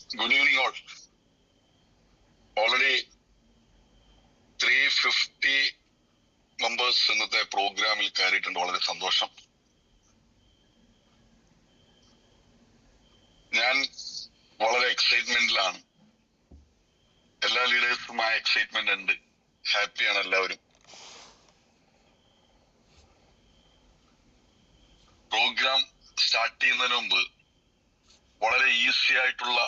Good evening all. Already 350 members ഇന്നത്തെ പ്രോഗ്രാമിൽ കയറിയിട്ടുണ്ട്. വളരെ സന്തോഷം. ഞാൻ വളരെ എക്സൈറ്റ്മെന്റിലാണ്. എല്ലാ ലീഡേഴ്സും ആ എക്സൈറ്റ്മെന്റ് ഉണ്ട്. ഹാപ്പിയാണ് എല്ലാവരും. പ്രോഗ്രാം സ്റ്റാർട്ട് ചെയ്യുന്നതിന് മുമ്പ് വളരെ ഈസി ആയിട്ടുള്ള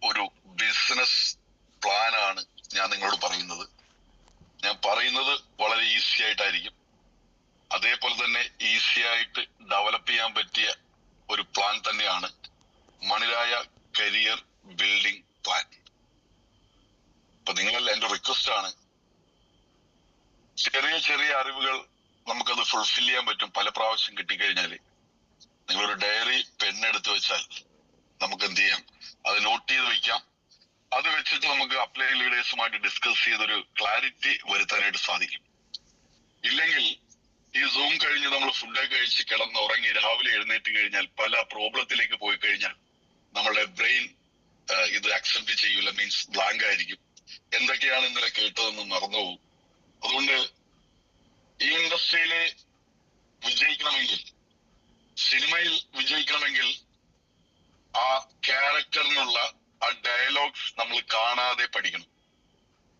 ഒരു ബിസിനസ് പ്ലാനാണ് ഞാൻ നിങ്ങളോട് പറയുന്നത്. ഞാൻ പറയുന്നത് വളരെ ഈസി ആയിട്ടായിരിക്കും. അതേപോലെ തന്നെ ഈസി ആയിട്ട് ഡെവലപ്പ് ചെയ്യാൻ പറ്റിയ ഒരു പ്ലാൻ തന്നെയാണ് മണിരായ കരിയർ ബിൽഡിംഗ് പ്ലാൻ. അപ്പൊ നിങ്ങളെല്ലാം എന്റെ റിക്വസ്റ്റ് ആണ്, ചെറിയ ചെറിയ അറിവുകൾ നമുക്കത് ഫുൾഫിൽ ചെയ്യാൻ പറ്റും. പല പ്രാവശ്യം കിട്ടിക്കഴിഞ്ഞാല് നിങ്ങളൊരു ഡയറി പെണ്ണെടുത്ത് വെച്ചാൽ നമുക്ക് എന്ത് ചെയ്യാം, അത് നോട്ട് ചെയ്ത് വെക്കാം. അത് വെച്ചിട്ട് നമുക്ക് അപ്ലൈ ലീഡേഴ്സുമായിട്ട് ഡിസ്കസ് ചെയ്തൊരു ക്ലാരിറ്റി വരുത്താനായിട്ട് സാധിക്കും. ഇല്ലെങ്കിൽ ഈ സൂം കഴിഞ്ഞ് നമ്മൾ ഫുഡൊക്കെ കഴിച്ച് കിടന്നുറങ്ങി രാവിലെ എഴുന്നേറ്റ് കഴിഞ്ഞാൽ പല പ്രോബ്ലത്തിലേക്ക് പോയി കഴിഞ്ഞാൽ നമ്മളുടെ ബ്രെയിൻ ഇത് അക്സെപ്റ്റ് ചെയ്യൂല, മീൻസ് ബ്ലാങ്ക് ആയിരിക്കും. എന്തൊക്കെയാണ് ഇന്നലെ കേട്ടതെന്ന് മറന്നുപോകും. അതുകൊണ്ട് ഈ ഇൻഡസ്ട്രിയില് വിജയിക്കണമെങ്കിൽ, സിനിമയിൽ വിജയിക്കണമെങ്കിൽ ആ ക്യാരക്ടറിനുള്ള ആ ഡയലോഗ്സ് നമ്മൾ കാണാതെ പഠിക്കണം.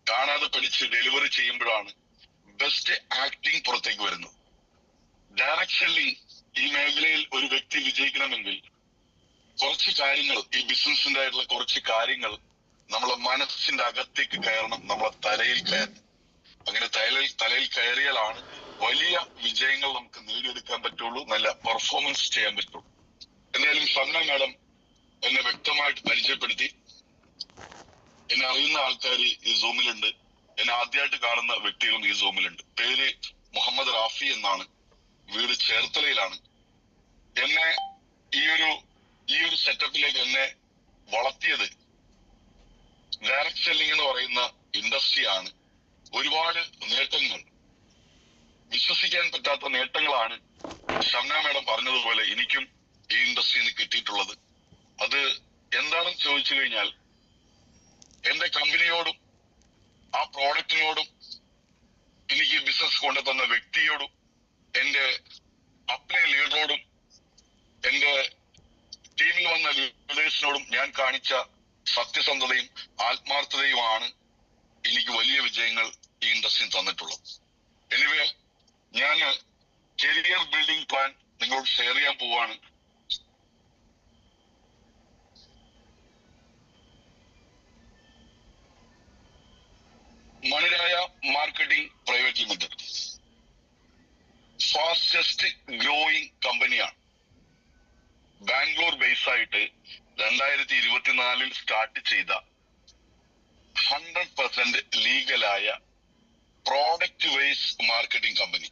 കാണാതെ പഠിച്ച് ഡെലിവറി ചെയ്യുമ്പോഴാണ് ബെസ്റ്റ് ആക്ടിങ് പുറത്തേക്ക് വരുന്നത്. ഡയറക്ഷനിൽ ഈ മേഖലയിൽ ഒരു വ്യക്തി വിജയിക്കണമെങ്കിൽ കുറച്ച് കാര്യങ്ങൾ, ഈ ബിസിനസിന്റെ ആയിട്ടുള്ള കുറച്ച് കാര്യങ്ങൾ നമ്മളെ മനസ്സിന്റെ അകത്തേക്ക് കയറണം, നമ്മളെ തലയിൽ കയറണം. അങ്ങനെ തലയിൽ കയറിയാലാണ് വലിയ വിജയങ്ങൾ നമുക്ക് നേടിയെടുക്കാൻ പറ്റുള്ളൂ, നല്ല പെർഫോമൻസ് ചെയ്യാൻ പറ്റുള്ളൂ. എന്തായാലും ഷംന മാഡം എന്നെ വ്യക്തമായിട്ട് പരിചയപ്പെടുത്തി. എന്നെ അറിയുന്ന ആൾക്കാർ ഈ സൂമിലുണ്ട്, എന്നെ ആദ്യമായിട്ട് കാണുന്ന വ്യക്തികളും ഈ സൂമിലുണ്ട്. പേര് മുഹമ്മദ് റാഫി എന്നാണ്, വീട് ചേർത്തലയിലാണ്. എന്നെ ഈ ഒരു സെറ്റപ്പിലേക്ക് എന്നെ വളർത്തിയത് ഡയറക്ട് സെല്ലിംഗ് എന്ന് പറയുന്ന ഇൻഡസ്ട്രിയാണ്. ഒരുപാട് നേട്ടങ്ങൾ, വിശ്വസിക്കാൻ പറ്റാത്ത നേട്ടങ്ങളാണ് ഷംന മാഡം പറഞ്ഞതുപോലെ എനിക്കും ഈ ഇൻഡസ്ട്രിയിൽ നിന്ന് കിട്ടിയിട്ടുള്ളത്. അത് എന്താണെന്ന് ചോദിച്ചു കഴിഞ്ഞാൽ എന്റെ കമ്പനിയോടും ആ പ്രോഡക്റ്റിനോടും എനിക്ക് ബിസിനസ് കൊണ്ടുതന്ന വ്യക്തിയോടും എന്റെ അപ്ലൈ ലീഡറോടും എന്റെ ടീമിൽ വന്ന ലീഡേഴ്സിനോടും ഞാൻ കാണിച്ച സത്യസന്ധതയും ആത്മാർത്ഥതയുമാണ് എനിക്ക് വലിയ വിജയങ്ങൾ ഈ ഇൻഡസ്ട്രിയിൽ തന്നിട്ടുള്ളത്. എനിവേ, ഞാൻ കരിയർ ബിൽഡിംഗ് പ്ലാൻ നിങ്ങളോട് ഷെയർ ചെയ്യാൻ പോവാണ്. Maniraya marketing private limited fastest growing കമ്പനിയാണ്. ബാംഗ്ലൂർ ബേസ് ആയിട്ട് 2024 സ്റ്റാർട്ട് ചെയ്ത 100% ലീഗലായ product wise marketing company.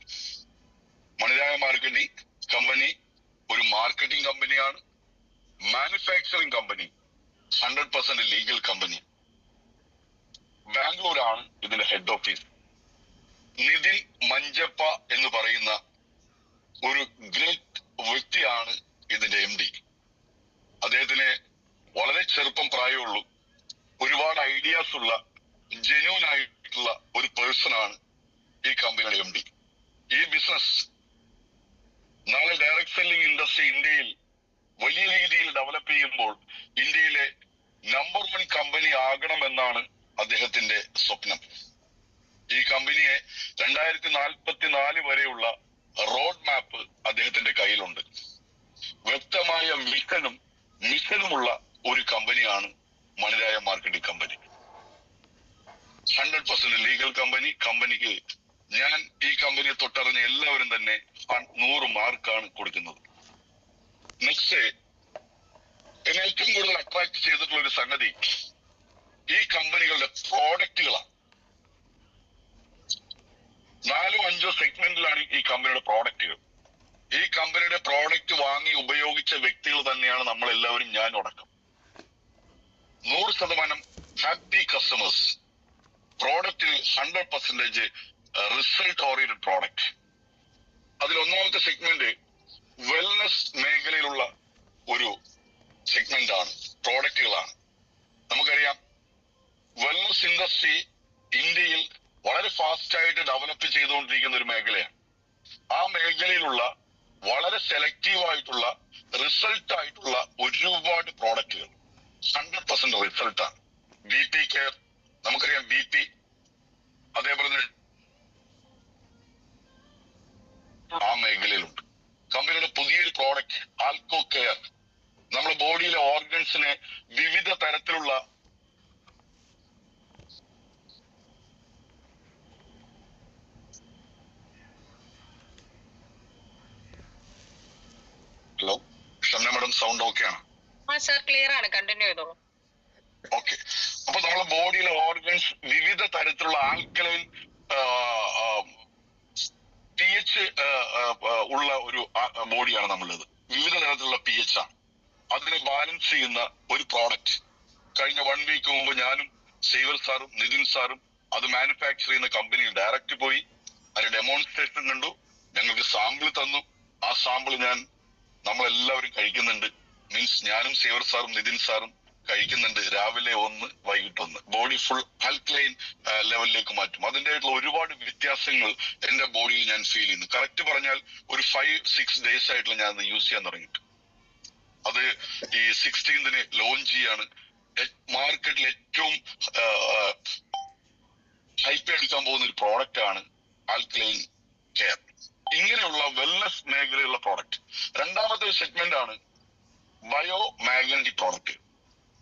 Maniraya marketing company ഒരു മാർക്കറ്റിംഗ് കമ്പനിയാണ്, മാനുഫാക്ചറിംഗ് കമ്പനി, 100% ലീഗൽ കമ്പനി. ബാംഗ്ലൂരാണ് ഇതിന്റെ ഹെഡ് ഓഫീസ്. നിതിൻ മഞ്ചപ്പ എന്ന് പറയുന്ന ഒരു ഗ്രേറ്റ് വ്യക്തിയാണ് ഇതിന്റെ MD. അദ്ദേഹത്തിന് വളരെ ചെറുപ്പം പ്രായമുള്ളൂ, ഒരുപാട് ഐഡിയാസ് ഉള്ള ജെന്യൂൻ ആയിട്ടുള്ള ഒരു പേഴ്സൺ ആണ് ഈ കമ്പനിയുടെ MD. ഈ ബിസിനസ് നാളെ ഡയറക്ട് സെല്ലിംഗ് ഇൻഡസ്ട്രി ഇന്ത്യയിൽ വലിയ രീതിയിൽ ഡെവലപ്പ് ചെയ്യുമ്പോൾ ഇന്ത്യയിലെ നമ്പർ 1 കമ്പനി ആകണമെന്നാണ് അദ്ദേഹത്തിന്റെ സ്വപ്നം. ഈ കമ്പനിയെ 2044 വരെയുള്ള റോഡ് മാപ്പ് അദ്ദേഹത്തിന്റെ കയ്യിലുണ്ട്. വ്യക്തമായ മിഷനുമുള്ള ഒരു കമ്പനിയാണ് മണിരായ മാർക്കറ്റിംഗ് കമ്പനി. 100% legal company. കമ്പനിക്ക് ഞാൻ ഈ കമ്പനിയെ തൊട്ടറിഞ്ഞ എല്ലാവരും തന്നെ 100 മാർക്കാണ് കൊടുക്കുന്നത്. നെക്സ്റ്റ്, എന്നെ ഏറ്റവും കൂടുതൽ അട്രാക്ട് ചെയ്തിട്ടുള്ള ഒരു സംഗതി ഈ കമ്പനികളുടെ പ്രോഡക്റ്റുകളാണ്. 4-5 സെഗ്മെന്റിലാണ് ഈ കമ്പനിയുടെ പ്രോഡക്റ്റുകൾ. ഈ കമ്പനിയുടെ പ്രോഡക്റ്റ് വാങ്ങി ഉപയോഗിച്ച വ്യക്തികൾ തന്നെയാണ് നമ്മൾ എല്ലാവരും, ഞാൻ അടക്കം. 100% ഹാപ്പി കസ്റ്റമേഴ്സ്. പ്രോഡക്റ്റിൽ 100% റിസൾട്ട് ഓറിയന്റഡ് പ്രോഡക്റ്റ്. അതിൽ ഒന്നാമത്തെ സെഗ്മെന്റ് വെൽനസ് മേഖലയിലുള്ള ഒരു സെഗ്മെന്റ് ആണ്, പ്രോഡക്റ്റുകളാണ്. ഫിലിംസ് ഇൻഡസ്ട്രി ഇന്ത്യയിൽ വളരെ ഫാസ്റ്റ് ആയിട്ട് ഡെവലപ്പ് ചെയ്തുകൊണ്ടിരിക്കുന്ന ഒരു മേഖലയാണ്. ആ മേഖലയിലുള്ള വളരെ സെലക്റ്റീവ് ആയിട്ടുള്ള റിസൾട്ട് ആയിട്ടുള്ള ഒരുപാട് പ്രോഡക്റ്റുകൾ 100% റിസൾട്ടാണ്. BP കെയർ നമുക്കറിയാം, BP, അതേപോലെ തന്നെ ആ മേഖലയിലുണ്ട്. കമ്പനിയുടെ പുതിയൊരു പ്രോഡക്റ്റ് ആൽക്കോ കെയർ, നമ്മുടെ ബോഡിയിലെ ഓർഗൻസിനെ വിവിധ തരത്തിലുള്ള hello Shamna madam, sound okay ആണ്? ക്ലിയർ ആണ്, കണ്ടിന്യൂ ചെയ്തോളൂ. ഓക്കെ. അപ്പൊ നമ്മുടെ ബോഡിയിലെ ഓർഗൻസ് വിവിധ തരത്തിലുള്ള ആൽക്കലൈൻ pH ഉള്ള ഒരു ബോഡിയാണ് നമ്മളുള്ളത്. വിവിധ തരത്തിലുള്ള pH ആണ്. അതിനെ ബാലൻസ് ചെയ്യുന്ന ഒരു പ്രോഡക്റ്റ് കഴിഞ്ഞ 1 വീക്ക് മുമ്പ് ഞാനും സേവർ സാറും നിതിൻ സാറും അത് മാനുഫാക്ചർ ചെയ്യുന്ന കമ്പനിയിൽ ഡയറക്റ്റ് പോയി അതിന്റെ ഡെമോൺസ്ട്രേഷൻ കണ്ടു. ഞങ്ങൾക്ക് സാമ്പിൾ തന്നു. ആ സാമ്പിൾ നമ്മളെല്ലാവരും കഴിക്കുന്നുണ്ട്. മീൻസ് ഞാനും സേവർ സാറും നിതിൻ സാറും കഴിക്കുന്നുണ്ട്. രാവിലെ 1, വൈകിട്ട് 1. ബോഡി ഫുൾ ആൽക്കലൈൻ ലെവലിലേക്ക് മാറ്റും. അതിൻ്റെതായിട്ടുള്ള ഒരുപാട് വ്യത്യാസങ്ങൾ എന്റെ ബോഡിയിൽ ഞാൻ ഫീൽ ചെയ്യുന്നു. കറക്റ്റ് പറഞ്ഞാൽ ഒരു 5-6 ഡേയ്സ് ആയിട്ടുള്ള ഞാൻ അത് യൂസ് ചെയ്യാൻ തുടങ്ങിയിട്ട്. അത് ഈ 16th ലോഞ്ച് ചെയ്യാണ്. മാർക്കറ്റിൽ ഏറ്റവും ഹൈപ്പ് എടുക്കാൻ പോകുന്ന ഒരു പ്രോഡക്റ്റ് ആണ് ആൽക്കലൈൻ കെയർ. ഇങ്ങനെയുള്ള വെൽനസ് മേഖലയുള്ള പ്രോഡക്റ്റ്. രണ്ടാമത്തെ ഒരു സെഗ്മെന്റ് ആണ് ബയോ മാഗ്നറ്റിക് പ്രോഡക്റ്റ്.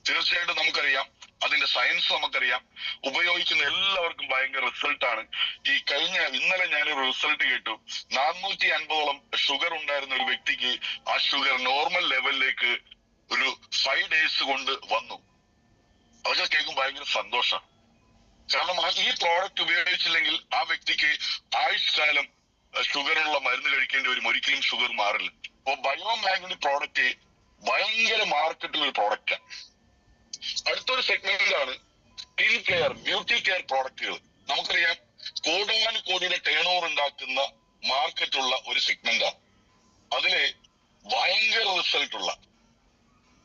തീർച്ചയായിട്ടും നമുക്കറിയാം, അതിന്റെ സയൻസ് നമുക്കറിയാം. ഉപയോഗിക്കുന്ന എല്ലാവർക്കും ഭയങ്കര റിസൾട്ടാണ്. ഇന്നലെ ഞാനൊരു റിസൾട്ട് കേട്ടു. 450ഓളം ഷുഗർ ഉണ്ടായിരുന്ന ഒരു വ്യക്തിക്ക് ആ ഷുഗർ നോർമൽ ലെവലിലേക്ക് ഒരു 5 ഡേയ്സ് കൊണ്ട് വന്നു. അതൊക്കെ കേൾക്കും ഭയങ്കര സന്തോഷമാണ്. കാരണം ഈ പ്രോഡക്റ്റ് ഉപയോഗിച്ചില്ലെങ്കിൽ ആ വ്യക്തിക്ക് ആയുഷ്കാലം ഷുഗറിനുള്ള മരുന്ന് കഴിക്കേണ്ടി വരും. ഒരിക്കലും ഷുഗർ മാറില്ല. അപ്പൊ ബയോ മാഗ്നറ്റിക് പ്രോഡക്റ്റ് ഭയങ്കര മാർക്കറ്റുള്ള ഒരു പ്രോഡക്റ്റാണ്. അടുത്തൊരു സെഗ്മെന്റിലാണ് സ്കിൻ കെയർ, ബ്യൂട്ടി കെയർ പ്രോഡക്റ്റുകൾ. നമുക്കറിയാം, കോടാനുകോടിയുടെ ടേൺ ഓവർ ഉണ്ടാക്കുന്ന മാർക്കറ്റുള്ള ഒരു സെഗ്മെന്റാണ്. അതില് ഭയങ്കര റിസൾട്ടുള്ള,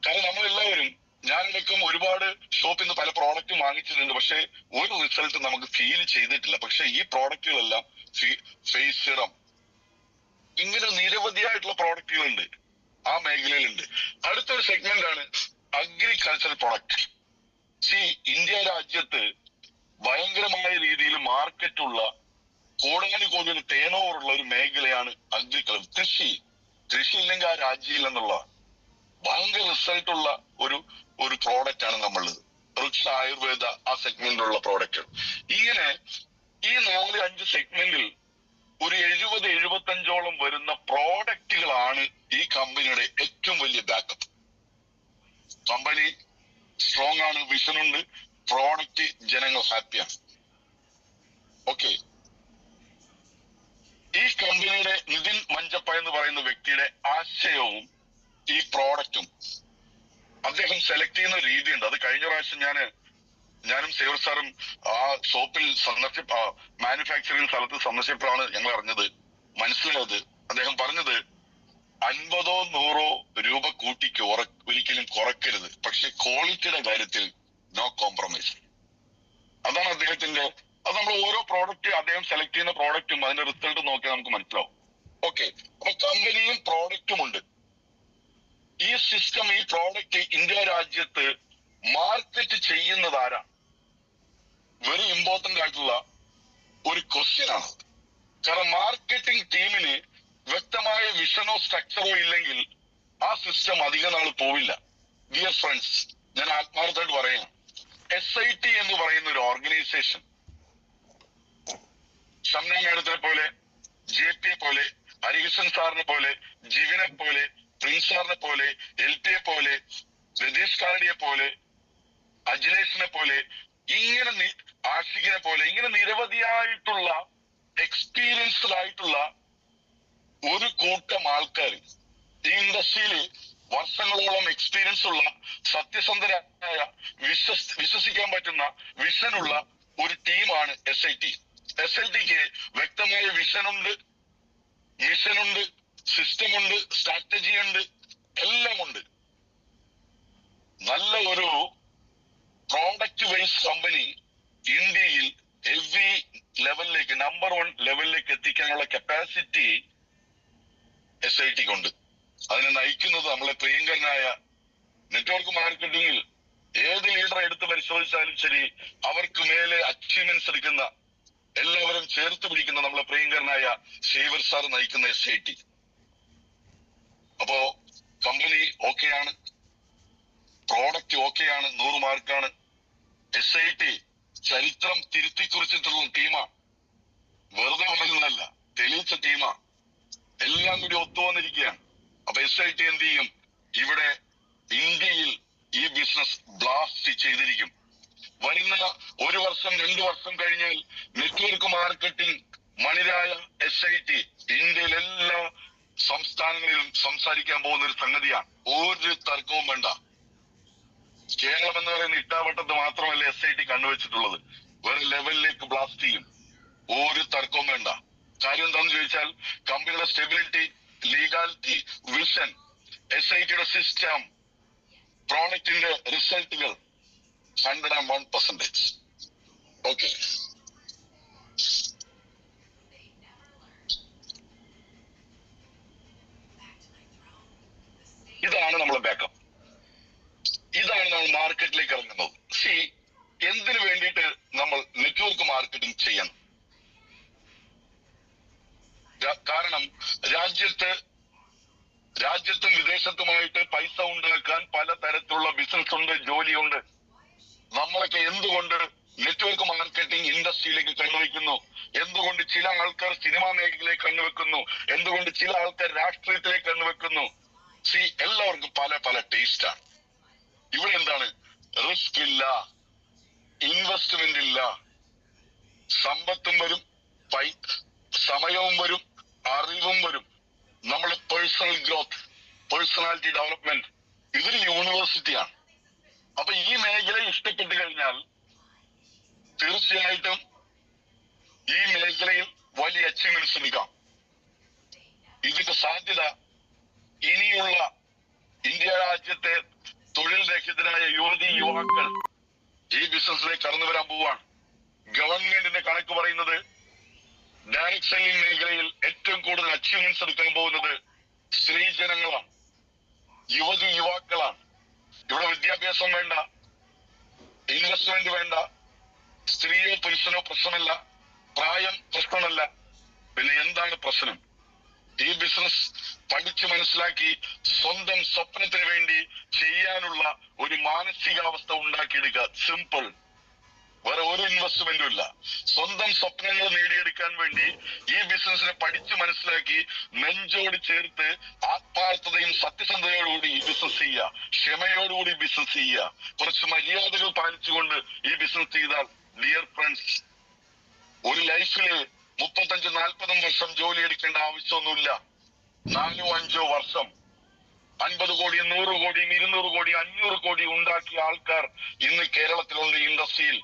കാരണം നമ്മളെല്ലാവരും, ഞാനടക്കം ഒരുപാട് ഷോപ്പിൽ നിന്ന് പല പ്രോഡക്റ്റും വാങ്ങിച്ചിട്ടുണ്ട്. പക്ഷെ ഒരു റിസൾട്ട് നമുക്ക് ഫീൽ ചെയ്തിട്ടില്ല. പക്ഷെ ഈ പ്രോഡക്റ്റുകളെല്ലാം ഫേസ് സിറം, ഇങ്ങനെ നിരവധിയായിട്ടുള്ള പ്രോഡക്റ്റുകളുണ്ട് ആ മേഖലയിലുണ്ട്. അടുത്തൊരു സെഗ്മെന്റ് ആണ് അഗ്രികൾച്ചർ പ്രൊഡക്റ്റ്. ഇന്ത്യ രാജ്യത്ത് ഭയങ്കരമായ രീതിയിൽ മാർക്കറ്റുള്ള കോടാനുകോടിയുടെ ടേൺ ഓവർ ഉള്ള ഒരു മേഖലയാണ് അഗ്രികൾച്ചർ. കൃഷി ഇല്ലെങ്കിൽ ആ രാജ്യമില്ല എന്നുള്ള ഭയങ്കര റിസൾട്ടുള്ള ഒരു പ്രോഡക്റ്റ് ആണ് നമ്മളുള്ളത്. റിച്ച് ആയുർവേദ ആ സെഗ്മെന്റിലുള്ള പ്രോഡക്റ്റുകൾ. ഇങ്ങനെ ഈ 4-5 സെഗ്മെന്റിൽ ഒരു 70-75ഓളം വരുന്ന പ്രോഡക്റ്റുകളാണ് ഈ കമ്പനിയുടെ ഏറ്റവും വലിയ ബാക്കപ്പ്. കമ്പനി സ്ട്രോങ് ആണ്, വിഷനുണ്ട്, പ്രോഡക്റ്റ് ജനങ്ങൾ ഹാപ്പിയാണ്. ഓക്കെ. ഈ കമ്പനിയുടെ നിതിൻ മഞ്ചപ്പ എന്ന് പറയുന്ന വ്യക്തിയുടെ ആശയവും ഈ പ്രോഡക്റ്റും അദ്ദേഹം സെലക്ട് ചെയ്യുന്ന രീതിയുണ്ട്. അത് കഴിഞ്ഞ പ്രാവശ്യം ഞാനും സേവർ സാറും ആ ഷോപ്പിൽ മാനുഫാക്ചറിങ് സ്ഥലത്ത് സന്ദർശിച്ചപ്പോഴാണ് ഞങ്ങൾ അറിഞ്ഞത്, മനസ്സിലായത്. അദ്ദേഹം പറഞ്ഞത് 50-100 രൂപ കൂട്ടിക്ക് ഒരിക്കലും കുറയ്ക്കരുത്, പക്ഷെ ക്വാളിറ്റിയുടെ കാര്യത്തിൽ നോ കോംപ്രമൈസ്. അതാണ് അദ്ദേഹത്തിന്റെ. അത് നമ്മൾ ഓരോ പ്രോഡക്റ്റ് അദ്ദേഹം സെലക്ട് ചെയ്യുന്ന പ്രോഡക്റ്റും അതിന്റെ റിസൾട്ട് നോക്കിയാൽ നമുക്ക് മനസ്സിലാവും. ഓക്കെ. അപ്പൊ കമ്പനിയും പ്രോഡക്റ്റും ഉണ്ട്. ഈ സിസ്റ്റം, ഈ പ്രോഡക്റ്റ് ഇന്ത്യ രാജ്യത്ത് മാർക്കറ്റ് ചെയ്യുന്നത് ആരാണ്? വെരി ഇമ്പോർട്ടന്റ് ആയിട്ടുള്ള ഒരു ക്വസ്റ്റ്യൻ ആണ്. കാരണം മാർക്കറ്റിംഗ് ടീമിന് വ്യക്തമായ വിഷനോ സ്ട്രക്ചറോ ഇല്ലെങ്കിൽ ആ സിസ്റ്റം അധിക നാൾ പോവില്ല. ഡിയർ ഫ്രണ്ട്സ്, ഞാൻ ആത്മാർത്ഥമായിട്ട് പറയാം, SIT എന്ന് പറയുന്ന ഒരു ഓർഗനൈസേഷൻ ഷംന മാഡത്തിനെ പോലെ, JP പോലെ, ഹരികൃഷ്ണൻ സാറിനെ പോലെ, ജിവിനെ പോലെ, പ്രിൻസ് സാറിനെ പോലെ, LT പോലെ, രതീഷ് കാരടിയെ പോലെ, അഖിലേഷിനെ പോലെ, ഇങ്ങനെ ആഷിഖിനെ പോലെ, ഇങ്ങനെ നിരവധിയായിട്ടുള്ള എക്സ്പീരിയൻസ്ഡ് ആയിട്ടുള്ള ഒരു കൂട്ടം ആൾക്കാർ, ഈ ഇൻഡസ്ട്രിയിൽ വർഷങ്ങളോളം എക്സ്പീരിയൻസ് ഉള്ള, സത്യസന്ധരായ, വിശ്വസിക്കാൻ പറ്റുന്ന വിഷനുള്ള ഒരു ടീമാണ് SIT. SITക്ക് വ്യക്തമായ വിഷനുണ്ട്, മിഷനുണ്ട്, സിസ്റ്റമുണ്ട്, സ്ട്രാറ്റജി ഉണ്ട്, എല്ലാം ഉണ്ട്. നല്ല ഒരു പ്രോഡക്റ്റ് വൈസ് കമ്പനി എത്തിക്കാനുള്ള കപ്പാസിറ്റി SIT കൊണ്ട്. അതിനെ നയിക്കുന്നത് നമ്മളെ പ്രിയങ്കരനായ നെറ്റ്വർക്ക് മാർക്കറ്റിംഗിൽ ഏത് ലീഡറെ എടുത്ത് പരിശോധിച്ചാലും ശരി, അവർക്ക് മേലെ അച്ചീവ്മെന്റ്സ് എടുക്കുന്ന എല്ലാവരും ചേർത്ത് പിടിക്കുന്ന നമ്മളെ പ്രിയങ്കരനായ ശേവർ സാർ നയിക്കുന്ന SIT. അപ്പോ കമ്പനി ഓക്കെയാണ്, പ്രോഡക്റ്റ് ഓക്കെയാണ്, 100 മാർക്കാണ്. SIT ചരിത്രം തിരുത്തി കുറിച്ചിട്ടുള്ള ടീമാണ്, വെറുതെ പറയുന്നതല്ല, തെളിയിച്ച ടീമാ. എല്ലാം കൂടി ഒത്തുവന്നിരിക്കുകയാണ്. അപ്പൊ SIT എന്ത് ചെയ്യും? ഇവിടെ ഇന്ത്യയിൽ ഈ ബിസിനസ് ബ്ലാസ്റ്റ് ചെയ്തിരിക്കും. വരുന്ന 1 വർഷം 2 വർഷം കഴിഞ്ഞാൽ നെറ്റ്വർക്ക് മാർക്കറ്റിംഗ് മണിരായ SIT ഇന്ത്യയിലെ എല്ലാ സംസ്ഥാനങ്ങളിലും സംസാരിക്കാൻ പോകുന്ന ഒരു സംഗതിയാണ്. ഒരു തർക്കവും വേണ്ട. കേരളം എന്ന് പറയുന്ന ഇട്ടാവട്ടത്ത് മാത്രമല്ല SIT കണ്ടുവച്ചിട്ടുള്ളത്, വേറെ ലെവലിലേക്ക് ബ്ലാസ്റ്റ് ചെയ്യും. ഒരു തർക്കവും വേണ്ട. കാര്യം എന്താണെന്ന് ചോദിച്ചാൽ, കമ്പനിയുടെ സ്റ്റെബിലിറ്റി, ലീഗാലിറ്റി, വിഷൻ, SITയുടെ സിസ്റ്റം, പ്രോഡക്റ്റിന്റെ റിസൾട്ടുകൾ 101%. ഓക്കെ, ഇതാണ് നമ്മളെ ബാക്കപ്പ്. ഇതാണ് നമ്മൾ മാർക്കറ്റിലേക്ക് ഇറങ്ങുന്നത്. എന്തിനു വേണ്ടിയിട്ട് നമ്മൾ നെറ്റ്വർക്ക് മാർക്കറ്റിംഗ് ചെയ്യണം? കാരണം രാജ്യത്തും വിദേശത്തുമായിട്ട് പൈസ ഉണ്ടാക്കാൻ പലതരത്തിലുള്ള ബിസിനസ് ഉണ്ട്, ജോലിയുണ്ട്. നമ്മളൊക്കെ എന്തുകൊണ്ട് നെറ്റ്വർക്ക് മാർക്കറ്റിംഗ് ഇൻഡസ്ട്രിയിലേക്ക് കണ്ണുവെക്കുന്നു? എന്തുകൊണ്ട് ചില ആൾക്കാർ സിനിമാ മേഖലയിലേക്ക് കണ്ണുവെക്കുന്നു? എന്തുകൊണ്ട് ചില ആൾക്കാർ രാഷ്ട്രീയത്തിലേക്ക് കണ്ണുവെക്കുന്നു? എല്ലാവർക്കും പല പല ടേസ്റ്റാണ്. ഇവിടെ എന്താണ്? റിസ്ക് ഇല്ല, ഇൻവെസ്റ്റ്മെന്റ് ഇല്ല, സമ്പത്തും വരും, സമയവും വരും, അറിവും വരും. നമ്മളെ പേഴ്സണൽ ഗ്രോത്ത്, പേഴ്സണാലിറ്റി ഡെവലപ്മെന്റ്, ഇതൊരു യൂണിവേഴ്സിറ്റിയാണ്. അപ്പൊ ഈ മേഖല ഇഷ്ടപ്പെട്ടു കഴിഞ്ഞാൽ തീർച്ചയായിട്ടും ഈ മേഖലയിൽ വലിയ അച്ചീവ്മെന്റ്സ് എടുക്കാം. ഇതിന്റെ സാധ്യത ഇനിയുള്ള ഇന്ത്യ രാജ്യത്തെ തൊഴിൽ രഹിതരായ യുവാക്കൾ ഈ ബിസിനസ്സിലേക്ക് കടന്നു വരാൻ പോവാണ്. ഗവൺമെന്റിന്റെ കണക്ക് പറയുന്നത് ഡയറക്ട് സെല്ലിംഗ് മേഖലയിൽ ഏറ്റവും കൂടുതൽ അച്ചീവ്മെന്റ്സ് എടുക്കാൻ പോകുന്നത് സ്ത്രീജനങ്ങളാണ്, യുവാക്കളാണ്. ഇവിടെ വിദ്യാഭ്യാസം വേണ്ട, ഇൻവെസ്റ്റ്മെന്റ് വേണ്ട, സ്ത്രീയോ പുരുഷനോ പ്രശ്നമല്ല, പ്രായം പ്രശ്നമല്ല. പിന്നെ എന്താണ് പ്രശ്നം? ഈ ബിസിനസ് പഠിച്ചു മനസ്സിലാക്കി സ്വന്തം സ്വപ്നത്തിന് വേണ്ടി ചെയ്യാനുള്ള ഒരു മാനസികാവസ്ഥ ഉണ്ടാക്കിയെടുക്കുക. സിമ്പിൾ. വേറെ ഒരു ഇൻവെസ്റ്റ്മെന്റും ഇല്ല. സ്വന്തം സ്വപ്നങ്ങൾ നേടിയെടുക്കാൻ വേണ്ടി ഈ ബിസിനസിനെ പഠിച്ചു മനസ്സിലാക്കി നെഞ്ചോട് ചേർത്ത് ആത്മാർത്ഥതയും സത്യസന്ധതയോടുകൂടി ഈ ബിസിനസ് ചെയ്യുക, ക്ഷമയോടുകൂടി ബിസിനസ് ചെയ്യുക, കുറച്ച് മര്യാദകൾ പാലിച്ചുകൊണ്ട് ഈ ബിസിനസ് ചെയ്താൽ, ഡിയർ ഫ്രണ്ട്സ്, ഒരു ലൈഫില് 35-40 വർഷം ജോലി എടുക്കേണ്ട ആവശ്യമൊന്നുമില്ല. 4-5 വർഷം 50 കോടി, 100 കോടി, 200 കോടി, 500 കോടി ഉണ്ടാക്കിയ ആൾക്കാർ ഇന്ന് കേരളത്തിലുണ്ട് ഇൻഡസ്ട്രിയിൽ.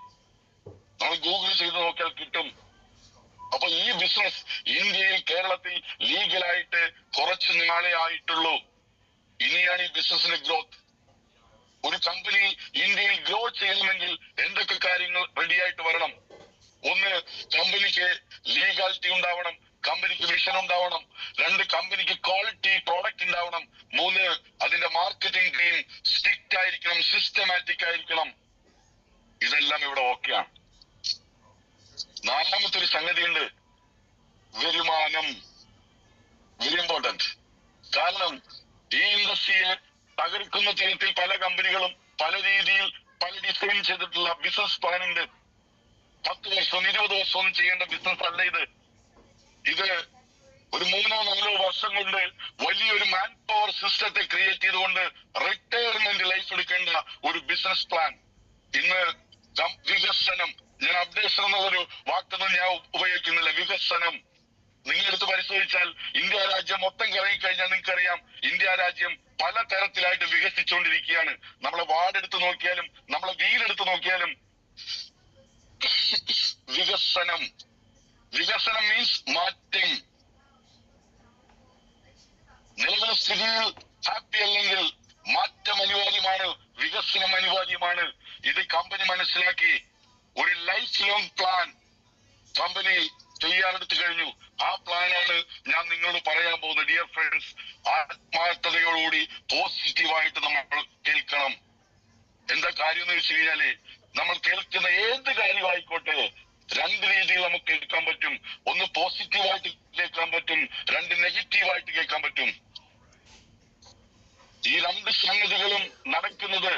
നമ്മൾ ഗൂഗിൾ ചെയ്ത് നോക്കിയാൽ കിട്ടും. അപ്പൊ ഈ ബിസിനസ് ഇന്ത്യയിൽ, കേരളത്തിൽ ലീഗലായിട്ട് കുറച്ച് നാളെ ആയിട്ടുള്ളൂ. ഇനിയാണ് ഈ ബിസിനസിന്റെ ഗ്രോത്ത്. ഒരു കമ്പനി ഇന്ത്യയിൽ ഗ്രോ ചെയ്യണമെങ്കിൽ എന്തൊക്കെ കാര്യങ്ങൾ റെഡിയായിട്ട് വരണം? 1, കമ്പനിക്ക് ലീഗാലിറ്റി ഉണ്ടാവണം, കമ്പനിക്ക് വിഷൻ ഉണ്ടാവണം. 2, കമ്പനിക്ക് ക്വാളിറ്റി പ്രോഡക്റ്റ് ഉണ്ടാവണം. 3, അതിന്റെ മാർക്കറ്റിംഗ് ടീം സ്ട്രിക്റ്റ് ആയിരിക്കണം, സിസ്റ്റമാറ്റിക് ആയിരിക്കണം. ഇതെല്ലാം ഇവിടെ ഓക്കെയാണ്. 4മത്തെ ഒരു സംഗതിയുണ്ട്, വരുമാനം. Very important. കാരണം ഈ ഇൻഡസ്ട്രിയെ തകർക്കുന്ന തരത്തിൽ പല കമ്പനികളും പല രീതിയിൽ പല ഡിസൈൻ ചെയ്തിട്ടുള്ള ബിസിനസ് പ്ലാൻ ഉണ്ട്. 10 വർഷം 20 വർഷമൊന്നും ചെയ്യേണ്ട ബിസിനസ് അല്ല ഇത്. ഇത് ഒരു 3-4 വർഷം കൊണ്ട് വലിയൊരു മാൻ പവർ സിസ്റ്റത്തെ ക്രിയേറ്റ് ചെയ്തുകൊണ്ട് റിട്ടയർമെന്റ് ലൈഫ് എടുക്കേണ്ട ഒരു ബിസിനസ് പ്ലാൻ. ഇന്ന് വികസനം, ഞാൻ അപ്ഡേഷൻ എന്നുള്ളൊരു വാക്കൊന്നും ഞാൻ ഉപയോഗിക്കുന്നില്ല. വികസനം നിങ്ങളെടുത്ത് പരിശോധിച്ചാൽ ഇന്ത്യ രാജ്യം മൊത്തം കറങ്ങിക്കഴിഞ്ഞാൽ നിങ്ങൾക്കറിയാം, ഇന്ത്യ രാജ്യം പല തരത്തിലായിട്ട് വികസിച്ചുകൊണ്ടിരിക്കുകയാണ്. നമ്മളെ വാർഡെടുത്ത് നോക്കിയാലും നമ്മളെ വീടെടുത്ത് നോക്കിയാലും വികസനം. വികസനം മീൻസ് മാറ്റം. നിലവിലെ സ്ഥിതിയിൽ ഹാപ്പി അല്ലെങ്കിൽ മാറ്റം അനിവാര്യമാണ്, വികസനം അനിവാര്യമാണ്. ഇത് കമ്പനി മനസ്സിലാക്കി ഒരു ലൈഫ് ലോങ് പ്ലാൻ കമ്പനി തയ്യാറെടുത്ത് കഴിഞ്ഞു. ആ പ്ലാനാണ് ഞാൻ നിങ്ങളോട് പറയാൻ പോകുന്നത്. ഡിയർ ഫ്രണ്ട്സ്, ആത്മാർത്ഥതയോടുകൂടി പോസിറ്റീവായിട്ട് നമ്മൾ കേൾക്കണം. എന്താ കാര്യം എന്ന് വെച്ച് കഴിഞ്ഞാല്, നമ്മൾ കേൾക്കുന്ന ഏത് കാര്യമായിക്കോട്ടെ രണ്ട് രീതിയിൽ നമുക്ക് കേൾക്കാൻ പറ്റും. ഒന്ന് പോസിറ്റീവായിട്ട് കേൾക്കാൻ പറ്റും, രണ്ട് നെഗറ്റീവായിട്ട് കേൾക്കാൻ പറ്റും. ഈ രണ്ട് സംഗതികളും നടക്കുന്നത്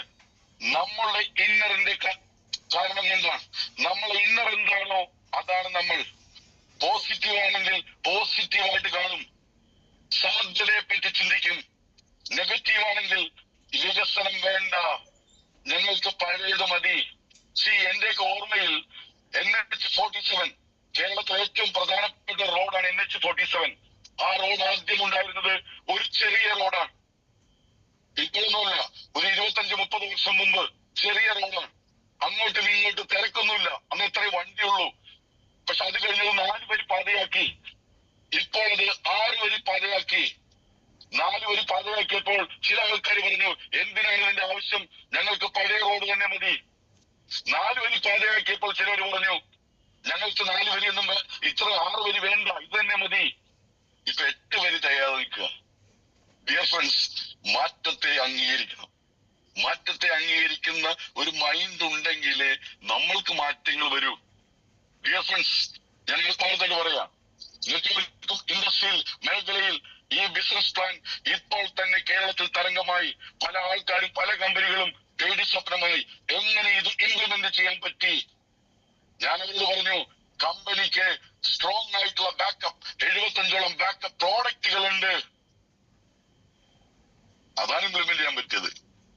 നമ്മളുടെ ഇന്നറിന്റെ കാരണം കൊണ്ടാണ്. നമ്മളെ ഇന്നർ എന്താണോ അതാണ് നമ്മൾ. പോസിറ്റീവ് ആണെങ്കിൽ പോസിറ്റീവായിട്ട് കാണും, സാധ്യതയെ പറ്റി ചിന്തിക്കും. നെഗറ്റീവ് ആണെങ്കിൽ വികസനം വേണ്ട, ഞങ്ങൾക്ക് പഴയത് മതി. എന്റെയൊക്കെ ഓർമ്മയിൽ NH-47 കേരളത്തിലെ ഏറ്റവും പ്രധാനപ്പെട്ട റോഡാണ് NH-47. ആ റോഡ് ആദ്യം ഉണ്ടായിരുന്നത് ഒരു ചെറിയ റോഡാണ്. ഇപ്പോഴൊന്നുമല്ല, ഒരു 25-30 വർഷം മുമ്പ് ചെറിയ റോഡാണ്. അങ്ങോട്ടും ഇങ്ങോട്ടും തിരക്കൊന്നുമില്ല. അന്ന് എത്ര വണ്ടിയുള്ളൂ. പക്ഷെ അത് കഴിഞ്ഞത് 4 വരി പാതയാക്കി. ഇപ്പോൾ അത് 6 വരി പാതയാക്കി. 4 വരി പാതയാക്കിയപ്പോൾ ചില ആൾക്കാർ പറഞ്ഞു, എന്തിനാണ് ഇതിന്റെ ആവശ്യം, ഞങ്ങൾക്ക് പഴയ റോഡ് തന്നെ മതി. 4 വരി പാതയാക്കിയപ്പോൾ ചിലർ പറഞ്ഞു, ഞങ്ങൾക്ക് 4 വരിയൊന്നും ഇത്ര 6 വരി വേണ്ട, ഇത് തന്നെ മതി. ഇപ്പൊ 8 വരി തയ്യാറ് നിൽക്കുക. ഡിയർ ഫ്രണ്ട്സ്, മാറ്റത്തെ അംഗീകരിക്കണം. മാറ്റത്തെ അംഗീകരിക്കുന്ന ഒരു മൈൻഡ് ഉണ്ടെങ്കിൽ നമ്മൾക്ക് മാറ്റങ്ങൾ വരൂ. ഡിയർ ഫ്രണ്ട്സ്, ഞാൻ തന്നെ പറയാം, ഇൻഡസ്ട്രിയൽ മേഖലയിൽ ഈ ബിസിനസ് പ്ലാൻ ഇപ്പോൾ തന്നെ കേരളത്തിൽ തരംഗമായി. പല ആൾക്കാരും പല കമ്പനികളും പേടി സ്വപ്നമായി എങ്ങനെ ഇത് ഇംപ്ലിമെന്റ് ചെയ്യാൻ പറ്റി. ഞാൻ അവരോട് പറഞ്ഞു, കമ്പനിക്ക് സ്ട്രോങ് ആയിട്ടുള്ള ബാക്കപ്പ് 75ഓളം ബാക്കപ്പ് പ്രോഡക്റ്റുകൾ ഉണ്ട്. അതാണ് ഇംപ്ലിമെന്റ് ചെയ്യാൻ പറ്റിയത്.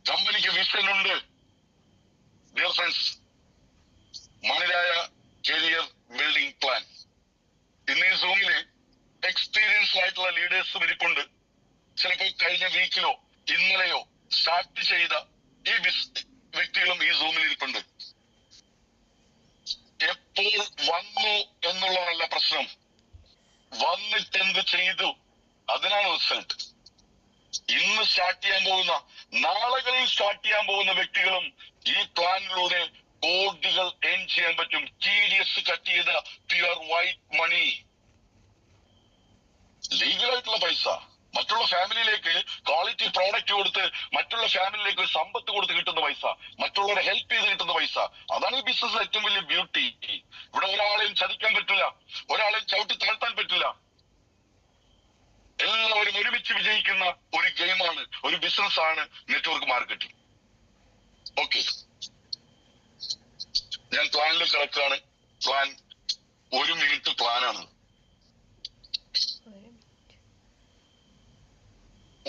കമ്പനിക്ക് വിഷൻ ഉണ്ട്. Dear friends, Maniraya career building plan. ഇന്ന് ഈ സൂമില് എക്സ്പീരിയൻസ് ആയിട്ടുള്ള ലീഡേഴ്സും ഇരിപ്പുണ്ട്. ചിലപ്പോൾ കഴിഞ്ഞ വീക്കിലോ ഇന്നലെയോ സ്റ്റാർട്ട് ചെയ്ത ഈ വ്യക്തികളും ഈ സൂമിൽ ഇരിപ്പുണ്ട്. എപ്പോൾ വന്നു എന്നുള്ളതല്ല പ്രശ്നം, വന്നിട്ട് എന്ത് ചെയ്തു, അതിനാണ് റിസൾട്ട്. ഇന്ന് സ്റ്റാർട്ട് ചെയ്യാൻ പോകുന്ന, നാളുകളിൽ സ്റ്റാർട്ട് ചെയ്യാൻ പോകുന്ന വ്യക്തികളും ഈ പ്ലാനിലൂടെ കോടികൾ ഏൺ ചെയ്യാൻ പറ്റും. TDS കട്ട് ചെയ്ത പ്യുവർ വൈറ്റ് മണി, ലീഗലായിട്ടുള്ള പൈസ മറ്റുള്ള ഫാമിലിയിലേക്ക് ക്വാളിറ്റി പ്രോഡക്റ്റ് കൊടുത്ത് മറ്റുള്ള ഫാമിലിയിലേക്ക് ഒരു സമ്പത്ത് കൊടുത്ത് കിട്ടുന്ന പൈസ, മറ്റുള്ളവരെ ഹെൽപ്പ് ചെയ്ത് കിട്ടുന്ന പൈസ. അതാണ് ഈ ബിസിനസ് ഏറ്റവും വലിയ ബ്യൂട്ടി. ഇവിടെ ഒരാളെയും ചതിക്കാൻ പറ്റില്ല, ഒരാളെയും ചവിട്ടി താഴ്ത്താൻ പറ്റില്ല. എല്ലാവരും ഒരുമിച്ച് വിജയിക്കുന്ന ഒരു ഗെയിമാണ്, ഒരു ബിസിനസ് ആണ് നെറ്റ്വർക്ക് മാർക്കറ്റിംഗ്. ഓക്കെ, ഞാൻ പ്ലാനിൽ കിടക്കുകയാണ്. പ്ലാൻ 1 മിനിറ്റ് പ്ലാനാണ്.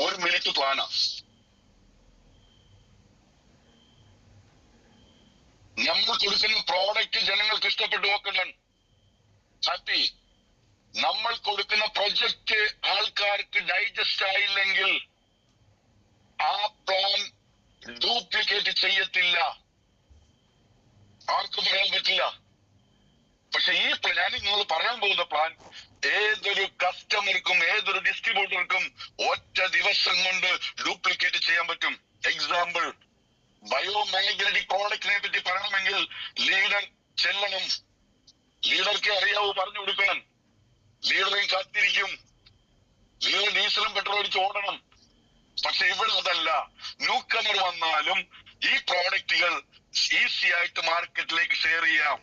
1 മിനിറ്റ് പ്ലാനാ. നമ്മൾ കൊടുക്കുന്ന പ്രോഡക്റ്റ് ജനങ്ങൾക്ക് ഇഷ്ടപ്പെട്ടു, ഓക്കെ, ഹാപ്പി. നമ്മൾ കൊടുക്കുന്ന പ്രൊജക്റ്റ് ആൾക്കാർക്ക് ഡൈജസ്റ്റ് ആയില്ലെങ്കിൽ ആ പ്ലാൻ ഡ്യൂപ്ലിക്കേറ്റ് ചെയ്യത്തില്ല, ആർക്കും പറയാൻ പറ്റില്ല. പക്ഷെ ഈ ഞാൻ നിങ്ങൾ പറയാൻ പോകുന്ന പ്ലാൻ ഏതൊരു കസ്റ്റമർക്കും ഏതൊരു ഡിസ്ട്രിബ്യൂട്ടർക്കും ഒറ്റ ദിവസം കൊണ്ട് ഡ്യൂപ്ലിക്കേറ്റ് ചെയ്യാൻ പറ്റും. എക്സാമ്പിൾ, ബയോമാഗ്നറ്റിക് പ്രോഡക്റ്റിനെ പറ്റി പറയണമെങ്കിൽ ലീഡർ ചെല്ലണം. ലീഡർക്ക് അറിയാവൂ പറഞ്ഞു കൊടുക്കണം. ലീഡറേയും കാത്തിരിക്കും. ലീഡർ ഡീസലും പെട്രോൾ അടിച്ച് ഓടണം. പക്ഷെ ഇവിടെ അതല്ല. ന്യൂ കമർ വന്നാലും ഈ പ്രോഡക്റ്റുകൾ ഈസി ആയിട്ട് മാർക്കറ്റിലേക്ക് ഷെയർ ചെയ്യാം.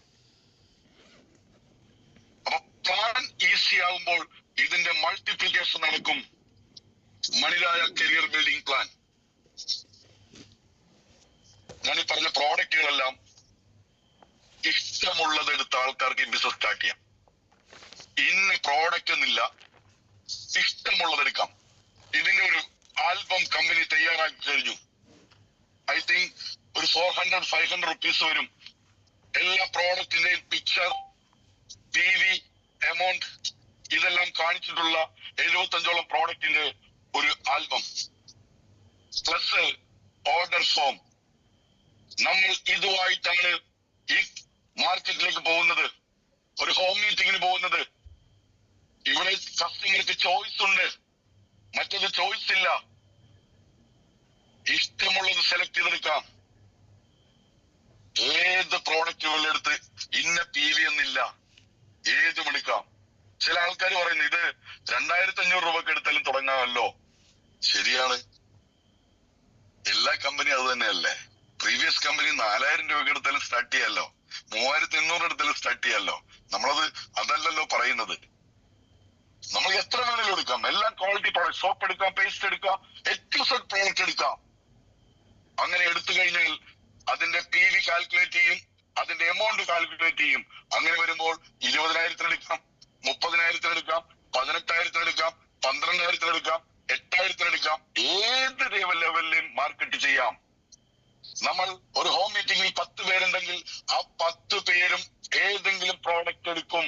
അപ്പൊ പ്ലാൻ ഈസി ആവുമ്പോൾ ഇതിന്റെ മൾട്ടിപ്ലിക്കേഷൻ നടക്കും. മണിരായ കരിയർ ബിൽഡിംഗ് പ്ലാൻ. ഞാൻ ഈ പറഞ്ഞ പ്രോഡക്റ്റുകളെല്ലാം ഇഷ്ടമുള്ളത് എടുത്ത ആൾക്കാർക്ക് ബിസിനസ് സ്റ്റാർട്ട് ചെയ്യാം. ഇന്ന പ്രോഡക്റ്റ് എന്നില്ല, ഇഷ്ടമുള്ളത് എടുക്കാം. ഇതിന്റെ ഒരു ആൽബം കമ്പനി തയ്യാറാക്കി കഴിഞ്ഞു. ഐ തിങ്ക് ഒരു 400-500 റുപ്പീസ് വരും. എല്ലാ പ്രോഡക്റ്റിന്റെയും പിക്ചർ, PV, എമൗണ്ട് ഇതെല്ലാം കാണിച്ചിട്ടുള്ള 75ഓളം പ്രോഡക്റ്റിന്റെ ഒരു ആൽബം പ്ലസ് ഓർഡർ ഫോം. നമ്മൾ ഇതുമായിട്ടാണ് ഈ മാർക്കറ്റിലേക്ക് പോകുന്നത്, ഒരു ഹോം മീറ്റിംഗിന് പോകുന്നത്. ഇവിടെ കസ്റ്റമർക്ക് ചോയ്സ് ഉണ്ട്, മറ്റൊരു ചോയ്സ് ഇല്ല. ഇഷ്ടമുള്ളത് സെലക്ട് ചെയ്തെടുക്കാം. ഏത് പ്രോഡക്റ്റുകളെടുത്ത് ഇന്ന PV എന്നില്ല. ഏതും എടുക്കാം. ചില ആൾക്കാർ പറയുന്നു ഇത് 2500 രൂപക്ക് എടുത്താലും തുടങ്ങാമല്ലോ. ശരിയാണ്, എല്ലാ കമ്പനിയും അത് തന്നെയല്ലേ. പ്രീവിയസ് കമ്പനി 4000 രൂപക്ക് എടുത്താലും സ്റ്റാർട്ട് ചെയ്യാമല്ലോ, 3800 എടുത്താലും സ്റ്റാർട്ട് ചെയ്യാമല്ലോ. നമ്മളത് അതല്ലല്ലോ പറയുന്നത്. നമ്മൾ എത്ര വേണേലും എടുക്കാം, എല്ലാം ക്വാളിറ്റി പ്രോഡക്റ്റ്. സോപ്പ് എടുക്കാം, പേസ്റ്റ് എടുക്കാം, ഏറ്റവും സെറ്റ് പ്രോഡക്റ്റ് എടുക്കാം. അങ്ങനെ എടുത്തു കഴിഞ്ഞാൽ അതിന്റെ PV കാൽക്കുലേറ്റ് ചെയ്യും, അതിന്റെ എമൗണ്ട് കാൽക്കുലേറ്റ് ചെയ്യും. അങ്ങനെ വരുമ്പോൾ 20,000 എടുക്കാം, 30,000 എടുക്കാം, 18,000 എടുക്കാം, 12,000 എടുക്കാം, 8,000 എടുക്കാം. ഏത് ലെവലിലും മാർക്കറ്റ് ചെയ്യാം. നമ്മൾ ഒരു ഹോം മീറ്റിംഗിൽ 10 പേരുണ്ടെങ്കിൽ ആ 10 പേരും ഏതെങ്കിലും പ്രോഡക്റ്റ് എടുക്കും.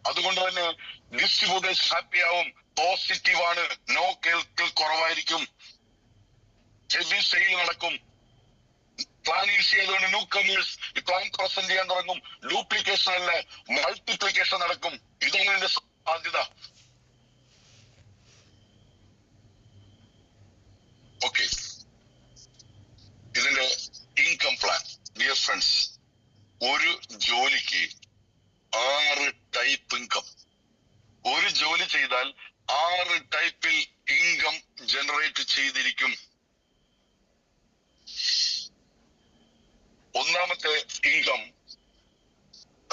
അതുകൊണ്ട് തന്നെ ഡിസ്ട്രിബ്യൂട്ടേഴ്സ് ഹാപ്പി ആവും, പോസിറ്റീവ് ആണ്, നോ കേൾക്കൽ കുറവായിരിക്കും, ഹെവി സെയിൽ നടക്കും. പ്ലാൻ ഈസി ആയതുകൊണ്ട് ന്യൂ കമേഴ്സ് ഈ പ്ലാൻ പ്രസന്റ് ചെയ്യാൻ തുടങ്ങും. ഡ്യൂപ്ലിക്കേഷൻ അല്ല, മൾട്ടിപ്ലിക്കേഷൻ നടക്കും. ഇതാണ് ഇതിന്റെ സാധ്യത. ഓക്കെ, ഇതിന്റെ ഇൻകം പ്ലാൻ. ഡിയർ ഫ്രണ്ട്സ്, ഒരു ജോലിക്ക് 6 ടൈപ്പ് ഇൻകം. ഒരു ജോലി ചെയ്താൽ 6 ടൈപ്പിൽ ഇൻകം ജനറേറ്റ് ചെയ്തിരിക്കും. ഒന്നാമത്തെ ഇൻകം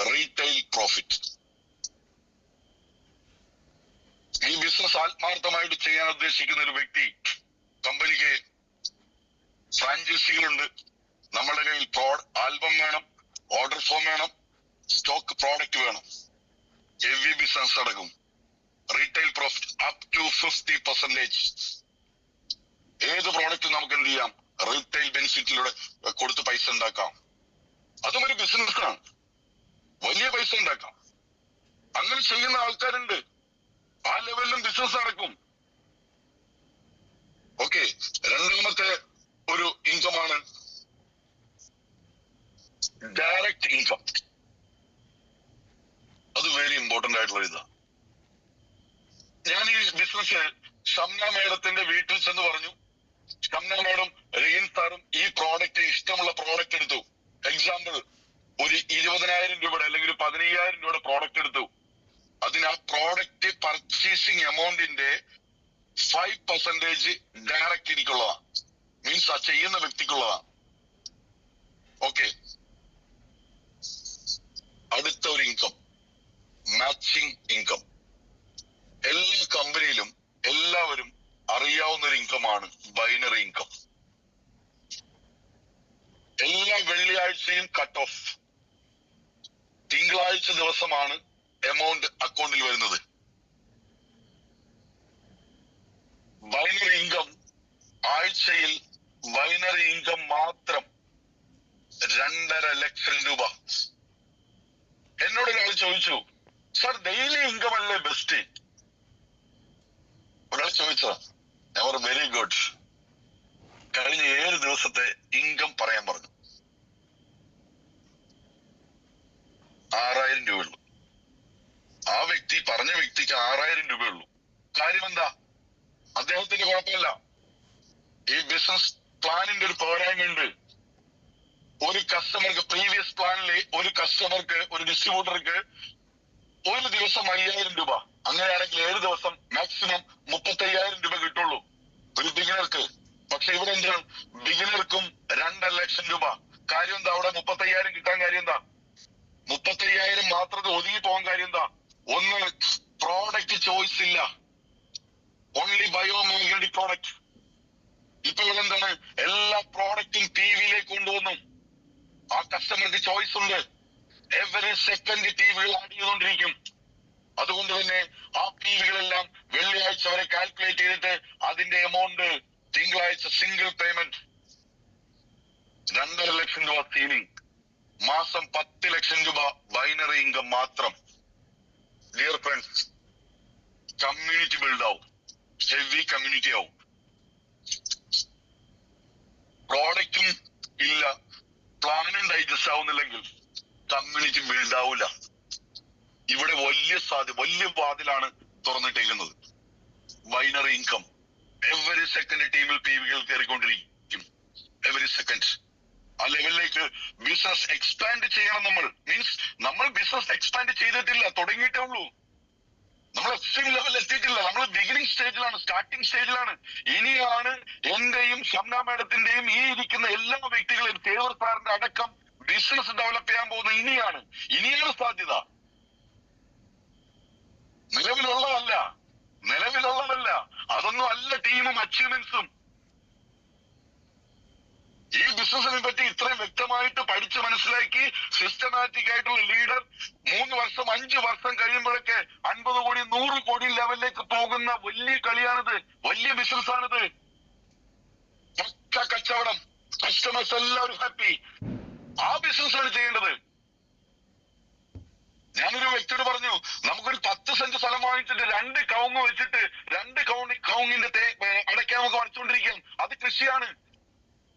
റീറ്റെയിൽ പ്രോഫിറ്റ്. ഈ ബിസിനസ് ആത്മാർത്ഥമായിട്ട് ചെയ്യാൻ ഉദ്ദേശിക്കുന്ന ഒരു വ്യക്തി, കമ്പനിക്ക് ഫ്രാഞ്ചൈസികളുണ്ട്, നമ്മുടെ കയ്യിൽ ആൽബം വേണം, ഓർഡർ ഫോം വേണം, സ്റ്റോക്ക് പ്രോഡക്റ്റ് വേണം, ഹെവി ബിസിനസ് നടക്കും. Retail profit up to 50%. ഏത് പ്രോഡക്റ്റ് നമുക്ക് എന്ത് ചെയ്യാം, റീറ്റെയിൽ ബെനിഫിറ്റിലൂടെ കൊടുത്ത് പൈസ ഉണ്ടാക്കാം. അതും ഒരു ബിസിനസ്സാണ്, വലിയ പൈസ ഉണ്ടാക്കാം. അങ്ങനെ ചെയ്യുന്ന ആൾക്കാരുണ്ട്, ആ ലെവലിലും ബിസിനസ് നടക്കും. ഓക്കെ, രണ്ടാമത്തെ ഒരു ഇൻകമാണ് ഡയറക്റ്റ് ഇൻകം. അത് വെരി ഇമ്പോർട്ടന്റ് ആയിട്ടുള്ള ഇതാണ്. ഞാൻ ഈ ബിസിനസ് ഷംന മേഡത്തിന്റെ വീട്ടിൽ ചെന്ന് പറഞ്ഞു, ഷംന മേഡം റീൻ സാറും ഈ പ്രോഡക്റ്റ്, ഇഷ്ടമുള്ള പ്രോഡക്റ്റ് എടുത്തു. എക്സാമ്പിൾ, ഒരു 20,000 രൂപയുടെ അല്ലെങ്കിൽ 15,000 രൂപയുടെ പ്രോഡക്റ്റ് എടുത്തു. അതിന് ആ പ്രോഡക്റ്റ് പർച്ചേസിങ് എമൗണ്ടിന്റെ 5% ഡയറക്റ്റ് എനിക്കുള്ളതാണ്, മീൻസ് ആ ചെയ്യുന്ന വ്യക്തിക്കുള്ളതാണ്. ഓക്കെ, അടുത്ത ഒരു ഇൻകം മാച്ചിങ് ഇൻകം. എല്ലാ കമ്പനിയിലും എല്ലാവരും അറിയാവുന്ന ഒരു ഇൻകമാണ് ബൈനറി ഇൻകം. എല്ലാ വെള്ളിയാഴ്ചയും കട്ട് ഓഫ്, തിങ്കളാഴ്ച ദിവസമാണ് എമൗണ്ട് അക്കൗണ്ടിൽ വരുന്നത്. ബൈനറി ഇൻകം ആഴ്ചയിൽ ബൈനറി ഇൻകം മാത്രം 2.5 ലക്ഷം രൂപ. എന്നോട് ഒരാൾ ചോദിച്ചു, സർ ഡെയിലി ഇൻകം അല്ലേ ബെസ്റ്റ്? ഒരാൾ ചോദിച്ചതാ. ഞാൻ പറഞ്ഞു വെരി ഗുഡ്. കഴിഞ്ഞ 7 ദിവസത്തെ ഇൻകം പറയാൻ പറഞ്ഞു. 6,000 രൂപയുള്ളൂ. ആ വ്യക്തി, പറഞ്ഞ വ്യക്തിക്ക് 6,000 രൂപയുള്ളൂ. കാര്യം എന്താ? അദ്ദേഹത്തിന്റെ കുഴപ്പമില്ല. ഈ ബിസിനസ് പ്ലാനിന്റെ ഒരു പോരായ്മയുണ്ട്. ഒരു കസ്റ്റമർക്ക്, പ്രീവിയസ് പ്ലാനിലെ ഒരു കസ്റ്റമർക്ക്, ഒരു ഡിസ്ട്രിബ്യൂട്ടർക്ക് ഒരു ദിവസം 5,000 രൂപ. അങ്ങനെയാണെങ്കിൽ 7 ദിവസം മാക്സിമം 35,000 രൂപ കിട്ടുള്ളൂ ഒരു ബിഗിനർക്ക്. പക്ഷെ ഇവിടെ എന്താണ്, ബിഗിനർക്കും 2.5 ലക്ഷം രൂപ. കാര്യം എന്താ? അവിടെ 35,000 കിട്ടാൻ കാര്യം എന്താ? 35,000 മാത്രം ഒതുങ്ങി പോകാൻ കാര്യം എന്താ? ഒന്ന്, പ്രോഡക്റ്റ് ചോയ്സ് ഇല്ല, ഓൺലി ബയോമാഗ്നറ്റിക് പ്രോഡക്റ്റ്. ഇപ്പൊ ഇവിടെ എന്താണ്, എല്ലാ പ്രോഡക്റ്റും TVയിലേക്ക് കൊണ്ടുവന്നു. ആ കസ്റ്റമർക്ക് ചോയ്സ് ഉണ്ട്. എവറി സെക്കൻഡ് TVകൾ ആഡ് ചെയ്തുകൊണ്ടിരിക്കും. അതുകൊണ്ട് തന്നെ ആ TVകളെല്ലാം വെള്ളിയാഴ്ച വരെ കാൽക്കുലേറ്റ് ചെയ്തിട്ട് അതിന്റെ എമൗണ്ട് തിങ്കളാഴ്ച സിംഗിൾ പേയ്മെന്റ് 2.5 ലക്ഷം രൂപ സീലിംഗ്. മാസം 10 ലക്ഷം രൂപ ബൈനറി ഇൻകം മാത്രം. ഡിയർ ഫ്രണ്ട്സ്, കമ്മ്യൂണിറ്റി ബിൽഡ് ആവും, ഹെവി കമ്മ്യൂണിറ്റി ആവും. പ്രോഡക്റ്റും ഇല്ല, പ്ലാനും ഡൈജസ്റ്റ് ആവുന്നില്ലെങ്കിൽ കമ്മ്യൂണിറ്റി ബിൽഡ് ആവില്ല. ഇവിടെ വലിയ വാതിലാണ് തുറന്നിട്ടേക്കുന്നത്. ബൈനറി ഇൻകം എവറി സെക്കൻഡ് ടീമിൽ PVകൾ കയറിക്കൊണ്ടിരിക്കും. എവറി സെക്കൻഡ് ആ ലെവലിലേക്ക് ബിസിനസ് എക്സ്പാൻഡ് ചെയ്യണം. നമ്മൾ ബിസിനസ് എക്സ്പാൻഡ് ചെയ്തിട്ടില്ല, തുടങ്ങിയിട്ടേ ഉള്ളൂ. നമ്മൾ എക്സ്ട്രീം ലെവലിൽ എത്തിയിട്ടില്ല. നമ്മൾ ബിഗിനിങ് സ്റ്റേജിലാണ്, സ്റ്റാർട്ടിംഗ് സ്റ്റേജിലാണ്. ഇനിയാണ് എന്റെയും ഷംന മാഡത്തിന്റെയും ഈ ഇരിക്കുന്ന എല്ലാ വ്യക്തികളെയും തേവർ സാറിന്റെ അടക്കം ബിസിനസ് ഡെവലപ്പ് ചെയ്യാൻ പോകുന്നത് ഇനിയാണ് സാധ്യത. നിലവിലുള്ളതല്ല. അതൊന്നും അല്ല ടീമും അച്ചീവ്മെന്റ്സും. ഈ ബിസിനസിനെ പറ്റി ഇത്രയും വ്യക്തമായിട്ട് പഠിച്ച് മനസ്സിലാക്കി സിസ്റ്റമാറ്റിക് ആയിട്ടുള്ള ലീഡർ 3 വർഷം 5 വർഷം കഴിയുമ്പോഴൊക്കെ 50 കോടി 100 കോടി ലെവലിലേക്ക് പോകുന്ന വലിയ കളിയാണിത്, വലിയ ബിസിനസ് ആണിത്. പക്ക കച്ചവടം, കസ്റ്റമേഴ്സ് എല്ലാവരും ഹാപ്പി. ആ ബിസിനസ് ആണ് ചെയ്യേണ്ടത്. ഞാനൊരു വ്യക്തിയോട് പറഞ്ഞു, നമുക്കൊരു 10 സെന്റ് സ്ഥലം വാങ്ങിച്ചിട്ട് 2 കവുങ്ങ് വെച്ചിട്ട് 2 കവുങ്ങിന്റെ അടയ്ക്ക നമുക്ക് വരച്ചുകൊണ്ടിരിക്കാം. അത് കൃഷിയാണ്.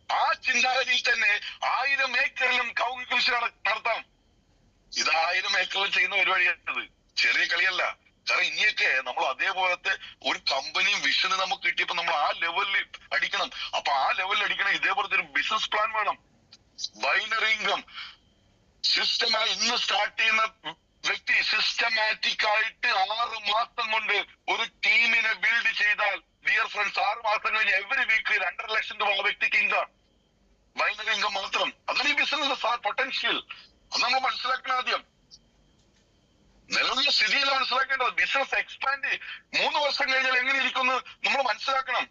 ആ ചിന്താഗതിയിൽ തന്നെ 1000 ഏക്കറിലും കവുങ്ങ് കൃഷി നടത്താം. ഇത് 1000 ഏക്കറിൽ ചെയ്യുന്ന പരിപാടിയാണത്, ചെറിയ കളിയല്ല. കാരണം ഇനിയൊക്കെ നമ്മൾ അതേപോലത്തെ ഒരു കമ്പനിയും വിഷന് നമുക്ക് കിട്ടിയപ്പോ നമ്മൾ ആ ലെവലിൽ അടിക്കണം. അപ്പൊ ആ ലെവലിൽ അടിക്കണം ഇതേപോലത്തെ ഒരു ബിസിനസ് പ്ലാൻ വേണം. ബൈനറി ഇൻകം സിസ്റ്റമായി ഇന്ന് സ്റ്റാർട്ട് ചെയ്യുന്ന വ്യക്തി സിസ്റ്റമാറ്റിക് ആയിട്ട് 6 മാസം കൊണ്ട് ഒരു ടീമിനെ ബിൽഡ് ചെയ്താൽ, ഡിയർ ഫ്രണ്ട്സ്, 6 മാസം കഴിഞ്ഞ് എവറി വീക്ക് 2.5 ലക്ഷം രൂപ ആ വ്യക്തിക്ക് ഇൻകം, ബൈനറി ഇൻകം മാത്രം. അതാണ് ഈ ബിസിനസ് പൊട്ടൻഷ്യൽ. അത് നമ്മൾ മനസ്സിലാക്കണം. ആദ്യം നിലവിലുള്ള സ്ഥിതിയിൽ മനസ്സിലാക്കേണ്ടത്. ബിസിനസ് എക്സ്പാൻഡ് 3 വർഷം കഴിഞ്ഞാൽ എങ്ങനെ ഇരിക്കുന്നു നമ്മൾ മനസ്സിലാക്കണം.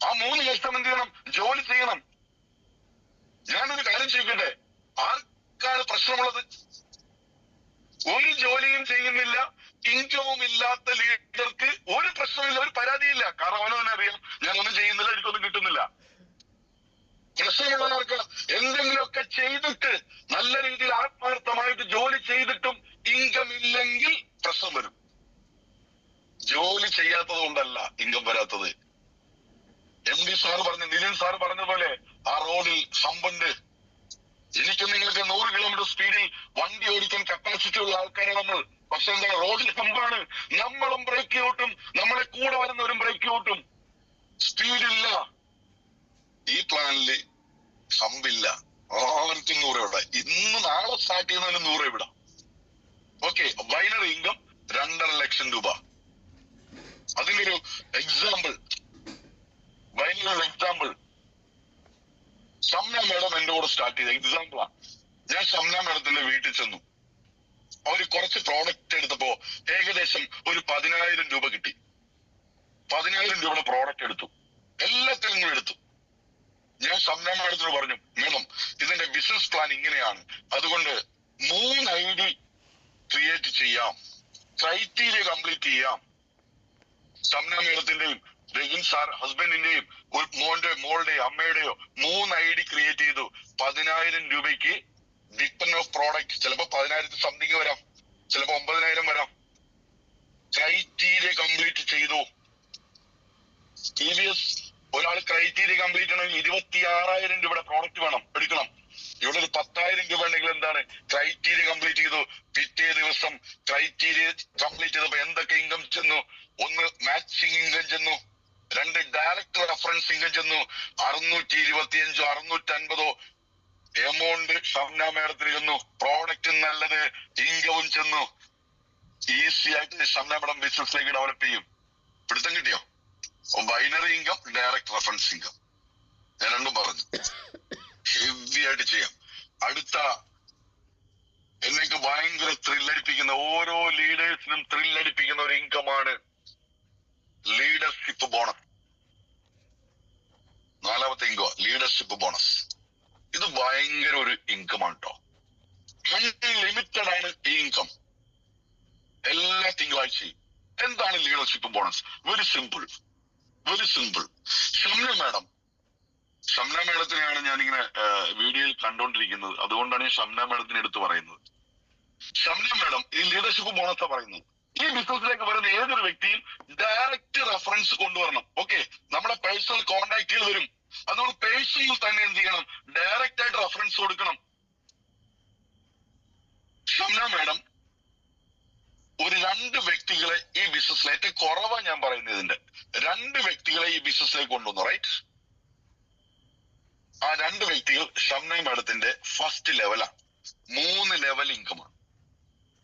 ആ 3 വർഷം എന്ത് ചെയ്യണം? ജോലി ചെയ്യണം. ഞാനൊരു കാര്യം ചോദിക്കട്ടെ, ആർക്കാണ് പ്രശ്നമുള്ളത്? ഒരു ജോലിയും ചെയ്യുന്നില്ല, ഇൻകവും ഇല്ലാത്ത ലീഡർക്ക് ഒരു പ്രശ്നമില്ല, ഒരു പരാതിയില്ല. കാരണം അവന് തന്നെ അറിയാം, ഞാൻ ഒന്നും ചെയ്യുന്നില്ല, എനിക്കൊന്നും കിട്ടുന്നില്ല. പ്രശ്നമുള്ളവർക്ക് എന്തെങ്കിലുമൊക്കെ ചെയ്തിട്ട് നല്ല രീതിയിൽ ആത്മാർത്ഥമായിട്ട് ജോലി ചെയ്തിട്ടും ഇൻകം ഇല്ലെങ്കിൽ പ്രശ്നം വരും. ജോലി ചെയ്യാത്തത് കൊണ്ടല്ല ഇൻകം വരാത്തത്. MD സാർ പറഞ്ഞു, നിതിൻ സാർ പറഞ്ഞതുപോലെ ആ റോഡിൽ ഹമ്പുണ്ട്. എനിക്കും നിങ്ങൾക്ക് 100 കിലോമീറ്റർ സ്പീഡിൽ വണ്ടി ഓടിക്കാൻ കപ്പാസിറ്റി ഉള്ള ആൾക്കാരാണ് നമ്മൾ. പക്ഷെ എന്താണ്, റോഡിൽ ഹമ്പാണ്. നമ്മളും ബ്രേക്ക് ഔട്ടും നമ്മളെ കൂടെ വരുന്നവരും ബ്രേക്ക് ഔട്ടും. സ്പീഡില്ല. ഈ പ്ലാനില് ഹമ്പില്ല. ആർക്കും 100 ഇവിടെ. ഇന്ന് നാളെ സ്റ്റാർട്ട് ചെയ്യുന്നതിന് 100 ഇവിടെ. ഓക്കെ, ബൈനറി ഇൻകം 2.5 ലക്ഷം രൂപ. അതിന്റെ ഒരു example, binary example Shamna madam എന്റെ കൂടെ സ്റ്റാർട്ട് ചെയ്ത എക്സാമ്പിളാണ്. ഞാൻ ഷംന മേഡത്തിന്റെ വീട്ടിൽ ചെന്നു. അവര് കുറച്ച് പ്രോഡക്റ്റ് എടുത്തപ്പോ ഏകദേശം ഒരു 10,000 രൂപ കിട്ടി. 10,000 രൂപയുടെ പ്രോഡക്റ്റ് എടുത്തു, എല്ലാത്തിനും കൂടെ എടുത്തു. ഞാൻ ഷംന മേഡത്തിന് പറഞ്ഞു, മേഡം ഇതിന്റെ ബിസിനസ് പ്ലാൻ ഇങ്ങനെയാണ്, അതുകൊണ്ട് 3 ID ക്രിയേറ്റ് ചെയ്യാം, ക്രൈറ്റീരിയ കംപ്ലീറ്റ് ചെയ്യാം. ഷംന മേഡത്തിന്റെയും രജിൻ സാർ ഹസ്ബൻഡിന്റെയും മോളുടെയോ അമ്മയുടെയോ 3 ID ക്രിയേറ്റ് ചെയ്തു. 10,000 രൂപയ്ക്ക് ഡിപ്പെൻഡ് ഓഫ് പ്രോഡക്റ്റ്. ചിലപ്പോ 10,000 സംതിങ് വരാം, ചിലപ്പോ 9,000 വരാം. ക്രൈറ്റീരിയ കംപ്ലീറ്റ് ചെയ്തു. TVS ഒരാൾ ക്രൈറ്റീരിയ കംപ്ലീറ്റ് ചെയ്യണമെങ്കിൽ 26,000 രൂപയുടെ പ്രോഡക്റ്റ് വേണം, എടുക്കണം. ഇവിടെ ഒരു 10,000 രൂപ ഉണ്ടെങ്കിൽ എന്താണ്, ക്രൈറ്റീരിയ കംപ്ലീറ്റ് ചെയ്തു. പിറ്റേ ദിവസം ക്രൈറ്റീരിയ കംപ്ലീറ്റ് ചെയ്തപ്പോ എന്തൊക്കെ ഇൻകം ചെന്നു? 1 മാച്ചിങ് ഇൻകം ചെന്നു, 2 ഡയറക്ട് റെഫറൻസ് ഇൻകം ചെന്നു. 625 650 എമൗണ്ട് ഷംന മേഡത്തിന് ചെന്നു. പ്രോഡക്റ്റ് നല്ലത്, ഇൻകവും ചെന്നു. ഈസി ആയിട്ട് ഷംന മേഡം ബിസിനസ്സിലേക്ക് ഡെവലപ്പ് ചെയ്യും. പിടുത്തം കിട്ടിയോ? Binary income, direct reference income, ഞാൻ രണ്ടും പറഞ്ഞു. ഹെവി ആയിട്ട് ചെയ്യാം. അടുത്ത എന്നൊക്കെ ഭയങ്കര ത്രില്ലടിപ്പിക്കുന്ന, ഓരോ ലീഡേഴ്സിനും ത്രില്ലടിപ്പിക്കുന്ന ഒരു ഇൻകമാണ് ലീഡർഷിപ്പ് ബോണസ്. 4ാമത്തെ ഇൻകം ലീഡർഷിപ്പ് ബോണസ്. ഇത് ഭയങ്കര ഒരു ഇൻകമാണ് കേട്ടോ. അൺലിമിറ്റഡ് ആണ് ഈ ഇൻകം. എല്ലാ തിങ്കളാഴ്ചയും. എന്താണ് leadership bonus? Very simple. Shamna മേഡത്തിനെയാണ് ഞാനിങ്ങനെ വീഡിയോയിൽ കണ്ടോണ്ടിരിക്കുന്നത്. അതുകൊണ്ടാണ് ഈ ഷംന മേഡത്തിന് എടുത്തു പറയുന്നത്. ഷംന മേഡം ഈ ലീഡർഷിപ്പ് ബോണസാ പറയുന്നത്. ഈ ബിസിനസ്സിലേക്ക് വരുന്ന ഏതൊരു വ്യക്തിയും ഡയറക്റ്റ് റെഫറൻസ് കൊണ്ടുവരണം. ഓക്കെ, നമ്മുടെ പേഴ്സണൽ കോൺടാക്റ്റുകൾ വരും. അത് നമ്മൾ പേഴ്സണൽ തന്നെ എന്ത് ചെയ്യണം? ഡയറക്റ്റ് ആയിട്ട് റെഫറൻസ് കൊടുക്കണം. ഷംന മേഡം ഒരു 2 വ്യക്തികളെ ഈ ബിസിനസ്സിൽ, ഏറ്റവും കുറവാ ഞാൻ പറയുന്നത്, ഇതിന്റെ 2 വ്യക്തികളെ ഈ ബിസിനസ്സിലേക്ക് കൊണ്ടുവന്നു. റൈറ്റ്, ആ 2 വ്യക്തികൾ ഷംന മാഡത്തിന്റെ ഫസ്റ്റ് ലെവലാണ്. 3 ലെവൽ ഇൻകമാണ്.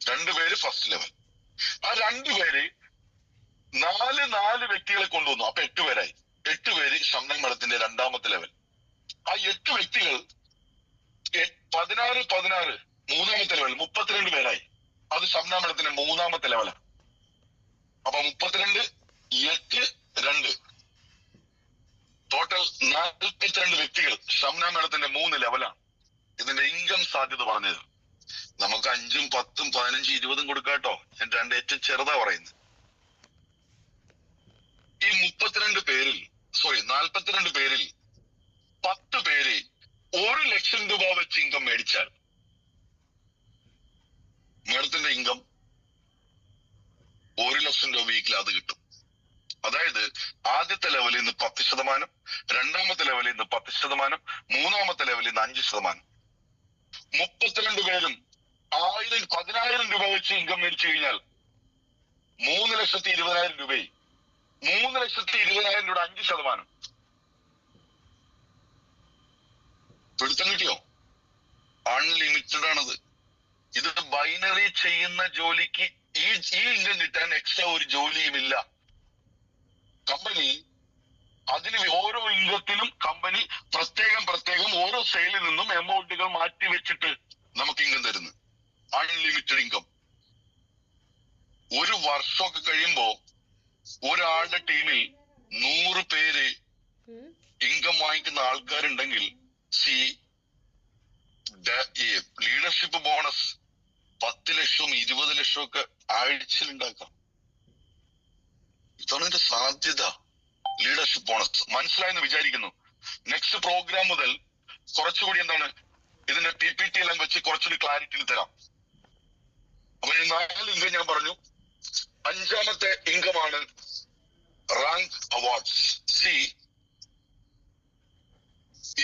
2 പേര് ഫസ്റ്റ് ലെവൽ. ആ 2 പേര് 4 വ്യക്തികളെ കൊണ്ടുവന്നു. അപ്പൊ 8 പേരായി. 8 പേര് ഷംന മാഡത്തിന്റെ 2ാമത്തെ ലെവൽ. ആ 8 വ്യക്തികൾ 16 3ാമത്തെ ലെവൽ 32 പേരായി. അത് ഷംന മാഡത്തിന്റെ 3ാമത്തെ ലെവലാണ്. അപ്പൊ 32 8 2 ടോട്ടൽ 42 വ്യക്തികൾ ഷംന മാഡത്തിന്റെ 3 ലെവലാണ്. ഇതിന്റെ ഇൻകം സാധ്യത പറഞ്ഞത് നമുക്ക് 5, 10, 15, 20 കൊടുക്കാട്ടോ. ഞാൻ 2 ഏറ്റവും ചെറുതാ പറയുന്നത്. ഈ 42 പേരിൽ 10 പേര് 1 ലക്ഷം രൂപ വെച്ച് ഇൻകം മേടിച്ചാൽ മാഡത്തിന്റെ ഇൻകം 1 ലക്ഷം രൂപ വീക്കിൽ അത് കിട്ടും. അതായത് ആദ്യത്തെ ലെവലിൽ നിന്ന് 10%, 2ാമത്തെ ലെവലിൽ നിന്ന് 10%, 3ാമത്തെ ലെവലിൽ നിന്ന് 5%. 32 പേരും 10,000 രൂപ വെച്ച് ഇൻകം മേടിച്ചു കഴിഞ്ഞാൽ 3,20,000 രൂപയായി. 3,20,000 രൂപയുടെ 5%. പിടുത്തം കിട്ടിയോ? അൺലിമിറ്റഡ് ആണത്. ഇത് ബൈനറി ചെയ്യുന്ന ജോലിക്ക് ഈ ഇൻകം കിട്ടാൻ എക്സ്ട്രാ ഒരു ജോലിയുമില്ല. കമ്പനി അതിന് ഓരോ ഇൻകത്തിനും കമ്പനി പ്രത്യേകം ഓരോ സെയിലിൽ നിന്നും എമൗണ്ടുകൾ മാറ്റി വെച്ചിട്ട് നമുക്ക് ഇൻകം തരുന്നു. Unlimited income. ഒരു വർഷമൊക്കെ കഴിയുമ്പോ ഒരാളുടെ ടീമിൽ 100 പേര് ഇൻകം വാങ്ങിക്കുന്ന ആൾക്കാരുണ്ടെങ്കിൽ ലീഡർഷിപ്പ് ബോണസ് 10 ലക്ഷവും 20 ലക്ഷവും ഒക്കെ ആഴ്ചയിൽ ഉണ്ടാക്കാം. ഇതാണ് ഇതിന്റെ സാധ്യത. ലീഡർഷിപ്പ് ബോണസ് മനസ്സിലായെന്ന് വിചാരിക്കുന്നു. നെക്സ്റ്റ് പ്രോഗ്രാം മുതൽ കുറച്ചുകൂടി എന്താണ് ഇതിന്റെ PPT എല്ലാം വെച്ച് കുറച്ചുകൂടി ക്ലാരിറ്റിയിൽ തരാം. അപ്പൊ 4 ഇൻകം ഞാൻ പറഞ്ഞു. 5ാമത്തെ ഇൻകമാണ് റാങ്ക് അവാർഡ്സ്.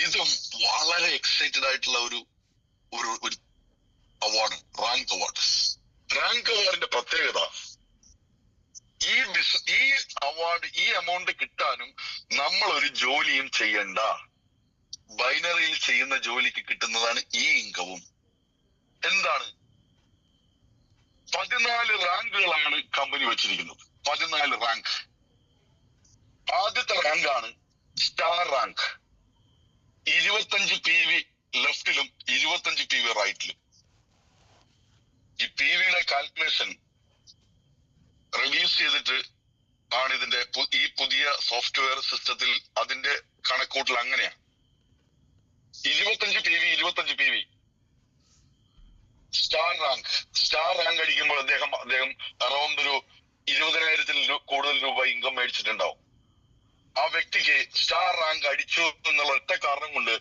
ഇതും വളരെ എക്സൈറ്റഡ് ആയിട്ടുള്ള ഒരു അവാർഡ്, റാങ്ക് അവാർഡ്. റാങ്ക് അവാർഡിന്റെ പ്രത്യേകത ഈ അവാർഡ്, ഈ എമൗണ്ട് കിട്ടാനും നമ്മൾ ഒരു ജോലിയും ചെയ്യണ്ട. ബൈനറിയിൽ ചെയ്യുന്ന ജോലിക്ക് കിട്ടുന്നതാണ് ഈ ഇൻകവും. എന്താണ്? 14 റാങ്കുകളാണ് കമ്പനി വെച്ചിരിക്കുന്നത്. 14 റാങ്ക്. ആദ്യത്തെ റാങ്കാണ് സ്റ്റാർ റാങ്ക്. 25 PV ലെഫ്റ്റിലും 25 PV റൈറ്റിലും. ഈ PVയുടെ കാൽക്കുലേഷൻ റിലീസ് ചെയ്തിട്ട് ആണ് ഇതിന്റെ ഈ പുതിയ സോഫ്റ്റ്വെയർ സിസ്റ്റത്തിൽ അതിന്റെ കണക്കൂട്ടൽ അങ്ങനെയാ. 25 PV സ്റ്റാർ റാങ്ക് അടിക്കുമ്പോൾ അദ്ദേഹം അറൗണ്ട് ഒരു 20,000-ൽ കൂടുതൽ രൂപ ഇൻകം മേടിച്ചിട്ടുണ്ടാവും. ആ വ്യക്തിക്ക് സ്റ്റാർ റാങ്ക് അടിച്ചു എന്നുള്ള ഒറ്റ കാരണം കൊണ്ട്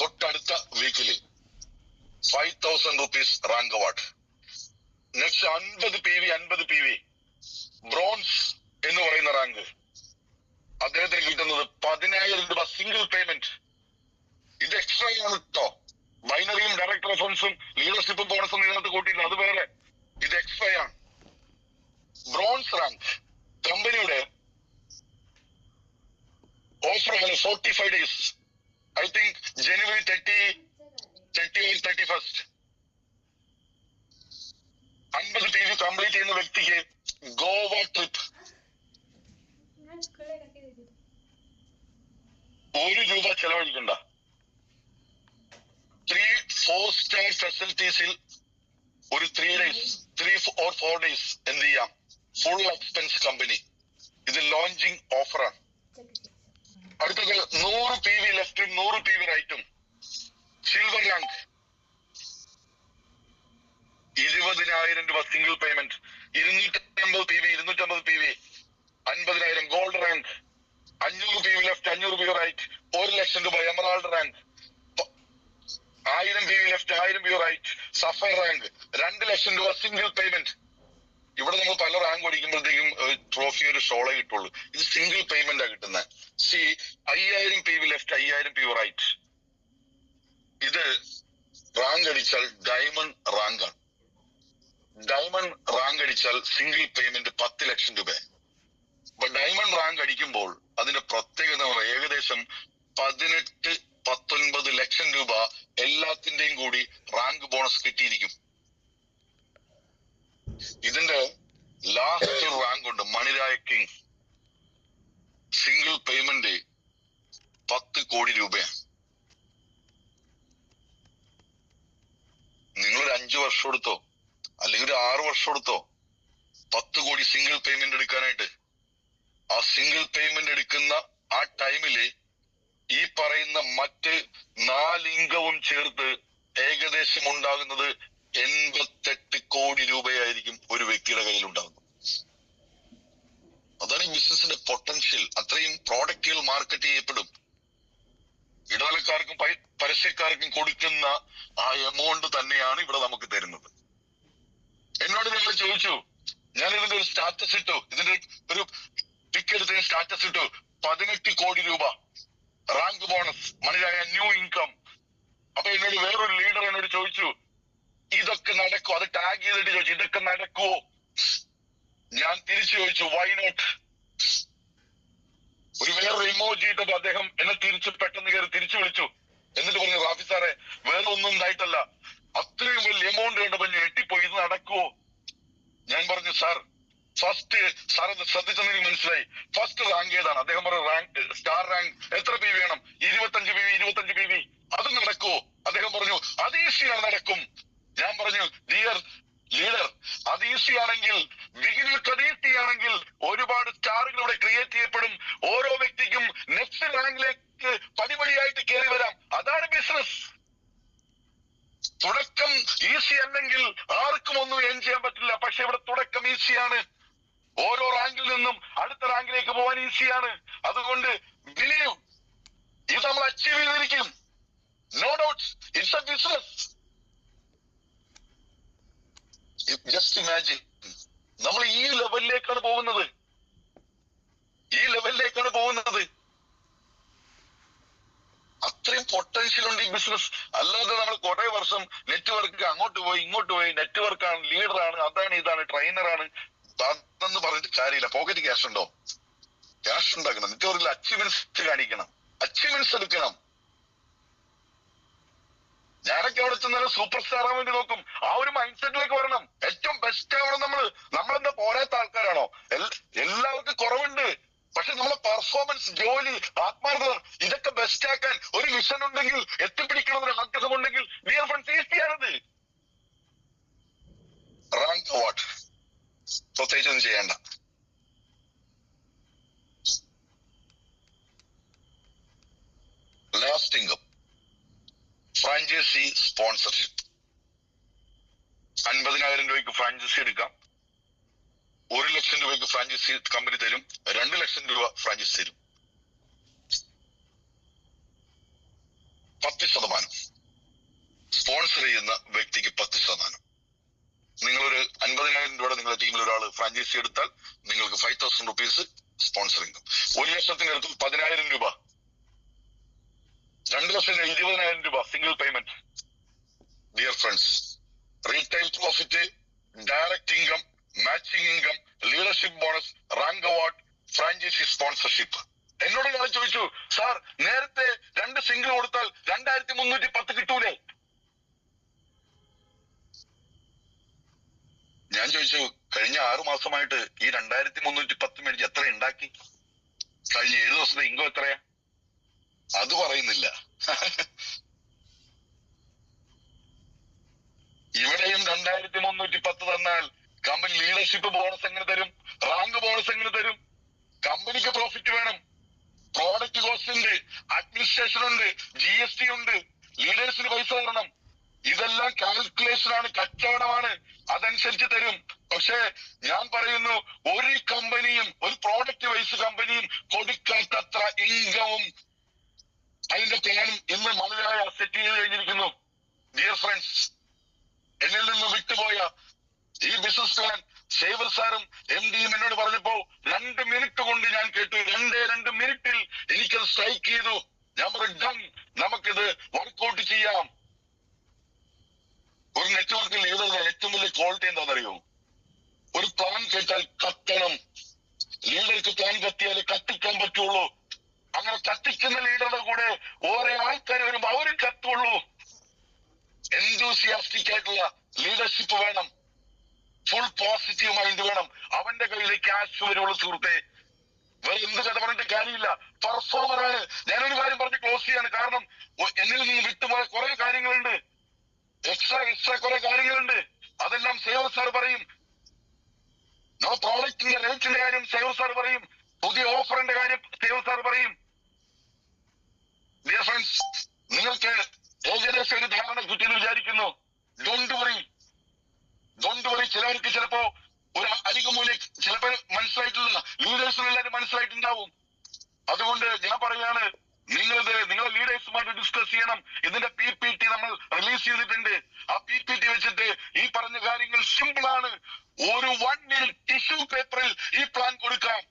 തൊട്ടടുത്ത വീക്കില് 5,000 rupees rank award. Next 50 PV bronze എന്ന് പറയുന്ന റാങ്ക്. അദ്ദേഹത്തിന് കിട്ടുന്നത് 10,000 രൂപ സിംഗിൾ പേയ്മെന്റ്. ഇത് എക്സ്ട്രാ ആണ് കേട്ടോ. ബൈനറിയും ഡയറക്ടർ റെഫറൻസും ലീഡർഷിപ്പും ബോണസും ഇതിനകത്ത് കൂട്ടിയില്ല, അത് വേറെ. ഇത് എക്സ്ട്രാ ആണ്. ബ്രോൺസ് റാങ്ക് കമ്പനിയുടെ ഓഫറാണ് 45 days. I think January 30 or 31st. 50 PV complete ചെയ്യുന്ന വ്യക്തിക്ക് ഗോവ ട്രിപ്പ് 1 രൂപ ചെലവഴിക്കണ്ട. 3-4 സ്റ്റാർ ഫെസിലിറ്റീസിൽ ഒരു 3 or 4 days എന്ത് ചെയ്യാം? Full expense company. ഇത് ലോഞ്ചിങ് ഓഫറാണ്. അടുത്തത് 100 PV ലെഫ്റ്റും 100 PV റൈറ്റും. സിൽവർ റാങ്ക് 20,000 രൂപ single payment. 250 PV 50,000. Gold rank 500 PV left 500 PV right 1 lakh രൂപ. Emerald rank 1000 PV left 1000 PV right. Sapphire rank 2 lakh രൂപ സിംഗിൾ പേയ്മെന്റ്. ഇവിടെ നമ്മൾ പല റാങ്ക് പഠിക്കുമ്പോഴത്തേക്കും ട്രോഫി ഒരു ഷോളെ കിട്ടുള്ളൂ. ഇത് സിംഗിൾ പേയ്മെന്റ് ആ കിട്ടുന്നത്. 5000 PV ലെഫ്റ്റ് 5000 PV റൈറ്റ്. ഇത് റാങ്ക് അടിച്ചാൽ ഡയമണ്ട് റാങ്ക് ആണ്. ഡയമണ്ട് റാങ്ക് അടിച്ചാൽ സിംഗിൾ പേയ്മെന്റ് 10 ലക്ഷം രൂപ. അപ്പൊ ഡയമണ്ട് റാങ്ക് അടിക്കുമ്പോൾ അതിന്റെ പ്രത്യേകത ഏകദേശം 18-19 ലക്ഷം രൂപ എല്ലാത്തിന്റെയും കൂടി റാങ്ക് ബോണസ് കിട്ടിയിരിക്കും. ഇതിന്റെ ലാസ്റ്റ് റാങ്ക് ഉണ്ട്, മണിരായ കിങ്. സിംഗിൾ പേയ്മെന്റ് 10 കോടി രൂപയാണ്. നിങ്ങളൊരു 5 വർഷം എടുത്തോ, അല്ലെങ്കിൽ ഒരു 6 വർഷം എടുത്തോ 10 കോടി സിംഗിൾ പേയ്മെന്റ് എടുക്കാനായിട്ട്. ആ സിംഗിൾ പേയ്മെന്റ് എടുക്കുന്ന ആ ടൈമില് ഈ പറയുന്ന മറ്റ് 4 ഇൻകവും ചേർത്ത് ഏകദേശം ഉണ്ടാകുന്നത് 88 കോടി രൂപയായിരിക്കും ഒരു വ്യക്തിയുടെ കയ്യിൽ ഉണ്ടാകുന്നത്. അതാണ് ഈ ബിസിനസിന്റെ പൊട്ടൻഷ്യൽ. അത്രയും പ്രോഡക്റ്റുകൾ മാർക്കറ്റ് ചെയ്യപ്പെടും. ഇടനിലക്കാർക്കും പരസ്യക്കാർക്കും കൊടുക്കുന്ന ആ എമൗണ്ട് തന്നെയാണ് ഇവിടെ നമുക്ക് തരുന്നത്. എന്നോട് നിങ്ങൾ ചോദിച്ചു, ഞാൻ ഇതിന്റെ ഒരു സ്റ്റാറ്റസ് ഇട്ടു, ഇതിന്റെ ഒരു പിക്ക് എടുത്ത് സ്റ്റാറ്റസ് ഇട്ടു, 18 കോടി രൂപ റാങ്ക് ബോണസ്, മണിരായ ന്യൂ ഇൻകം. അപ്പൊ എന്നോട് വേറൊരു ലീഡർ എന്നോട് ചോദിച്ചു, ഇതൊക്കെ നടക്കുമോ? അത് ടാഗ് ചെയ്തിട്ട് ചോദിച്ചു, ഇതൊക്കെ നടക്കുമോ? ഞാൻ തിരിച്ചു ചോദിച്ചു, വൈ നോട്ട്? ഒരു വേറൊരു ഇമോജി ഇട്ടപ്പോ അദ്ദേഹം എന്നെ പെട്ടെന്ന് കയറി തിരിച്ചു വിളിച്ചു. എന്നിട്ട് പറഞ്ഞു, റാഫി സാറെ വേറെ ഒന്നും ഉണ്ടായിട്ടല്ല, അത്രയും വലിയ എമൗണ്ട് കണ്ടപ്പോ ഞെട്ടിപ്പോയി, ഇത് നടക്കുവോ? ഞാൻ പറഞ്ഞു, സാർ ഫസ്റ്റ് സാർ ഒന്ന് ശ്രദ്ധിച്ചെന്ന് മനസ്സിലായി, ഫസ്റ്റ് റാങ്ക് ഏതാണ്? അദ്ദേഹം പറഞ്ഞു, റാങ്ക് സ്റ്റാർ റാങ്ക്. എത്ര പി വേണം? 25 PV. 25 PV. അത് നടക്കുവോ? അദ്ദേഹം പറഞ്ഞു, അത് ഈസിയാണ്, നടക്കും. ഞാൻ പറഞ്ഞു, ഡിയർ ലീഡർ, അത് ഈസി ആണെങ്കിൽ, ബിഗിനർക്ക് അത് ഈസി ആണെങ്കിൽ ഒരുപാട് സ്റ്റാറുകൾ ഇവിടെ ക്രിയേറ്റ് ചെയ്യപ്പെടും. ഓരോ വ്യക്തിക്കും നെക്സ്റ്റ് റാങ്കിലേക്ക് പടിപടിയായിട്ട് കയറി വരാം. അതാണ് ബിസിനസ്. തുടക്കം ഈസി അല്ലെങ്കിൽ ആർക്കും ഒന്നും എൻ ചെയ്യാൻ പറ്റില്ല. പക്ഷെ ഇവിടെ തുടക്കം ഈസിയാണ്. ഓരോ റാങ്കിൽ നിന്നും അടുത്ത റാങ്കിലേക്ക് പോകാൻ ഈസിയാണ്. അതുകൊണ്ട് ബിലീവ്, ഇത് നമ്മൾ അച്ചീവ് ചെയ്തിരിക്കും. No doubts, it's a business. Just imagine, നമ്മൾ ഈ ലെവലിലേക്കാണ് പോകുന്നത്. അത്രയും പൊട്ടൻഷ്യൽ ഉണ്ട് ഈ ബിസിനസ്. അല്ലാതെ നമ്മൾ കുറെ വർഷം നെറ്റ്വർക്ക് അങ്ങോട്ട് പോയി ഇങ്ങോട്ട് പോയി, നെറ്റ്വർക്കാണ്, ലീഡറാണ്, അതാണ് ഇതാണ്, ട്രെയിനറാണ്, അതെന്ന് പറഞ്ഞിട്ട് കാര്യമില്ല. പോക്കറ്റ് ക്യാഷ് ഉണ്ടോ? ക്യാഷ് ഉണ്ടാക്കണം. നെറ്റ്വർക്കിൽ അച്ചീവ്മെന്റ്സ് കാണിക്കണം, അച്ചീവ്മെന്റ്സ് എടുക്കണം. ഞാനൊക്കെ അവിടെ ചെന്നാലും സൂപ്പർ സ്റ്റാർ ആവാൻ വേണ്ടി നോക്കും. ആ ഒരു മൈൻഡ് സെറ്റിലേക്ക് വരണം. ഏറ്റവും ബെസ്റ്റ് ആവണം. നമ്മളെന്താ പോരാത്ത ആൾക്കാരാണോ? എല്ലാവർക്കും കുറവുണ്ട്. പക്ഷെ നമ്മളെ പെർഫോമൻസ്, ജോലി, ആത്മാർത്ഥത, ഇതൊക്കെ ബെസ്റ്റ് ആക്കാൻ ഒരു വിഷൻ ഉണ്ടെങ്കിൽ, എത്തിപ്പിടിക്കണമെന്നൊരു ആഗ്രഹമുണ്ടെങ്കിൽ, ഡിയർ ഫ്രണ്ട്സ്, ഈസിയാണത്. റാങ്ക് അവാർഡ് പ്രത്യേകിച്ചൊന്നും ചെയ്യേണ്ട. Last income, franchise sponsorship. 50,000 രൂപയ്ക്ക് ഫ്രാഞ്ചൈസി എടുക്കാം. 1 ലക്ഷം രൂപയ്ക്ക് ഫ്രാഞ്ചൈസി കമ്പനി തരും. 2 ലക്ഷം രൂപ ഫ്രാഞ്ചൈസി തരും. 10% സ്പോൺസർ ചെയ്യുന്ന വ്യക്തിക്ക് 10%. നിങ്ങളൊരു 50,000 രൂപയുടെ നിങ്ങളുടെ ടീമിൽ ഒരാൾ ഫ്രാഞ്ചൈസി എടുത്താൽ നിങ്ങൾക്ക് 5,000 rupees സ്പോൺസർ ഇൻകം. 1 ലക്ഷത്തിന്റെ അടുത്ത് 10,000 രൂപ, 2 ലക്ഷം 20,000 രൂപ single payment. Dear friends, retail profit, direct income, matching income, leadership bonus, rank award, franchisee sponsorship. എന്നോട് ഞാൻ ചോദിച്ചു, സാർ നേരത്തെ 2 സിംഗിൾ കൊടുത്താൽ 2,310 കിട്ടൂലേ? ഞാൻ ചോദിച്ചു, കഴിഞ്ഞ 6 മാസമായിട്ട് ഈ 2,310 മേടിച്ച് എത്ര ഉണ്ടാക്കി? കഴിഞ്ഞ 7 ദിവസത്തെ ഇൻകം എത്രയാ? അത് പറയുന്നില്ല. ഇവിടെയും 2,310 തന്നാൽ കമ്പനി ലീഡർഷിപ്പ് ബോണസ് എങ്ങനെ തരും? റാങ്ക് ബോണസ് എങ്ങനെ തരും? കമ്പനിക്ക് പ്രോഫിറ്റ് വേണം, പ്രോഡക്റ്റ് കോസ്റ്റ് ഉണ്ട്, അഡ്മിനിസ്ട്രേഷൻ ഉണ്ട്, GST ഉണ്ട്, ലീഡേഴ്സിന് പൈസ തരണം. ഇതെല്ലാം കാൽക്കുലേഷൻ ആണ്, കച്ചവടമാണ്. അതനുസരിച്ച് തരും. പക്ഷേ ഞാൻ പറയുന്നു, ഒരു കമ്പനിയും, ഒരു പ്രോഡക്റ്റ് വൈസ് കമ്പനിയും കൊടുക്കാത്തത്ര ഇൻകവും അതിന്റെ പ്ലാനും ഇന്ന് മലയാള സെറ്റ് ചെയ്ത് കഴിഞ്ഞിരിക്കുന്നു. ഡിയർ ഫ്രണ്ട്സ്, എന്നിൽ നിന്ന് വിട്ടുപോയ ഈ ബിസിനസ് പ്ലാൻ സേവർ സാറും MD എന്നോട് പറഞ്ഞപ്പോ 2 മിനിറ്റ് കൊണ്ട് ഞാൻ കേട്ടു. 2 മിനിറ്റിൽ എനിക്കത് സ്ട്രൈക്ക് ചെയ്തു. ഞാൻ പറഞ്ഞു, ഡൺ, നമുക്കിത് വർക്ക്ഔട്ട് ചെയ്യാം. ഒരു നെറ്റ്വർക്കിൽ ലീഡറുടെ ഏറ്റവും വലിയ ക്വാളിറ്റി എന്താണെന്നറിയോ? ഒരു പ്ലാൻ കേട്ടാൽ കത്തണം. ലീഡർക്ക് പ്ലാൻ കത്തിയാലേ കത്തിക്കാൻ പറ്റുള്ളൂ. അങ്ങനെ കത്തിക്കുന്ന ലീഡറുടെ കൂടെ ഓരോ ആൾക്കാർ വരുമ്പോ അവരും കത്തുള്ളൂ. എൻതൂസിയാസ്റ്റിക് ആയിട്ടുള്ള ലീഡർഷിപ്പ് വേണം, ഫുൾ പോസിറ്റീവ് മൈൻഡ് വേണം. അവന്റെ കയ്യിൽ ക്യാഷ് വരുള്ളൂ സുഹൃത്തെ. വേറെ എന്ത് കഥ പറഞ്ഞിട്ട് കാര്യമില്ല. പെർഫോമറാണ്. ഞാനൊരു കാര്യം പറഞ്ഞ് ക്ലോസ് ചെയ്യാണ്. കാരണം എന്നിൽ നിന്ന് വിട്ടുപോയ കുറെ കാര്യങ്ങളുണ്ട്, എക്സ്ട്രാ കുറെ കാര്യങ്ങളുണ്ട്. അതെല്ലാം സേവർ സാർ പറയും. നമ്മുടെ പ്രോഡക്റ്റിന്റെ റേറ്റിന്റെ കാര്യം സേവർ സാർ പറയും. പുതിയ ഓഫറിന്റെ കാര്യം സേവർ സാർ പറയും. ഡിയർ ഫ്രണ്ട്സ്, നിങ്ങൾക്ക് ഏകദേശം ഒരു ധാരണ കിട്ടിയെന്ന് വിചാരിക്കുന്നു. Don't worry. ചിലവർക്ക് ചിലപ്പോ ഒരു അധിക മൂല്യം ചിലപ്പോൾ മനസ്സിലായിട്ടില്ല, ലീഡേഴ്സിനെല്ലാവരും മനസ്സിലായിട്ടുണ്ടാവും. അതുകൊണ്ട് ഞാൻ പറയാണ്, നിങ്ങളെ ലീഡേഴ്സുമായിട്ട് ഡിസ്കസ് ചെയ്യണം. ഇതിന്റെ PPT നമ്മൾ റിലീസ് ചെയ്തിട്ടുണ്ട്. ആ PPT വെച്ചിട്ട് ഈ പറഞ്ഞ കാര്യങ്ങൾ സിമ്പിൾ ആണ്. ഒരു 1 മിനിറ്റ് ടിഷ്യൂ പേപ്പറിൽ ഈ പ്ലാൻ കൊടുക്കാം.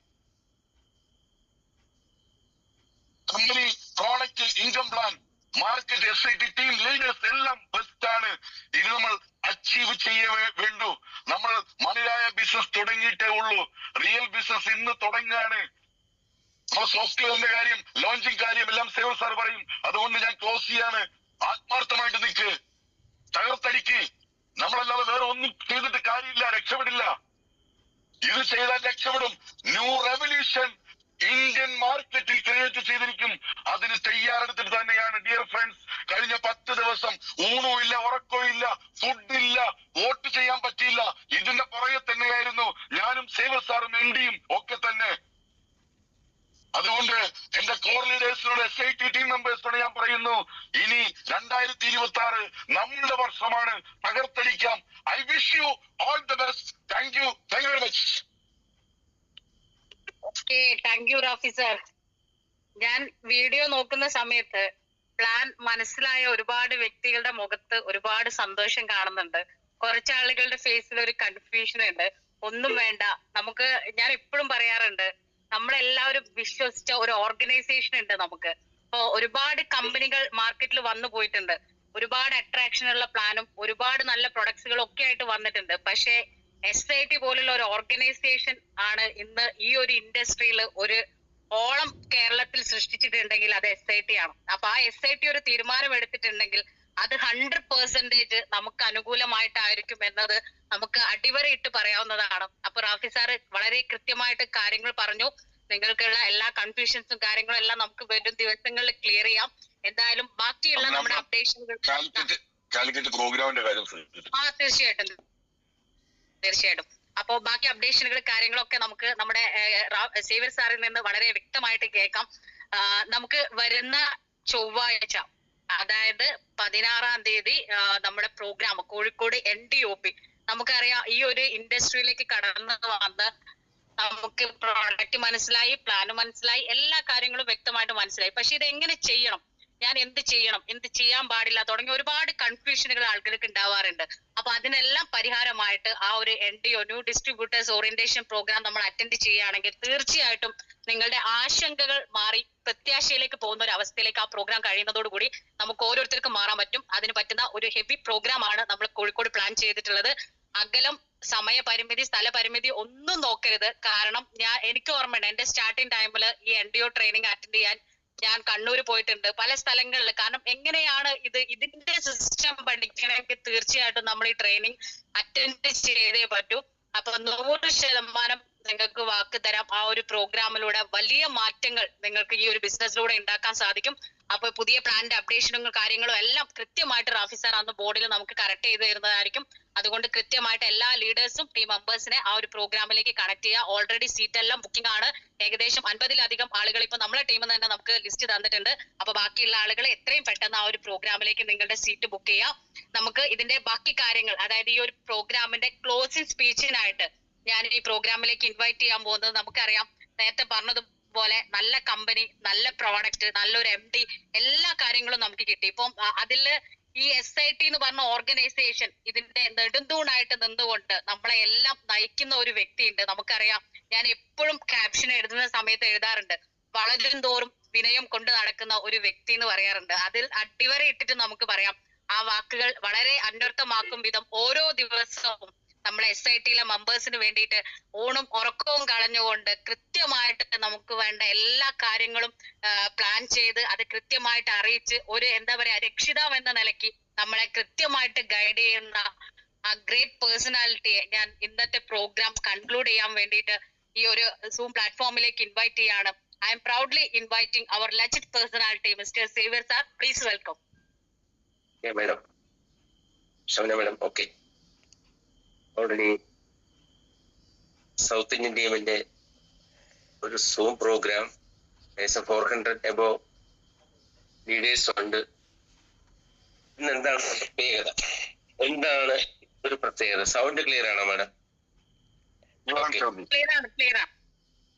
Company, product, income plan, market, SIT team, leaders എല്ലാം ബെസ്റ്റ് ആണ്. ഇത് നമ്മൾ അച്ചീവ് ചെയ്യേ വേണ്ടു. നമ്മൾ മണിയായ ബിസിനസ് തുടങ്ങിയിട്ടേ ഉള്ളൂ. റിയൽ ബിസിനസ് ഇന്ന് തുടങ്ങുകയാണ്. നമ്മൾ സോഫ്റ്റ്വെയറിന്റെ കാര്യം, ലോഞ്ചിങ് കാര്യം എല്ലാം സേവർ സാർ പറയും. അതുകൊണ്ട് ഞാൻ ക്ലോസ് ചെയ്യാണ്. ആത്മാർത്ഥമായിട്ട് നിൽക്ക്, തകർത്തടിക്ക്. നമ്മളല്ലാതെ വേറെ ഒന്നും ചെയ്തിട്ട് കാര്യമില്ല, രക്ഷപ്പെടില്ല. ഇത് ചെയ്താൽ രക്ഷപ്പെടും. ന്യൂ റെവല്യൂഷൻ ഇന്ത്യൻ മാർക്കറ്റിൽ ക്രിയേറ്റ് ചെയ്തിരിക്കും. അതിന് തയ്യാറെടുത്തിട്ട് തന്നെയാണ് ഡിയർ ഫ്രണ്ട്സ് കഴിഞ്ഞ 10 ദിവസം ഊണും ഇല്ല, ഉറക്കവും ഇല്ല, ഫുഡില്ല, വോട്ട് ചെയ്യാൻ പറ്റിയില്ല. ഇതിന്റെ പുറകെ തന്നെയായിരുന്നു ഞാനും സേവർ സാറും MDയും ഒക്കെ തന്നെ. അതുകൊണ്ട് എന്റെ കോർ ലീഡേഴ്സിനോട്, SIT ടീം മെമ്പേഴ്സിനോട് ഞാൻ പറയുന്നു, ഇനി 2026 നമ്മളുടെ വർഷമാണ്. തകർത്തടിക്കാം. I wish you all the best. Thank you very much. Okay, thank you Rafi sir. ഞാൻ വീഡിയോ നോക്കുന്ന സമയത്ത് പ്ലാൻ മനസ്സിലായ ഒരുപാട് വ്യക്തികളുടെ മുഖത്ത് ഒരുപാട് സന്തോഷം കാണുന്നുണ്ട്. കുറച്ചാളുകളുടെ ഫേസിൽ ഒരു കൺഫ്യൂഷൻ ഉണ്ട്. ഒന്നും വേണ്ട, നമുക്ക്, ഞാൻ എപ്പോഴും പറയാറുണ്ട്, നമ്മളെല്ലാവരും വിശ്വസിച്ച ഒരു ഓർഗനൈസേഷൻ ഉണ്ട് നമുക്ക്. ഇപ്പൊ ഒരുപാട് കമ്പനികൾ മാർക്കറ്റിൽ വന്നു പോയിട്ടുണ്ട്. ഒരുപാട് അട്രാക്ഷൻ ഉള്ള പ്ലാനും ഒരുപാട് നല്ല പ്രൊഡക്ട്സുകളും ഒക്കെ ആയിട്ട് വന്നിട്ടുണ്ട്. പക്ഷേ SIT പോലുള്ള ഒരു ഓർഗനൈസേഷൻ ആണ് ഇന്ന് ഈ ഒരു ഇൻഡസ്ട്രിയിൽ ഒരു ഓളം കേരളത്തിൽ സൃഷ്ടിച്ചിട്ടുണ്ടെങ്കിൽ അത് SIT ആണ്. അപ്പൊ ആ SIT ഒരു തീരുമാനം എടുത്തിട്ടുണ്ടെങ്കിൽ അത് 100% നമുക്ക് അനുകൂലമായിട്ടായിരിക്കും എന്നത് നമുക്ക് അടിവരയിട്ട് പറയാവുന്നതാണ്. അപ്പൊ റാഫി സാറ് വളരെ കൃത്യമായിട്ട് കാര്യങ്ങൾ പറഞ്ഞു. നിങ്ങൾക്കുള്ള എല്ലാ കൺഫ്യൂഷൻസും കാര്യങ്ങളും എല്ലാം നമുക്ക് വരും ദിവസങ്ങളിൽ ക്ലിയർ ചെയ്യാം. എന്തായാലും ബാക്കിയുള്ള നമ്മുടെ അപ്ഡേഷനുകൾ പ്രോഗ്രാമിന്റെ കാര്യം തീർച്ചയായിട്ടും. അപ്പോ ബാക്കി അപ്ഡേഷനുകൾ കാര്യങ്ങളൊക്കെ നമുക്ക് നമ്മുടെ സേവർ സാറിൽ നിന്ന് വളരെ വ്യക്തമായിട്ട് കേൾക്കാം. നമുക്ക് വരുന്ന ചൊവ്വാഴ്ച, അതായത് 16-ാം തീയതി നമ്മുടെ പ്രോഗ്രാം കോഴിക്കോട് NDOP, നമുക്കറിയാം ഈ ഒരു ഇൻഡസ്ട്രിയിലേക്ക് കടന്നു വന്ന് നമുക്ക് പ്രോഡക്റ്റ് മനസ്സിലായി, പ്ലാൻ മനസ്സിലായി, എല്ലാ കാര്യങ്ങളും വ്യക്തമായിട്ട് മനസ്സിലായി. പക്ഷെ ഇത് എങ്ങനെ ചെയ്യണം, ഞാൻ എന്ത് ചെയ്യണം, എന്ത് ചെയ്യാൻ പാടില്ല തുടങ്ങിയ ഒരുപാട് കൺഫ്യൂഷനുകൾ ആളുകൾക്ക് ഉണ്ടാവാറുണ്ട്. അപ്പൊ അതിനെല്ലാം പരിഹാരമായിട്ട് ആ ഒരു NDO new distributors orientation programme നമ്മൾ അറ്റൻഡ് ചെയ്യുകയാണെങ്കിൽ തീർച്ചയായിട്ടും നിങ്ങളുടെ ആശങ്കകൾ മാറി പ്രത്യാശയിലേക്ക് പോകുന്ന ഒരു അവസ്ഥയിലേക്ക് ആ പ്രോഗ്രാം കഴിയുന്നതോടുകൂടി നമുക്ക് ഓരോരുത്തർക്കും മാറാൻ പറ്റും. അതിന് പറ്റുന്ന ഒരു ഹെവി പ്രോഗ്രാം ആണ് നമ്മൾ കോഴിക്കോട് പ്ലാൻ ചെയ്തിട്ടുള്ളത്. അകലം, സമയപരിമിതി, സ്ഥലപരിമിതി ഒന്നും നോക്കരുത്. കാരണം എനിക്ക് ഓർമ്മയുണ്ട്, എന്റെ സ്റ്റാർട്ടിങ് ടൈമിൽ ഈ NDO ട്രെയിനിങ് അറ്റൻഡ് ചെയ്യാൻ ഞാൻ കണ്ണൂർ പോയിട്ടുണ്ട്, പല സ്ഥലങ്ങളിൽ. കാരണം എങ്ങനെയാണ് ഇതിന്റെ സിസ്റ്റം പഠിക്കണമെങ്കിൽ തീർച്ചയായിട്ടും നമ്മൾ ഈ ട്രെയിനിങ് അറ്റൻഡ് ചെയ്തേ പറ്റൂ. അപ്പൊ 100% നിങ്ങൾക്ക് വാക്ക് തരാം, ആ ഒരു പ്രോഗ്രാമിലൂടെ വലിയ മാറ്റങ്ങൾ നിങ്ങൾക്ക് ഈ ഒരു ബിസിനസ്സിലൂടെ ഉണ്ടാക്കാൻ സാധിക്കും. അപ്പൊ പുതിയ പ്ലാനിന്റെ അപ്ഡേഷനും കാര്യങ്ങളും എല്ലാം കൃത്യമായിട്ട് റാഫി സാർ അന്ന് ബോർഡിൽ നമുക്ക് കറക്റ്റ് ചെയ്ത് തരുന്നതായിരിക്കും. അതുകൊണ്ട് കൃത്യമായിട്ട് എല്ലാ ലീഡേഴ്സും ടീം മെമ്പേഴ്സിനെ ആ ഒരു പ്രോഗ്രാമിലേക്ക് കണക്ട് ചെയ്യുക. ഓൾറെഡി സീറ്റ് എല്ലാം ബുക്കിംഗ് ആണ്. ഏകദേശം 50-ലധികം ആളുകൾ ഇപ്പൊ നമ്മളെ ടീമിൽ തന്നെ നമുക്ക് ലിസ്റ്റ് തന്നിട്ടുണ്ട്. അപ്പൊ ബാക്കിയുള്ള ആളുകൾ എത്രയും പെട്ടെന്ന് ആ ഒരു പ്രോഗ്രാമിലേക്ക് നിങ്ങളുടെ സീറ്റ് ബുക്ക് ചെയ്യുക. നമുക്ക് ഇതിന്റെ ബാക്കി കാര്യങ്ങൾ, അതായത് ഈ ഒരു പ്രോഗ്രാമിന്റെ ക്ലോസിംഗ് സ്പീച്ചിനായിട്ട് ഞാൻ ഈ പ്രോഗ്രാമിലേക്ക് ഇൻവൈറ്റ് ചെയ്യാൻ പോകുന്നത്, നമുക്കറിയാം നേരത്തെ പറഞ്ഞതുപോലെ നല്ല കമ്പനി, നല്ല പ്രോഡക്റ്റ്, നല്ലൊരു MD, എല്ലാ കാര്യങ്ങളും നമുക്ക് കിട്ടി. ഇപ്പം അതില് ഈ SIT എന്ന് പറഞ്ഞ ഓർഗനൈസേഷൻ ഇതിന്റെ നെടുന്തൂണായിട്ട് നിന്നുകൊണ്ട് നമ്മളെ എല്ലാം നയിക്കുന്ന ഒരു വ്യക്തിയുണ്ട്. നമുക്കറിയാം, ഞാൻ എപ്പോഴും ക്യാപ്ഷൻ എഴുതുന്ന സമയത്ത് എഴുതാറുണ്ട്, വളരും തോറും വിനയം കൊണ്ട് നടക്കുന്ന ഒരു വ്യക്തി എന്ന് പറയാറുണ്ട്. അതിൽ അടിവര ഇട്ടിട്ട് നമുക്ക് പറയാം, ആ വാക്കുകൾ വളരെ അന്വർത്ഥമാക്കും വിധം ഓരോ ദിവസവും നമ്മളെ SIT മെമ്പേഴ്സിന് വേണ്ടിയിട്ട് ഊണും ഉറക്കവും കളഞ്ഞുകൊണ്ട് കൃത്യമായിട്ട് നമുക്ക് വേണ്ട എല്ലാ കാര്യങ്ങളും പ്ലാൻ ചെയ്ത് അത് കൃത്യമായിട്ട് അറിയിച്ച് ഒരു എന്താ പറയാ രക്ഷിതാവ് എന്ന നിലയ്ക്ക് നമ്മളെ കൃത്യമായിട്ട് ഗൈഡ് ചെയ്യുന്ന ആ ഗ്രേറ്റ് പേഴ്സണാലിറ്റിയെ ഞാൻ ഇന്നത്തെ പ്രോഗ്രാം കൺക്ലൂഡ് ചെയ്യാൻ വേണ്ടിയിട്ട് ഈ ഒരു സൂം പ്ലാറ്റ്ഫോമിലേക്ക് ഇൻവൈറ്റ് ചെയ്യാണ്. I am proudly inviting our legend personality, Mr. Xavier sir. Please welcome. Yeah, madam. Shavana madam, okay. Already South Indian team ഒരു സൂം പ്രോഗ്രാം 400 above ലീഡേഴ്സ് ഉണ്ട്. ഇന്ന് എന്താണ് പ്രത്യേകത? എന്താണ് ഒരു പ്രത്യേകത? സൗണ്ട് ക്ലിയർ ആണോ മാഡം?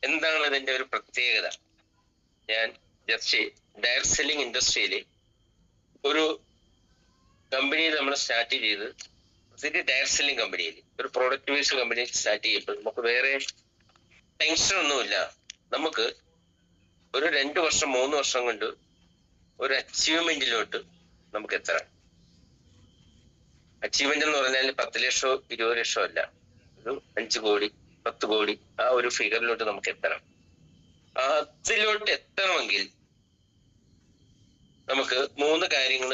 എന്താണ് ഇതിന്റെ ഒരു പ്രത്യേകത? ഞാൻ ജസ്റ്റ് ഡയറക്ട് സെല്ലിംഗ് ഇൻഡസ്ട്രിയിൽ ഒരു കമ്പനി നമ്മൾ സ്റ്റാർട്ട് ചെയ്ത് ഡയറക്ട് സെല്ലിംഗ് കമ്പനിയിൽ ഒരു പ്രോഡക്റ്റ് ബേസ്ഡ് കമ്പനി സ്റ്റാർട്ട് ചെയ്യുമ്പോൾ നമുക്ക് വേറെ ടെൻഷൻ ഒന്നുമില്ല. നമുക്ക് ഒരു 2 വർഷം 3 വർഷം കൊണ്ട് ഒരു അച്ചീവ്മെന്റിലോട്ട് നമുക്ക് എത്തണം. അച്ചീവ്മെന്റ് എന്ന് പറഞ്ഞാൽ 10 ലക്ഷമോ 20 ലക്ഷമോ അല്ല, ഒരു 5 കോടി 10 കോടി ആ ഒരു ഫിഗറിലോട്ട് നമുക്ക് എത്തണം. അതിലോട്ട് എത്തണമെങ്കിൽ നമുക്ക് 3 കാര്യങ്ങൾ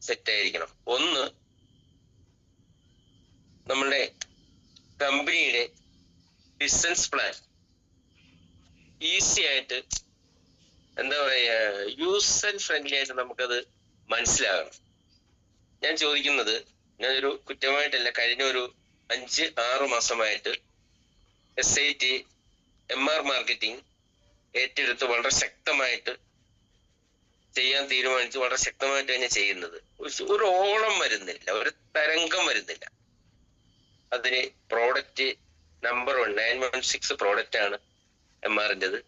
സെറ്റ് ആയിരിക്കണം. ഒന്ന്, നമ്മളുടെ കമ്പനിയുടെ ബിസിനസ് പ്ലാൻ ഈസി ആയിട്ട് എന്താ പറയാ യൂസർ ഫ്രണ്ട്ലി ആയിട്ട് നമുക്കത് മനസ്സിലാകണം. ഞാൻ ചോദിക്കുന്നത്, ഞാനൊരു കുറ്റമായിട്ടല്ല, കഴിഞ്ഞ ഒരു 5-6 മാസമായിട്ട് SIT MR മാർക്കറ്റിംഗ് ഏറ്റെടുത്ത് വളരെ ശക്തമായിട്ട് ചെയ്യാൻ തീരുമാനിച്ചു. വളരെ ശക്തമായിട്ട് തന്നെ ചെയ്യുന്നത്. ഒരു ഓളം വരുന്നില്ല, ഒരു തരംഗം വരുന്നില്ല. അതിന് പ്രോഡക്റ്റ് നമ്പർ 1 916 പ്രോഡക്റ്റ് ആണ് MRൻ്റെത്.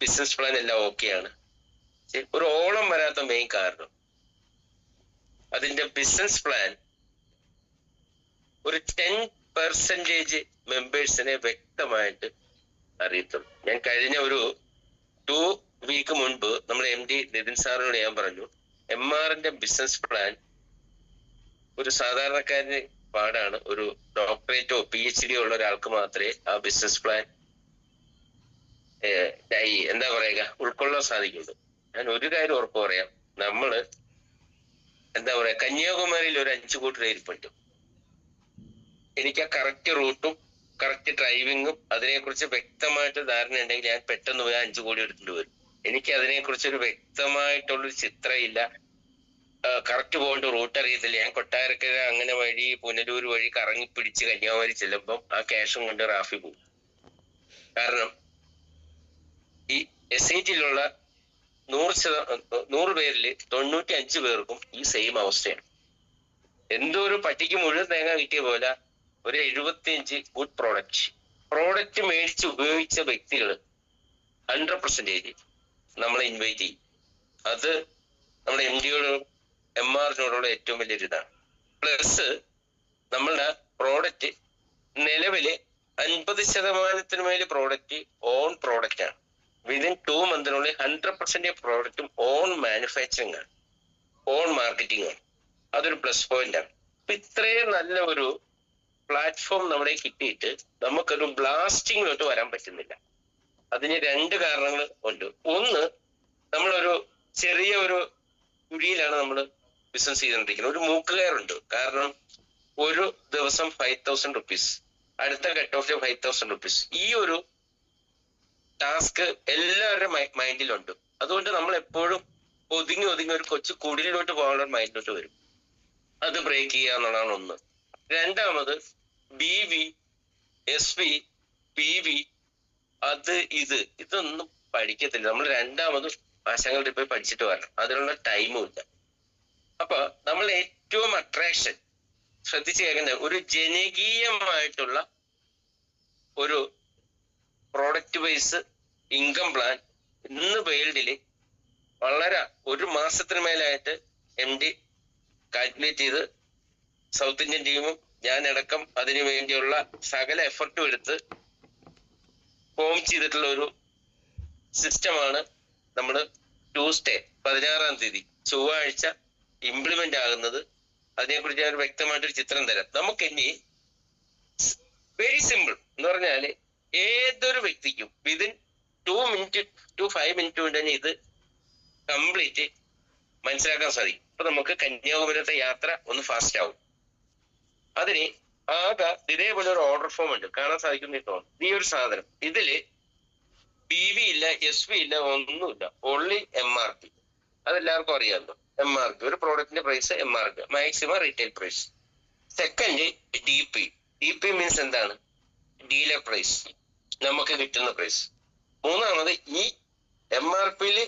ബിസിനസ് പ്ലാൻ എല്ലാം ഓക്കെയാണ്. ഒരു ഓളം വരാത്ത മെയിൻ കാരണം അതിന്റെ ബിസിനസ് പ്ലാൻ ഒരു 10% മെമ്പേഴ്സിനെ വ്യക്തമായിട്ട് അറിയത്തുള്ളൂ. ഞാൻ കഴിഞ്ഞ ഒരു 2 വീക്ക് മുൻപ് നമ്മുടെ MD നിതിൻ സാറിനോട് ഞാൻ പറഞ്ഞു, MRൻ്റെ ബിസിനസ് പ്ലാൻ ഒരു സാധാരണക്കാരന് പാടാണ്. ഒരു ഡോക്ടറേറ്റോ PhD ഉള്ള ഒരാൾക്ക് മാത്രമേ ആ ബിസിനസ് പ്ലാൻ എന്താ പറയുക ഉൾക്കൊള്ളാൻ സാധിക്കുള്ളൂ. ഞാൻ ഒരു കാര്യം ഉറപ്പ് പറയാം, നമ്മള് എന്താ പറയാ കന്യാകുമാരിയിൽ ഒരു 5 കോടി രൂപ ഇരിപ്പുണ്ട്. എനിക്ക് ആ കറക്റ്റ് റൂട്ടും കറക്റ്റ് ഡ്രൈവിങ്ങും അതിനെക്കുറിച്ച് വ്യക്തമായിട്ട് ധാരണ ഉണ്ടെങ്കിൽ ഞാൻ പെട്ടെന്ന് പോയി 5 കോടി എടുത്തിട്ട് വരും. എനിക്ക് അതിനെക്കുറിച്ച് ഒരു വ്യക്തമായിട്ടുള്ളൊരു ചിത്രമില്ല, കറക്റ്റ് പോകേണ്ട റൂട്ട് അറിയത്തില്ല. ഞാൻ കൊട്ടാരക്കര അങ്ങനെ വഴി പുനലൂർ വഴി കറങ്ങി പിടിച്ച് കന്യാകുമാരി ചെല്ലുമ്പം ആ ക്യാഷും കൊണ്ട് റാഫി പോകും. കാരണം ഈ SITയിലുള്ള 100 പേരിൽ 95 പേർക്കും ഈ സെയിം അവസ്ഥയാണ്. എന്തോ ഒരു പട്ടിക്ക് മുഴുവൻ തേങ്ങ കിട്ടിയ പോലെ ഒരു 75 ഗുഡ് പ്രോഡക്റ്റ് മേടിച്ച് ഉപയോഗിച്ച വ്യക്തികൾ 100% നമ്മളെ ഇൻവൈറ്റ് ചെയ്യും. അത് നമ്മുടെ MDയോടും MRനോടുള്ള ഏറ്റവും വലിയൊരു ഇതാണ്. പ്ലസ് നമ്മളുടെ പ്രോഡക്റ്റ് നിലവില് 50% മേൽ പ്രോഡക്റ്റ് ഓൺ പ്രോഡക്റ്റ് ആണ്. വിതിൻ 2 മന്തിനുള്ളിൽ 100% പ്രോഡക്റ്റും ഓൺ മാനുഫാക്ചറിങ് ആണ്, ഓൺ മാർക്കറ്റിംഗ് ആണ്. അതൊരു പ്ലസ് പോയിന്റ് ആണ്. അപ്പൊ ഇത്രയും നല്ല ഒരു പ്ലാറ്റ്ഫോം നമ്മുടെ കിട്ടിയിട്ട് നമുക്കൊരു ബ്ലാസ്റ്റിങ്ങിലോട്ട് വരാൻ പറ്റുന്നില്ല. അതിന് 2 കാരണങ്ങൾ ഉണ്ട്. ഒന്ന്, നമ്മളൊരു ചെറിയ ഒരു കുഴിയിലാണ് നമ്മൾ ബിസിനസ് ചെയ്തുകൊണ്ടിരിക്കുന്നത്. ഒരു മൂക്കുകയറുണ്ട്. കാരണം ഒരു ദിവസം 5,000 rupees, അടുത്ത കട്ട് ഓഫ് 5,000 rupees. ഈ ഒരു ടാസ്ക് എല്ലാവരുടെ മൈൻഡിലുണ്ട്. അതുകൊണ്ട് നമ്മൾ എപ്പോഴും ഒതുങ്ങി ഒരു കൊച്ചു കുടിലോട്ട് പോകാനുള്ള മൈൻഡിലോട്ട് വരും. അത് ബ്രേക്ക് ചെയ്യുക എന്നുള്ളതാണ് ഒന്ന്. രണ്ടാമത് BV SV PV ഇതൊന്നും പഠിക്കത്തില്ല. നമ്മൾ രണ്ടാമത് വശങ്ങളിൽ പോയി പഠിച്ചിട്ട് വരണം. അതിനുള്ള ടൈമും ഇല്ല. അപ്പൊ നമ്മൾ ഏറ്റവും അട്രാക്ഷൻ ശ്രദ്ധിച്ചു കേൾക്കേണ്ട ഒരു ജനകീയമായിട്ടുള്ള ഒരു പ്രോഡക്റ്റ് വൈസ് ഇൻകം പ്ലാൻ ഇന്ന് വേൾഡില് വളരെ 1 മാസത്തിന് മേലായിട്ട് MD കാൽക്കുലേറ്റ് ചെയ്ത് സൗത്ത് ഇന്ത്യൻ ടീമും ഞാനടക്കം അതിനു വേണ്ടിയുള്ള സകല എഫർട്ടും എടുത്ത് ഫോം ചെയ്തിട്ടുള്ള ഒരു സിസ്റ്റമാണ് നമ്മൾ ട്യൂസ്ഡേ 16-ാം തീയതി ചൊവ്വാഴ്ച ഇംപ്ലിമെന്റ് ആകുന്നത്. അതിനെക്കുറിച്ച് ഞാൻ വ്യക്തമായിട്ടൊരു ചിത്രം തരാം. നമുക്കിനി വെരി സിമ്പിൾ എന്ന് പറഞ്ഞാല് ഏതൊരു വ്യക്തിക്കും വിതിൻ 2 മിനിറ്റ് ടു 5 മിനിറ്റ് കൊണ്ട് തന്നെ ഇത് കംപ്ലീറ്റ് മനസ്സിലാക്കാൻ സാധിക്കും. അപ്പൊ നമുക്ക് കന്യാകുമാരിത്തെ യാത്ര ഒന്ന് ഫാസ്റ്റ് ആവും. അതിന് ആകെ ഇതേപോലെ ഒരു ഓർഡർ ഫോം ഉണ്ട്, കാണാൻ സാധിക്കും തോന്നുന്നു. ഈ ഒരു സാധനം ഇതില് PV ഇല്ല, SV ഇല്ല, ഒന്നുമില്ല, ഓൺലി MRP. അതെല്ലാവർക്കും അറിയാമല്ലോ. MRP ഒരു പ്രോഡക്റ്റിന്റെ price, MRP maximum retail price. Second DP means എന്താണ്? ഡീലർ പ്രൈസ്, നമുക്ക് കിട്ടുന്ന പ്രൈസ്. മൂന്നാമത് ഈ MRPയില്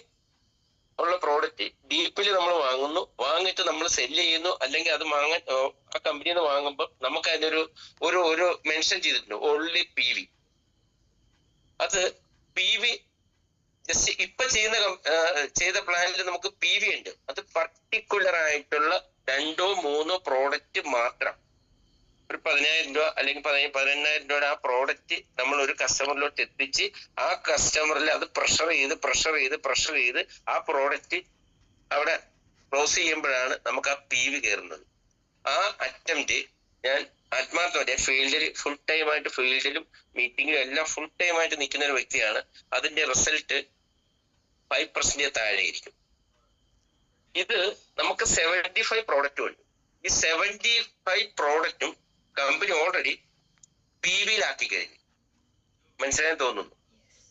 ഉള്ള പ്രോഡക്റ്റ് DPയിൽ നമ്മൾ വാങ്ങുന്നു, വാങ്ങിയിട്ട് നമ്മൾ സെല്ല് ചെയ്യുന്നു, അല്ലെങ്കിൽ അത് വാങ്ങാൻ ആ കമ്പനിയിൽ നിന്ന് വാങ്ങുമ്പോൾ നമുക്ക് അതിനൊരു ഒരു മെൻഷൻ ചെയ്തിട്ടുണ്ട്, ഓൺലി PV. അത് PV ജസ്റ്റ് ഇപ്പൊ ചെയ്ത പ്ലാനിൽ നമുക്ക് PV ഉണ്ട്. അത് പർട്ടിക്കുലർ ആയിട്ടുള്ള 2 or 3 പ്രോഡക്റ്റ് മാത്രം, ഒരു 10,000 രൂപ അല്ലെങ്കിൽ 18,000 രൂപയുടെ ആ പ്രോഡക്റ്റ് നമ്മൾ ഒരു കസ്റ്റമറിലോട്ട് എത്തിച്ച് ആ കസ്റ്റമറിൽ അത് പ്രഷർ ചെയ്ത് ആ പ്രോഡക്റ്റ് അവിടെ ക്ലോസ് ചെയ്യുമ്പോഴാണ് നമുക്ക് ആ PV കയറുന്നത്. ആ അറ്റംപ്റ്റ് ഞാൻ ആത്മാർത്ഥമായിട്ട് ഫീൽഡിൽ ഫുൾ ടൈം ആയിട്ട് ഫീൽഡിലും മീറ്റിംഗിലും എല്ലാം ഫുൾ ടൈം ആയിട്ട് നിൽക്കുന്ന ഒരു വ്യക്തിയാണ്. അതിന്റെ റിസൾട്ട് 5% താഴെ ഇരിക്കും. ഇത് നമുക്ക് 75 പ്രോഡക്റ്റും ഉണ്ട്. ഈ 75 പ്രോഡക്റ്റും കമ്പനി ഓൾറെഡി PVയിലാക്കി കഴിഞ്ഞു. മനസ്സിലാൻ തോന്നുന്നു.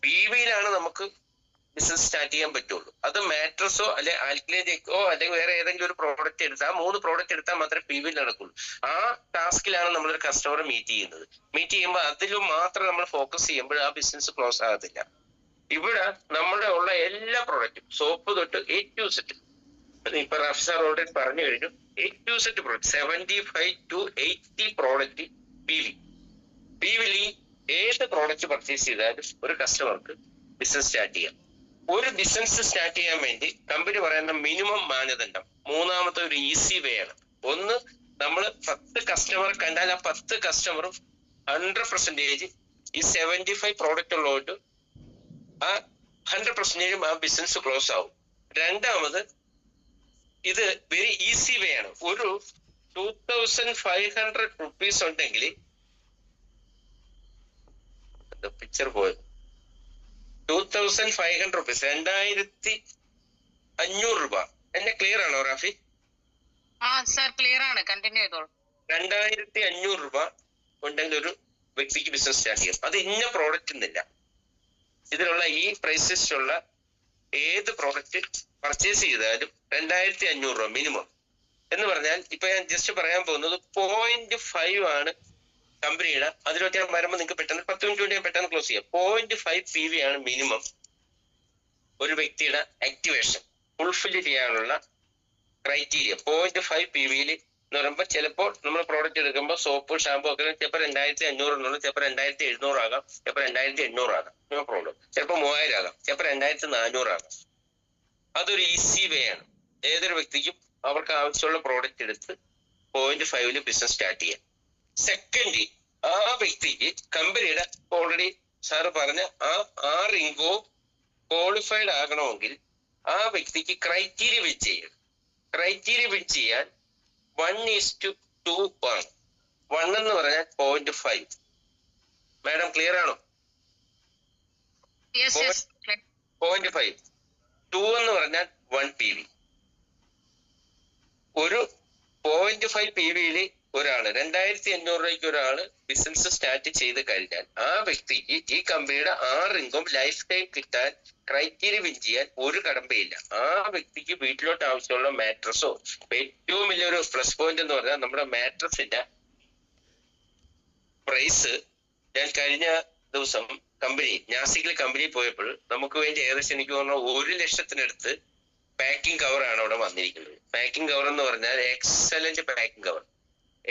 PVയിലാണ് നമുക്ക് ബിസിനസ് സ്റ്റാർട്ട് ചെയ്യാൻ പറ്റുള്ളൂ. അത് മാട്രസോ അല്ലെ ആൽക്കലൈനോ അല്ലെങ്കിൽ വേറെ ഏതെങ്കിലും ഒരു പ്രോഡക്റ്റ് എടുത്താൽ, ആ 3 പ്രോഡക്റ്റ് എടുത്താൽ മാത്രമേ PVയിൽ നടക്കുള്ളൂ. ആ ടാസ്കിലാണ് നമ്മളൊരു കസ്റ്റമറെ മീറ്റ് ചെയ്യുന്നത്. മീറ്റ് ചെയ്യുമ്പോൾ അതിലും മാത്രം നമ്മൾ ഫോക്കസ് ചെയ്യുമ്പോൾ ആ ബിസിനസ് ക്ലോസ് ആകത്തില്ല. ഇവിടെ നമ്മുടെ ഉള്ള എല്ലാ പ്രോഡക്റ്റും, സോപ്പ് തൊട്ട് A to Z, ഇപ്പൊ റഫി സാർ ഓൾറെഡി പറഞ്ഞു കഴിഞ്ഞു, A to Z product 75 to 80 product PVയിൽ ഏത് പ്രോഡക്റ്റ് പർച്ചേസ് ചെയ്താലും ഒരു കസ്റ്റമർക്ക് ബിസിനസ് സ്റ്റാർട്ട് ചെയ്യാം. ഒരു ബിസിനസ് സ്റ്റാർട്ട് ചെയ്യാൻ വേണ്ടി കമ്പനി പറയുന്ന മിനിമം മാനദണ്ഡം, മൂന്നാമത്തെ ഒരു ഈസി വേ ആണ്. ഒന്ന്, നമ്മൾ 10 കസ്റ്റമർ കണ്ടാൽ ആ 10 കസ്റ്റമറും 100% ഈ 75 പ്രോഡക്റ്റ് ഉള്ളതുകൊണ്ട് ആ 100% ആ ബിസിനസ് ക്ലോസ് ആവും. രണ്ടാമത്, ഇത് വെരി ഈസി വേ ആണ്. ഒരു 2,500 റുപ്പീസ് ഉണ്ടെങ്കിൽ, പിക്ചർ പോയത് 2,500 റുപ്പീസ്, 2,500 രൂപ. എന്നെ ക്ലിയർ ആണോ റാഫി? ക്ലിയർ ആണ്, കണ്ടിന്യൂ ചെയ്തോളൂ. 2,500 രൂപ ഉണ്ടെങ്കിൽ ഒരു വ്യക്തിക്ക് ബിസിനസ് സ്റ്റാർട്ട് ചെയ്യാം. അത് ഇന്ന പ്രോഡക്റ്റ് എന്നില്ല. ഇതിലുള്ള ഈ പ്രൈസസിലുള്ള ഏത് പ്രോഡക്റ്റ് പർച്ചേസ് ചെയ്താലും 2,500 രൂപ മിനിമം. എന്ന് പറഞ്ഞാൽ ഇപ്പൊ ഞാൻ ജസ്റ്റ് പറയാൻ പോകുന്നത് 0.5 ആണ് കമ്പനിയുടെ. അതിലൊക്കെ ഞാൻ വരുമ്പോൾ നിങ്ങൾക്ക് പെട്ടെന്ന് 10 മിനിറ്റ് കൊണ്ട് ഞാൻ പെട്ടെന്ന് ക്ലോസ് ചെയ്യാം. 0.5 PV ആണ് മിനിമം ഒരു വ്യക്തിയുടെ ആക്ടിവേഷൻ ഫുൾഫിൽ ചെയ്യാനുള്ള ക്രൈറ്റീരിയ. 0.5 PVയിൽ എന്ന് പറയുമ്പോൾ ചിലപ്പോൾ നമ്മൾ പ്രോഡക്റ്റ് എടുക്കുമ്പോൾ സോപ്പ്, ഷാമ്പു ഒക്കെ ചിലപ്പോൾ 2,500 എന്നുള്ളത് ചിലപ്പോൾ 2,700 ആകാം, ചിലപ്പോൾ 2,800 ആകാം, നോ പ്രോബ്ലം. ചിലപ്പോൾ 3,000 ആകാം, ചിലപ്പോൾ 2,400 ആകാം. അതൊരു ഈസി വേ ആണ്. ഏതൊരു വ്യക്തിക്കും അവർക്ക് ആവശ്യമുള്ള പ്രോഡക്റ്റ് എടുത്ത് 0.5ൽ ബിസിനസ് സ്റ്റാർട്ട് ചെയ്യാം. സെക്കൻഡ്, ആ വ്യക്തിക്ക് കമ്പനിയുടെ ഓൾറെഡി സാറ് പറഞ്ഞ ആ റിംഗോ ക്വാളിഫൈഡ് ആകണമെങ്കിൽ ആ വ്യക്തിക്ക് ക്രൈറ്റീരിയ വെച്ച് ചെയ്യണം. ക്രൈറ്റീരിയ വെച്ച് ചെയ്യാൻ 1:2 ആണ്. 1 എന്ന് പറഞ്ഞാൽ 0.5. മാഡം ക്ലിയർ ആണോ? 0.5. 2 എന്ന് പറഞ്ഞാൽ 1 PV. ഒരു 0.5 PVയിൽ ഒരാള് 2,500 രൂപയ്ക്ക് ഒരാള് ബിസിനസ് സ്റ്റാർട്ട് ചെയ്ത് കഴിഞ്ഞാൽ ആ വ്യക്തിക്ക് ഈ കമ്പനിയുടെ 6 ഇൻകം ലൈഫ് ടൈം കിട്ടാൻ ക്രൈറ്റീരിയ വിൻ ചെയ്യാൻ ഒരു കടമ്പയില്ല. ആ വ്യക്തിക്ക് വീട്ടിലോട്ട് ആവശ്യമുള്ള മാട്രസോ, ഏറ്റവും വലിയൊരു പ്ലസ് പോയിന്റ് എന്ന് പറഞ്ഞാൽ നമ്മുടെ മാട്രസിന്റെ പ്രൈസ്, ഞാൻ കഴിഞ്ഞ ദിവസം നാസിക്കിൽ കമ്പനി പോയപ്പോൾ നമുക്ക് വേണ്ടി ഏകദേശം എനിക്ക് തോന്നുന്നു 1 ലക്ഷത്തിനടുത്ത് പാക്കിംഗ് കവർ ആണ് അവിടെ വന്നിരിക്കുന്നത്. പാക്കിംഗ് കവർ എന്ന് പറഞ്ഞാൽ excellent packing cover,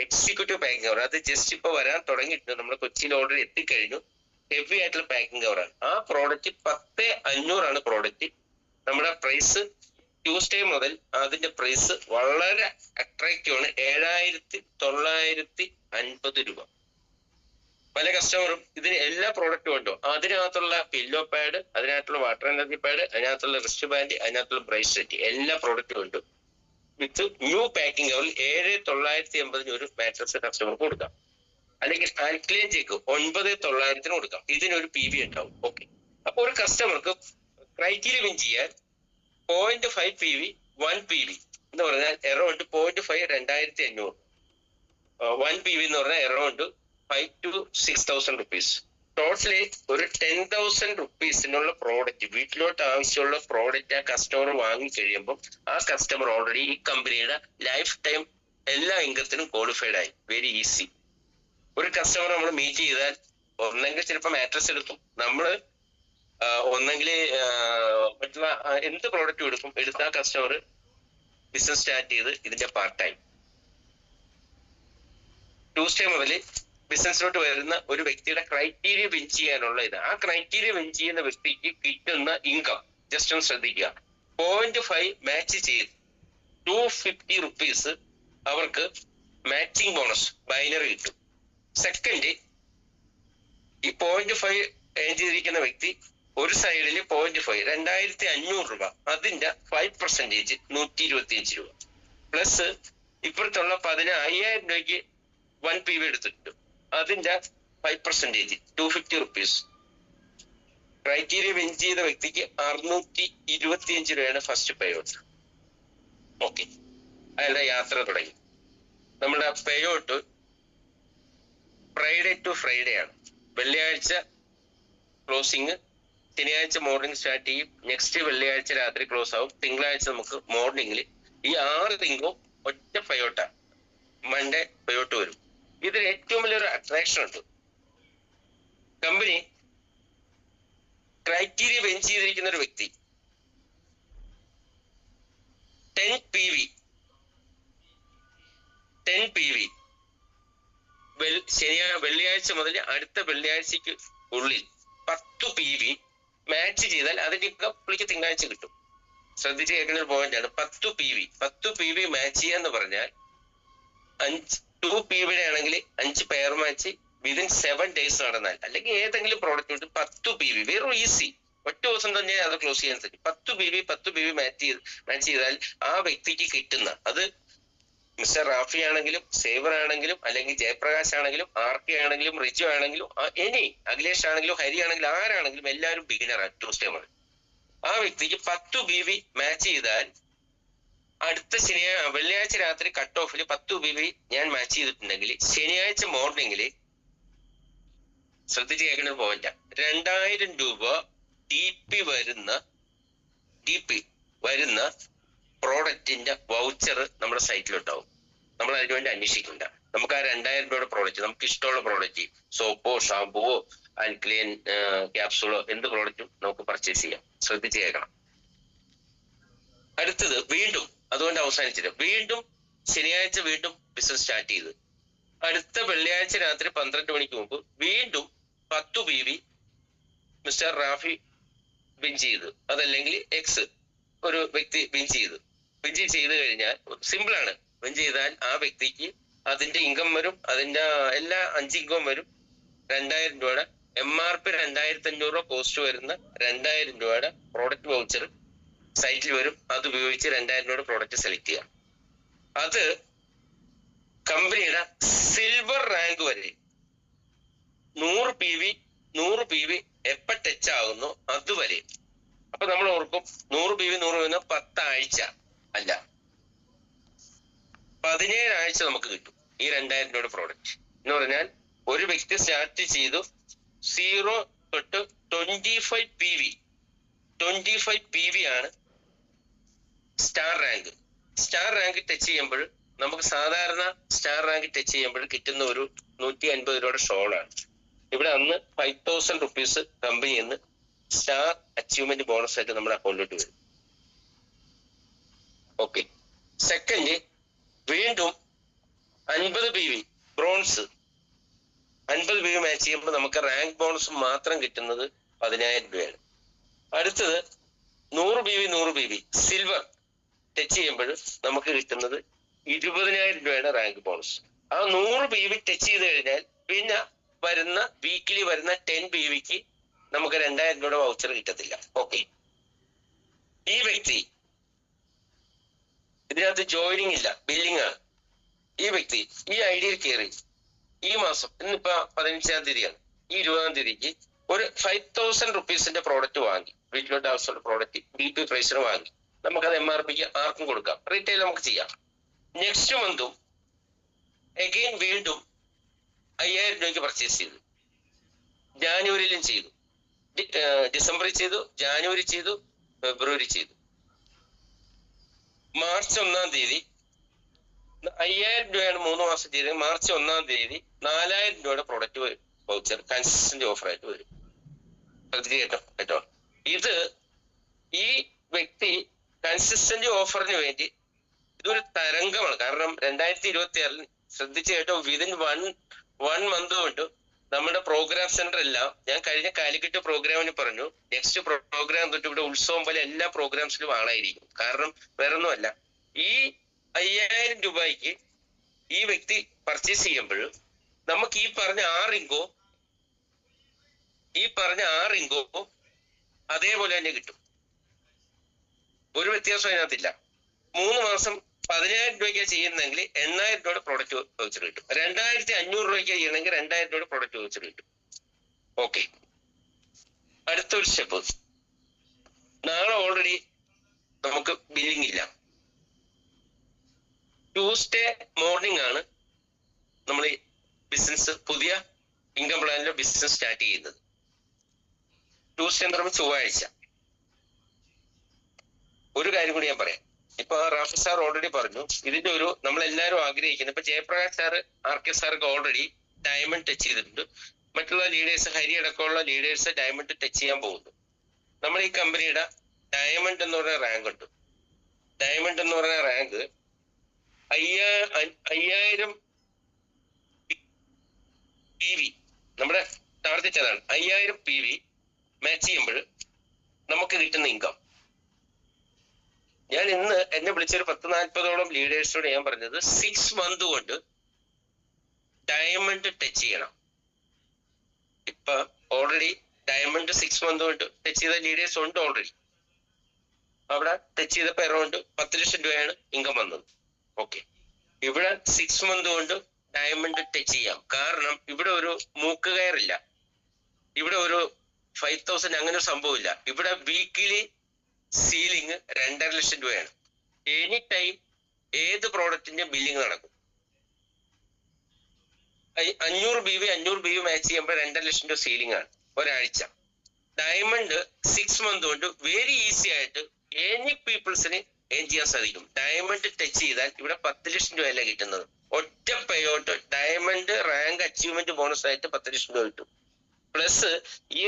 executive packing cover. അത് ജസ്റ്റ് ഇപ്പൊ വരാൻ തുടങ്ങിയിട്ടുണ്ട്, നമ്മുടെ കൊച്ചിയിൽ ഓൾറെഡി എത്തിക്കഴിഞ്ഞു. ഹെവി ആയിട്ടുള്ള പാക്കിംഗ് കവറാണ്. ആ പ്രോഡക്റ്റ് 10,500 ആണ് പ്രോഡക്റ്റ്. നമ്മുടെ പ്രൈസ് ട്യൂസ്ഡേ മുതൽ അതിന്റെ പ്രൈസ് വളരെ അട്രാക്റ്റീവ് ആണ്, 7,950 രൂപ. പല കസ്റ്റമറും ഇതിന് എല്ലാ പ്രോഡക്റ്റും ഉണ്ടോ, അതിനകത്തുള്ള പില്ലോ പാഡ്, അതിനകത്തുള്ള വാട്ടർ എനർജി പാഡ്, അതിനകത്തുള്ള റിസ്റ്റ് ബാൻഡ്, അതിനകത്തുള്ള ബ്രേസ്ലെറ്റ്, എല്ലാ പ്രോഡക്റ്റും ഉണ്ട്. വിത്ത് ന്യൂ പാക്കിംഗ് കവറിൽ 7,980 ഒരു മാട്രസ് കസ്റ്റമർക്ക് കൊടുക്കാം. അല്ലെങ്കിൽ ആൽക്ലൈൻ ചെക്ക് 9,900 കൊടുക്കാം. ഇതിനൊരു PV ഉണ്ടാവും. ഓക്കെ, അപ്പൊ ഒരു കസ്റ്റമർക്ക് ക്രൈറ്റീരിയ വിൻ ചെയ്യാൻ 0.5 PV 1 PV എന്ന് പറഞ്ഞാൽ എറൗണ്ട് 0.5 2,500, 1 PV എന്ന് പറഞ്ഞാൽ എറൗണ്ട് 5 to 6,000 റുപ്പീസ്. ടോട്ടലി ഒരു 10,000 റുപ്പീസിനുള്ള പ്രോഡക്റ്റ്, വീട്ടിലോട്ട് ആവശ്യമുള്ള പ്രോഡക്റ്റ് ആ കസ്റ്റമർ വാങ്ങി കഴിയുമ്പോൾ ആ കസ്റ്റമർ ഓൾറെഡി ഈ കമ്പനിയുടെ ലൈഫ് ടൈം എല്ലാ ഇൻകത്തിനും ക്വാളിഫൈഡ് ആയി. Very easy. ഒരു കസ്റ്റമർ നമ്മൾ മീറ്റ് ചെയ്താൽ ഒന്നെങ്കിൽ ചിലപ്പോൾ മാട്രസ് എടുക്കും, നമ്മള് ഒന്നെങ്കിൽ മറ്റുള്ള എന്ത് പ്രോഡക്റ്റും എടുക്കും. എടുത്ത കസ്റ്റമർ ബിസിനസ് സ്റ്റാർട്ട് ചെയ്ത് ഇതിന്റെ പാർട്ട് ടൈം ട്യൂസ്ഡേ മുതൽ ബിസിനസ്സിലോട്ട് വരുന്ന ഒരു വ്യക്തിയുടെ ക്രൈറ്റീരിയ വിൻ ചെയ്യാനുള്ള ഇത്. ആ ക്രൈറ്റീരിയ വിൻ ചെയ്യുന്ന വ്യക്തിക്ക് കിട്ടുന്ന ഇൻകം ജസ്റ്റ് ഒന്ന് ശ്രദ്ധിക്കുക. 0.5 മാച്ച് ചെയ്ത് 250 റുപ്പീസ് അവർക്ക് മാച്ചിങ് ബോണസ് ബൈനറി കിട്ടും. സെക്കൻഡ്, ഈ 0.5 ഏൺ ചെയ്തിരിക്കുന്ന വ്യക്തി ഒരു സൈഡിൽ 0.5 2,500 രൂപ, അതിന്റെ 5% 125 രൂപ പ്ലസ് ഇപ്പുറത്തുള്ള 15,000 രൂപയ്ക്ക് 1 PV എടുത്തിട്ടുണ്ട്, അതിന്റെ 5% 250 റുപ്പീസ്. ക്രൈറ്റീരിയ വിൻ ചെയ്ത വ്യക്തിക്ക് 625 രൂപയാണ് ഫസ്റ്റ് പേ ഔട്ട്. ഓക്കെ, അയാളുടെ യാത്ര തുടങ്ങി. നമ്മുടെ pay out Friday to Friday ആണ്. വെള്ളിയാഴ്ച ക്ലോസിങ്, ശനിയാഴ്ച മോർണിംഗ് സ്റ്റാർട്ട് ചെയ്യും, നെക്സ്റ്റ് വെള്ളിയാഴ്ച രാത്രി ക്ലോസ് ആവും, തിങ്കളാഴ്ച നമുക്ക് മോർണിംഗിൽ ഈ 6 തിങ്കും ഒറ്റ പേ ഔട്ടാണ്. മൺഡേ പേ ഔട്ട് വരും. ഇതിൽ ഏറ്റവും വലിയൊരു അട്രാക്ഷൻ ഉണ്ട്. കമ്പനി ക്രൈറ്റീരിയ വെൻ ചെയ്തിരിക്കുന്ന ഒരു വ്യക്തി 10 PV വെള്ളിയാഴ്ച മുതൽ അടുത്ത വെള്ളിയാഴ്ചക്ക് ഉള്ളിൽ 10 PV മാച്ച് ചെയ്താൽ അതിന്റെ പുള്ളിക്ക് തിങ്കളാഴ്ച കിട്ടും. ശ്രദ്ധിച്ച് കേൾക്കുന്ന ഒരു പോയിന്റ് ആണ്. 10 PV മാച്ച് ചെയ്യാന്ന് പറഞ്ഞാൽ 2 PVയുടെ ആണെങ്കിൽ 5 പെയർ മാച്ച് വിതിൻ 7 days നടന്നാൽ, അല്ലെങ്കിൽ ഏതെങ്കിലും പ്രോഡക്റ്റ് കൊണ്ട് 10 PV വെറും ഈസി ഒറ്റ ദിവസം തന്നെ അത് ക്ലോസ് ചെയ്യാൻ സാധിക്കും. 10 PV മാച്ച് ചെയ്താൽ ആ വ്യക്തിക്ക് കിട്ടുന്ന, അത് മിസ്റ്റർ റാഫി ആണെങ്കിലും സേവർ ആണെങ്കിലും അല്ലെങ്കിൽ ജയപ്രകാശ് ആണെങ്കിലും RK ആണെങ്കിലും റിജു ആണെങ്കിലും എനി അഖിലേഷ് ആണെങ്കിലും ഹരി ആണെങ്കിലും ആരാണെങ്കിലും എല്ലാവരും ബിഗിനറാണ്. ട്യൂസ്ഡേ മുതൽ ആ വ്യക്തിക്ക് 10 PV മാച്ച് ചെയ്താൽ അടുത്ത വെള്ളിയാഴ്ച രാത്രി കട്ട് ഓഫിൽ 10 PV ഞാൻ മാച്ച് ചെയ്തിട്ടുണ്ടെങ്കിൽ ശനിയാഴ്ച മോർണിംഗിൽ ശ്രദ്ധിച്ച് കേൾക്കുന്ന പോയിന്റ്, 2,000 രൂപ DP വരുന്ന പ്രോഡക്റ്റിന്റെ വൗച്ചർ നമ്മുടെ സൈറ്റിലുണ്ടാവും. നമ്മൾ അതിനുവേണ്ടി അന്വേഷിക്കണ്ട. നമുക്ക് ആ 2,000 രൂപയുടെ പ്രോഡക്റ്റ്, നമുക്ക് ഇഷ്ടമുള്ള പ്രോഡക്റ്റ്, സോപ്പോ ഷാമ്പുവോ ആൽക്കലൈൻ ക്യാപ്സൂളോ എന്ത് പ്രോഡക്റ്റും നമുക്ക് പർച്ചേസ് ചെയ്യാം. ശ്രദ്ധിച്ച് കേൾക്കണം. അടുത്തത് വീണ്ടും, അതുകൊണ്ട് അവസാനിച്ചില്ല, വീണ്ടും ശനിയാഴ്ച വീണ്ടും ബിസിനസ് സ്റ്റാർട്ട് ചെയ്ത് അടുത്ത വെള്ളിയാഴ്ച രാത്രി 12 മണിക്ക് മുമ്പ് വീണ്ടും 10 PV മിസ്റ്റർ റാഫി വിൻ ചെയ്ത്, അതല്ലെങ്കിൽ എക്സ് ഒരു വ്യക്തി വിൻ ചെയ്ത് കഴിഞ്ഞാൽ സിമ്പിൾ ആണ്. വിൻ ചെയ്താൽ ആ വ്യക്തിക്ക് അതിന്റെ ഇൻകം വരും, അതിന്റെ എല്ലാ 5 ഇൻകം വരും. 2,000 രൂപയുടെ MRP 2,500 രൂപ കോസ്റ്റ് വരുന്ന 2,000 രൂപയുടെ പ്രോഡക്റ്റ് വൗച്ചർ സൈറ്റിൽ വരും. അത് ഉപയോഗിച്ച് 2,000 രൂപയുടെ പ്രോഡക്റ്റ് സെലക്ട് ചെയ്യാം. അത് കമ്പനിയുടെ സിൽവർ റാങ്ക് വരെ 100 PV എപ്പോ ടച്ച് ആകുന്നു അതുവരെ. അപ്പൊ നമ്മൾ ഓർക്കും 100 PV 10 ആഴ്ച അല്ല, 17 ആഴ്ച നമുക്ക് കിട്ടും ഈ 2,000 രൂപയുടെ പ്രോഡക്റ്റ് എന്ന് പറഞ്ഞാൽ. ഒരു വ്യക്തി സ്റ്റാർട്ട് ചെയ്തു 0 തൊട്ട് 25 PV ആണ് star rank. Star rank touch ചെയ്യുമ്പോൾ നമുക്ക് സാധാരണ സ്റ്റാർ റാങ്ക് ടച്ച് ചെയ്യുമ്പോൾ കിട്ടുന്ന ഒരു 150 രൂപയുടെ ഷോളാണ്. ഇവിടെ അന്ന് 5,000 റുപ്പീസ് കമ്പനിയിൽ നിന്ന് സ്റ്റാർ അച്ചീവ്മെന്റ് ബോണസ് ആയിട്ട് നമ്മുടെ അക്കൗണ്ടിലോട്ട് വരും. ഓക്കെ, സെക്കൻഡ് വീണ്ടും 50 PV ബ്രോൺസ് 50 PV മാച്ച് ചെയ്യുമ്പോൾ നമുക്ക് റാങ്ക് ബോണസ് മാത്രം കിട്ടുന്നത് 10,000 രൂപയാണ്. അടുത്തത് 100 PV സിൽവർ ടച്ച് ചെയ്യുമ്പോൾ നമുക്ക് കിട്ടുന്നത് 20,000 രൂപയാണ് റാങ്ക് ബോണസ്. ആ 100 PV ടച്ച് ചെയ്ത് കഴിഞ്ഞാൽ പിന്നെ വരുന്ന വീക്കിലി വരുന്ന 10 PVക്ക് നമുക്ക് 2,000 രൂപയുടെ വൗച്ചർ കിട്ടത്തില്ല. ഓക്കെ, ഈ വ്യക്തി ഇതിനകത്ത് ജോയിനിങ് ഇല്ല, ബില്ലിംഗ് ആണ്. ഈ വ്യക്തി ഈ ഐഡിയിൽ കയറി ഈ മാസം ഇന്നിപ്പോ 15-ാം തീയതിയാണ്, ഈ 20-ാം തീയതിക്ക് ഒരു 5,000 റുപ്പീസിന്റെ പ്രോഡക്റ്റ് വാങ്ങി, വീട്ടിലോട്ട് ആവശ്യമുള്ള പ്രോഡക്റ്റ് BP പ്രൈസിന് വാങ്ങി, നമുക്കത് MRPക്ക് ആർക്കും കൊടുക്കാം, റീറ്റെയിൽ നമുക്ക് ചെയ്യാം. നെക്സ്റ്റ് മന്തും അഗെയിൻ വീണ്ടും 5,000 രൂപയ്ക്ക് പർച്ചേസ് ചെയ്തു, ജാനുവരിയിലും ചെയ്തു, ഡിസംബറിൽ ചെയ്തു, ജാനുവരി ചെയ്തു, ഫെബ്രുവരി ചെയ്തു. മാർച്ച് 1-ാം തീയതി 5,000 രൂപയാണ് 3 മാസം ചെയ്തത്. മാർച്ച് 1-ാം തീയതി 4,000 രൂപയുടെ പ്രൊഡക്റ്റ് വൗച്ചർ കൺസിസ്റ്റന്റ് ഓഫർ ആയിട്ട് വരും. കേട്ടോ, ഇത് ഈ വ്യക്തി കൺസിസ്റ്റന്റ് ഓഫറിന് വേണ്ടി ഇതൊരു തരംഗമാണ്. കാരണം 2026 ശ്രദ്ധിച്ചു കേട്ടോ, വിതിൻ വൺ മന്ത് കൊണ്ട് നമ്മുടെ പ്രോഗ്രാം സെന്റർ എല്ലാം, ഞാൻ കഴിഞ്ഞ കാലിക്കറ്റ് പ്രോഗ്രാമിന് പറഞ്ഞു, നെക്സ്റ്റ് പ്രോഗ്രാം തൊട്ട് ഇവിടെ ഉത്സവം പോലെ എല്ലാ പ്രോഗ്രാംസിലും ആളായിരിക്കും. കാരണം വേറൊന്നുമല്ല, ഈ 5,000 രൂപയ്ക്ക് ഈ വ്യക്തി പർച്ചേസ് ചെയ്യുമ്പോൾ നമുക്ക് ഈ പറഞ്ഞ 6 ഇങ്കോ അതേപോലെ തന്നെ കിട്ടും. ഒരു വ്യത്യാസം അതിനകത്തില്ല. 3 മാസം 10,000 രൂപയ്ക്ക് ചെയ്യുന്നെങ്കിൽ 8,000 രൂപയുടെ പ്രൊഡക്റ്റ് വൗച്ചർ കിട്ടും. 2,500 രൂപയ്ക്ക് ചെയ്യണമെങ്കിൽ 2,000 രൂപയുടെ പ്രൊഡക്റ്റ് വൗച്ചർ കിട്ടും. ഓക്കെ, അടുത്തൊരു സ്റ്റെപ്പ്. നാളെ ഓൾറെഡി നമുക്ക് ബില്ലിംഗ് ഇല്ല. ട്യൂസ്ഡേ മോർണിംഗ് ആണ് നമ്മൾ ഈ ബിസിനസ്, പുതിയ ഇൻകം പ്ലാനിലെ ബിസിനസ് സ്റ്റാർട്ട് ചെയ്യുന്നത്. ട്യൂസ്ഡേ എന്ന് പറയുമ്പോൾ ചൊവ്വാഴ്ച. ഒരു കാര്യം കൂടി ഞാൻ പറയാം. ഇപ്പൊ റാഫി സാർ ഓൾറെഡി പറഞ്ഞു, ഇതിന്റെ ഒരു നമ്മളെല്ലാവരും ആഗ്രഹിക്കുന്നത്, ഇപ്പൊ ജയപ്രകാശ് സാറ്, RK സാർക്ക് ഓൾറെഡി ഡയമണ്ട് ടച്ച് ചെയ്തിട്ടുണ്ട്. മറ്റുള്ള ലീഡേഴ്സ്, ഹരി അടക്കമുള്ള ലീഡേഴ്സ് ഡയമണ്ട് ടച്ച് ചെയ്യാൻ പോകുന്നു. നമ്മൾ ഈ കമ്പനിയുടെ ഡയമണ്ട് എന്ന് പറയുന്ന റാങ്ക് ഉണ്ട്. ഡയമണ്ട് എന്ന് പറയുന്ന റാങ്ക് 5,000 PV നമ്മുടെ താഴ്ത്തിച്ചതാണ്. 5,000 PV മാച്ച് ചെയ്യുമ്പോൾ നമുക്ക് കിട്ടുന്ന ഇൻകം. ഞാൻ ഇന്ന് എന്നെ വിളിച്ചൊരു 10-40ഓളം ലീഡേഴ്സിനോട് ഞാൻ പറഞ്ഞത് 6 മന്ത് കൊണ്ട് ഡയമണ്ട് ടച്ച് ചെയ്യണം. ഇപ്പൊ ഓൾറെഡി ഡയമണ്ട് 6 മന്ത് കൊണ്ട് ടച്ച് ചെയ്ത ലീഡേഴ്സ് ഉണ്ട് ഓൾറെഡി. അവിടെ ടച്ച് ചെയ്തപ്പോ അറൗണ്ട് 10 ലക്ഷം രൂപയാണ് ഇൻകം വന്നത്. ഓക്കെ, ഇവിടെ 6 മന്ത് കൊണ്ട് ഡയമണ്ട് ടച്ച് ചെയ്യാം. കാരണം ഇവിടെ ഒരു മൂക്ക് കയറില്ല, ഇവിടെ ഒരു 5,000 അങ്ങനെ ഒരു സംഭവമില്ല. ഇവിടെ വീക്കിലി സീലിംഗ് 2.5 ലക്ഷം രൂപയാണ്. എനി ടൈം ഏത് പ്രോഡക്റ്റിന്റെ ബില്ലിംഗ് നടക്കും. 500 BV മാച്ച് ചെയ്യുമ്പോൾ 2.5 ലക്ഷം രൂപ സീലിംഗ് ആണ് ഒരാഴ്ച. ഡയമണ്ട് 6 മന്ത് കൊണ്ട് വെരി ഈസി ആയിട്ട് എനി പീപ്പിൾസിന് ഏൺ ചെയ്യാൻ സാധിക്കും. ഡയമണ്ട് ടച്ച് ചെയ്താൽ ഇവിടെ 10 ലക്ഷം രൂപയല്ല കിട്ടുന്നത്. ഒറ്റ പേയോട്ട് ഡയമണ്ട് റാങ്ക് അച്ചീവ്മെന്റ് ബോണസ് ആയിട്ട് 10 ലക്ഷം രൂപ കിട്ടും. പ്ലസ് ഈ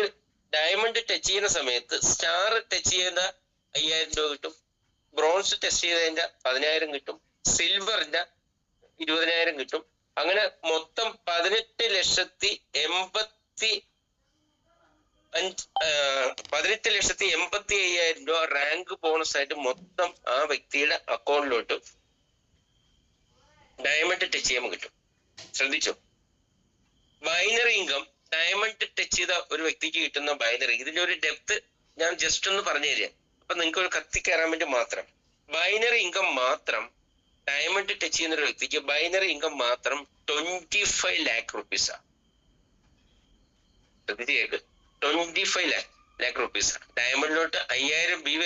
ഡയമണ്ട് ടച്ച് ചെയ്യുന്ന സമയത്ത് സ്റ്റാർ ടച്ച് ചെയ്യുന്ന 5,000 രൂപ കിട്ടും, ബ്രോൺസ് ടെസ്റ്റ് ചെയ്തതിന്റെ 10,000 കിട്ടും, സിൽവറിന്റെ 20,000 കിട്ടും. അങ്ങനെ മൊത്തം 18,85,000 രൂപ റാങ്ക് ബോണസ് ആയിട്ട് മൊത്തം ആ വ്യക്തിയുടെ അക്കൗണ്ടിലോട്ട് ഡയമണ്ട് ടച്ച് ചെയ്യുമ്പോൾ കിട്ടും. ശ്രദ്ധിച്ചോ, ബൈനറി ഇൻകം ഡയമണ്ട് ടച്ച് ചെയ്ത ഒരു വ്യക്തിക്ക് കിട്ടുന്ന ബൈനറി, ഇതിന്റെ ഒരു ഡെപ്ത് ഞാൻ ജസ്റ്റ് ഒന്ന് പറഞ്ഞു തരാം. അപ്പൊ നിങ്ങൾക്ക് ഒരു കത്തിക്കയറാൻ വേണ്ടി മാത്രം. ബൈനറി ഇൻകം മാത്രം ഡയമണ്ട് ടച്ച് ചെയ്യുന്ന ഒരു വ്യക്തിക്ക് ബൈനറി ഇൻകം മാത്രം 25 lakh റുപ്പീസാ. ശ്രദ്ധിച്ചേക്ക്, 25 lakh റുപ്പീസാ. ഡയമണ്ടിലോട്ട് 5,000 BV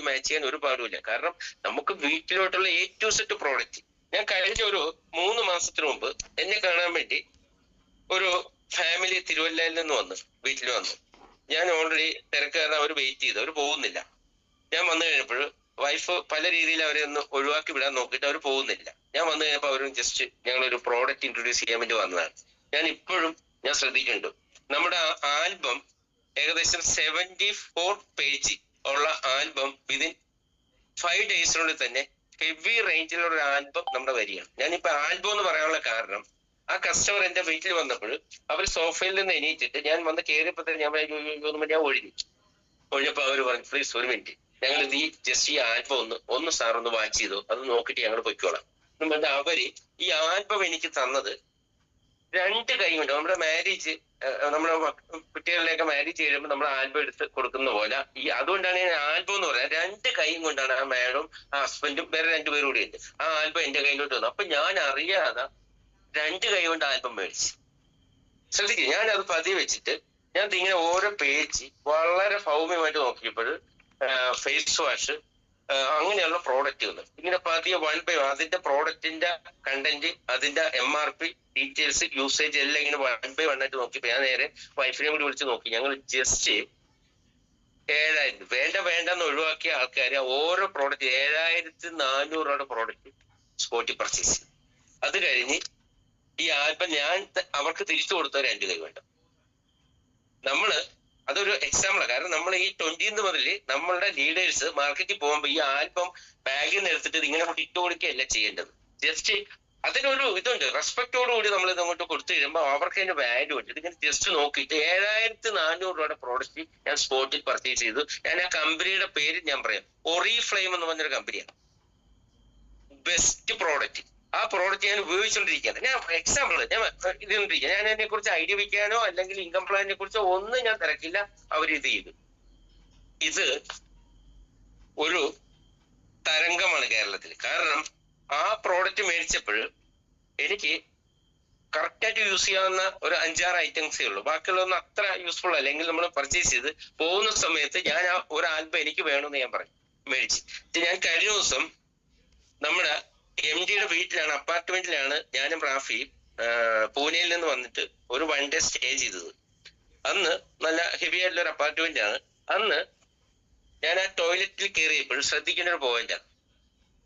മാച്ച് ചെയ്യാൻ ഒരു പാടുമില്ല. കാരണം നമുക്ക് വീട്ടിലോട്ടുള്ള A to Z പ്രോഡക്റ്റ്. ഞാൻ കഴിഞ്ഞ ഒരു 3 മാസത്തിന് മുമ്പ് എന്നെ കാണാൻ വേണ്ടി ഒരു ഫാമിലി തിരുവല്ലയിൽ നിന്ന് വീട്ടിൽ വന്നു. ഞാൻ ഓൾറെഡി തിരക്കാരൻ, അവർ വെയിറ്റ് ചെയ്തു, അവർ പോകുന്നില്ല. ഞാൻ വന്നു കഴിഞ്ഞപ്പോൾ വൈഫ് പല രീതിയിൽ അവരെ ഒന്ന് ഒഴിവാക്കി വിടാൻ നോക്കിയിട്ട് അവർ പോകുന്നില്ല. ഞാൻ വന്നു കഴിഞ്ഞപ്പോൾ അവരും ജസ്റ്റ് ഞങ്ങളൊരു പ്രോഡക്റ്റ് ഇൻട്രൊഡ്യൂസ് ചെയ്യാൻ വേണ്ടി വന്നതാണ്. ഞാൻ ഇപ്പോഴും ശ്രദ്ധിക്കുന്നുണ്ട്, നമ്മുടെ ആൽബം ഏകദേശം 74 പേജ് ഉള്ള ആൽബം വിതിൻ 5 ഡേയ്സിനുള്ളിൽ തന്നെ ഹെവി റേഞ്ചിലുള്ള ഒരു ആൽബം നമ്മുടെ വരികയാണ്. ഞാനിപ്പോ ആൽബം എന്ന് പറയാനുള്ള കാരണം, ആ കസ്റ്റമർ എന്റെ വീട്ടിൽ വന്നപ്പോൾ അവർ സോഫയിൽ നിന്ന് എണീറ്റിട്ട് ഞാൻ വന്ന് കയറിയപ്പോ തന്നെ ഞാൻ ഒഴിഞ്ഞപ്പോ അവർ പറഞ്ഞു, പ്ലീസ് ഒരു മിനിറ്റ്, ഞങ്ങൾ ഈ ജസ്റ്റ് ഈ ആൽബം ഒന്ന് സാർ ഒന്ന് വാച്ച് ചെയ്തോ, അത് നോക്കിയിട്ട് ഞങ്ങൾ പൊയ്ക്കോളാം. അവര് ഈ ആൽബം എനിക്ക് തന്നത് 2 കൈ കൊണ്ട്. നമ്മുടെ മാരേജ്, നമ്മുടെ കുട്ടികളിലേക്ക് മാരേജ് ചെയ്യുമ്പോൾ നമ്മൾ ആൽബം എടുത്ത് കൊടുക്കുന്ന പോലെ അതുകൊണ്ടാണ് ഞാൻ ആൽബം എന്ന് പറയാം. 2 കൈ കൊണ്ടാണ് ആ മാഡം, ആ ഹസ്ബൻഡും വേറെ 2 പേരും കൂടി ഉണ്ട്, ആ ആൽബം എന്റെ കയ്യിലോട്ട് വന്നു. അപ്പൊ ഞാൻ അറിയാതെ 2 കൈ കൊണ്ട് ആൽബം മേടിച്ചു. ശ്രദ്ധിക്കുക, ഞാൻ അത് പതിയെ വെച്ചിട്ട് ഞാൻ ഇങ്ങനെ ഓരോ പേജ് വളരെ ഭൗമ്യമായിട്ട് നോക്കിയപ്പോൾ ഫേസ് വാഷ് അങ്ങനെയുള്ള പ്രോഡക്റ്റുകൾ ഇങ്ങനെ പതിയെ 1 by 1 അതിന്റെ പ്രോഡക്റ്റിന്റെ കണ്ടന്റ്, അതിന്റെ MRP ഡീറ്റെയിൽസ്, യൂസേജ് എല്ലാം ഇങ്ങനെ 1 by 1 ആയിട്ട് നോക്കിയപ്പോൾ ഞാൻ നേരെ വൈഫിനെ കൂടി വിളിച്ച് നോക്കി. ഞങ്ങൾ ജസ്റ്റ് 7,000 വേണ്ടെന്ന് ഒഴിവാക്കിയ ആൾക്കാർ ഓരോ പ്രോഡക്റ്റ് 7,400 രൂപയുടെ പ്രോഡക്റ്റ് സ്പോട്ടിൽ പർച്ചേസ് ചെയ്തു. അത് കഴിഞ്ഞ് ഈ ആൽബം ഞാൻ അവർക്ക് തിരിച്ചു കൊടുത്ത 2 കൈ വേണ്ട. നമ്മള് അതൊരു എക്സാമ്പിളാണ്. കാരണം നമ്മൾ ഈ 20 മുതൽ നമ്മളുടെ ലീഡേഴ്സ് മാർക്കറ്റിൽ പോകുമ്പോൾ ഈ ആൽബം ബാഗിൽ നിന്ന് എടുത്തിട്ട് ഇങ്ങനെ ഇട്ട് കൊടുക്കുകയല്ല ചെയ്യേണ്ടത്. ജസ്റ്റ് അതിനൊരു ഇതുണ്ട്, റെസ്പെക്റ്റോടുകൂടി നമ്മൾ ഇതങ്ങോട്ട് കൊടുത്തു കഴിയുമ്പോൾ അവർക്ക് അതിന്റെ വാല്യൂ ഉണ്ട്. ഇതിങ്ങനെ ജസ്റ്റ് നോക്കിയിട്ട് 7,400 രൂപയുടെ പ്രോഡക്റ്റ് ഞാൻ സ്പോട്ടിൽ പർച്ചേസ് ചെയ്തു. ഞാൻ ആ കമ്പനിയുടെ പേര് ഞാൻ പറയാം, ഒറിഫ്ലെയിം എന്ന് പറഞ്ഞൊരു കമ്പനിയാണ്. Best product. ആ പ്രോഡക്റ്റ് ഞാൻ ഉപയോഗിച്ചുകൊണ്ടിരിക്കുകയാണ്. ഞാൻ എക്സാമ്പിൾ ഞാൻ ഇതുകൊണ്ടിരിക്കുക. ഞാൻ അതിനെ കുറിച്ച് ഐഡിയ വയ്ക്കാനോ അല്ലെങ്കിൽ ഇൻകം പ്ലാനിനെ കുറിച്ചോ ഒന്നും ഞാൻ തിരക്കില്ല. അവരിത് ചെയ്തു. ഇത് ഒരു തരംഗമാണ് കേരളത്തിൽ. കാരണം ആ പ്രോഡക്റ്റ് മേടിച്ചപ്പോൾ എനിക്ക് കറക്റ്റായിട്ട് യൂസ് ചെയ്യാവുന്ന ഒരു 5-6 ഐറ്റംസേ ഉള്ളൂ. ബാക്കിയുള്ളതൊന്നും അത്ര യൂസ്ഫുൾ അല്ലെങ്കിൽ നമ്മൾ പർച്ചേസ് ചെയ്ത് പോകുന്ന സമയത്ത് ഞാൻ ആ ഒരു ആൽബം എനിക്ക് വേണമെന്ന് ഞാൻ പറഞ്ഞു മേടിച്ച്. ഞാൻ കഴിഞ്ഞ ദിവസം നമ്മുടെ MD യുടെ വീട്ടിലാണ്, അപ്പാർട്ട്മെന്റിലാണ് ഞാനും റാഫിയും പൂനെയിൽ നിന്ന് വന്നിട്ട് ഒരു 1 day സ്റ്റേ ചെയ്തത്. അന്ന് നല്ല ഹെവി ആയിട്ടുള്ള ഒരു അപ്പാർട്ട്മെന്റ് ആണ്. അന്ന് ഞാൻ ആ ടോയ്ലറ്റിൽ കയറിയപ്പോൾ ശ്രദ്ധിക്കുന്ന ഒരു പോയിന്റാണ്,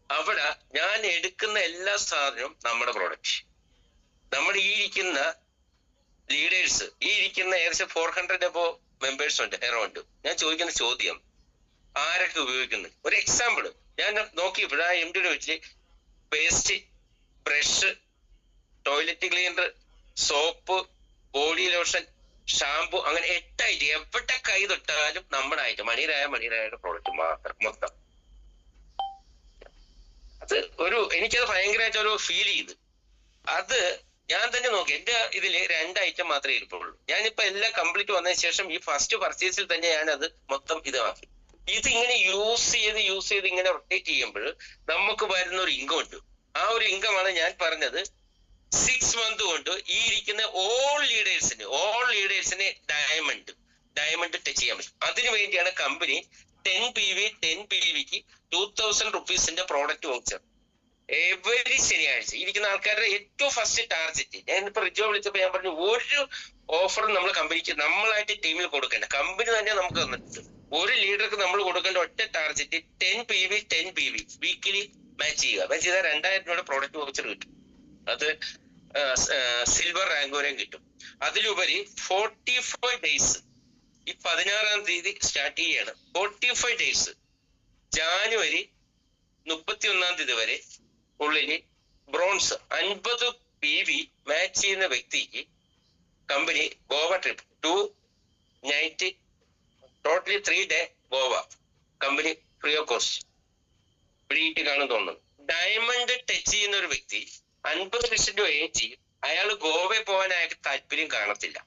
അവിടെ ഞാൻ എടുക്കുന്ന എല്ലാ സാധനവും നമ്മുടെ പ്രോഡക്റ്റ്. നമ്മുടെ ഈ ഇരിക്കുന്ന ലീഡേഴ്സ്, ഈ ഇരിക്കുന്ന ഏകദേശം 400 above മെമ്പേഴ്സ് ഉണ്ട് അറൗണ്ട്. ഞാൻ ചോദിക്കുന്ന ചോദ്യം, ആരൊക്കെ ഉപയോഗിക്കുന്നത്? ഒരു എക്സാമ്പിൾ ഞാൻ നോക്കിയപ്പോൾ ആ MD യുടെ വീട്ടില് paste, brush, toilet cleaner, soap, body lotion, shampoo, അങ്ങനെ 8 ഐറ്റം. എവിടെ കൈ തൊട്ടാലും നമ്മുടെ ഐറ്റം, മണിരായുടെ പ്രോഡക്റ്റ് മാത്രം മൊത്തം. അത് എനിക്കത് ഭയങ്കരമായിട്ട് ഒരു ഫീൽ ചെയ്ത്. അത് ഞാൻ തന്നെ നോക്കി, എന്റെ ഇതില് 2 ഐറ്റം മാത്രമേ ഇരിപ്പുള്ളൂ. ഞാനിപ്പോ എല്ലാം കംപ്ലീറ്റ് വന്നതിന് ശേഷം ഈ ഫസ്റ്റ് പർച്ചേസിൽ തന്നെ ഞാൻ അത് മൊത്തം ഇതാക്കി. ഇതിങ്ങനെ യൂസ് ചെയ്ത് ഇങ്ങനെ റൊട്ടേറ്റ് ചെയ്യുമ്പോൾ നമുക്ക് വരുന്ന ഒരു ഇൻകം ഉണ്ട്. ആ ഒരു ഇൻകമാണ് ഞാൻ പറഞ്ഞത്. 6 month കൊണ്ട് ഈ ഇരിക്കുന്ന ഓൾ ലീഡേഴ്സിന് ഡയമണ്ട് ടച്ച് ചെയ്യാൻ പറ്റും. അതിനു വേണ്ടിയാണ് company 10 PVക്ക് 2,000 rupees product voucher every ശനിയാഴ്ച ഇരിക്കുന്ന ആൾക്കാരുടെ ഏറ്റവും ഫസ്റ്റ് ടാർഗറ്റ്. ഞാൻ ഇപ്പൊ റിജോ വിളിച്ചപ്പോ ഞാൻ പറഞ്ഞു, ഒരു ഓഫറും നമ്മൾ കമ്പനിക്ക് നമ്മളായിട്ട് ടീമിൽ കൊടുക്കേണ്ട, കമ്പനി തന്നെ നമുക്ക് തന്നിട്ടുണ്ട്. ഒരു ലീഡർക്ക് നമ്മൾ കൊടുക്കേണ്ട ഒറ്റ ടാർഗറ്റ് 10 PV വീക്കിലി മാച്ച് ചെയ്യുക. മാച്ച് ചെയ്താൽ 2,000 രൂപയുടെ പ്രോഡക്റ്റ് വൗച്ചർ കിട്ടും. അത് സിൽവർ റാങ്ക് വരെയും കിട്ടും. അതിലുപരി 45 days, ഈ 16-ാം തീയതി സ്റ്റാർട്ട് ചെയ്യാണ്. 45 days ജാനുവരി 31-ാം തീയതി വരെ ഉള്ളില് ബ്രോൺസ് 50 PV മാച്ച് ചെയ്യുന്ന വ്യക്തിക്ക് company Goa trip 2 night totally 3 day Goa company free of cost പിടിയിട്ട് കാണും തോന്നുന്നു. ഡയമണ്ട് ടച്ച് ചെയ്യുന്ന ഒരു വ്യക്തി 50 ലക്ഷം രൂപ ഏം ചെയ്യും. അയാൾ ഗോവയിൽ പോകാൻ അയാൾക്ക് താല്പര്യം കാണത്തില്ല.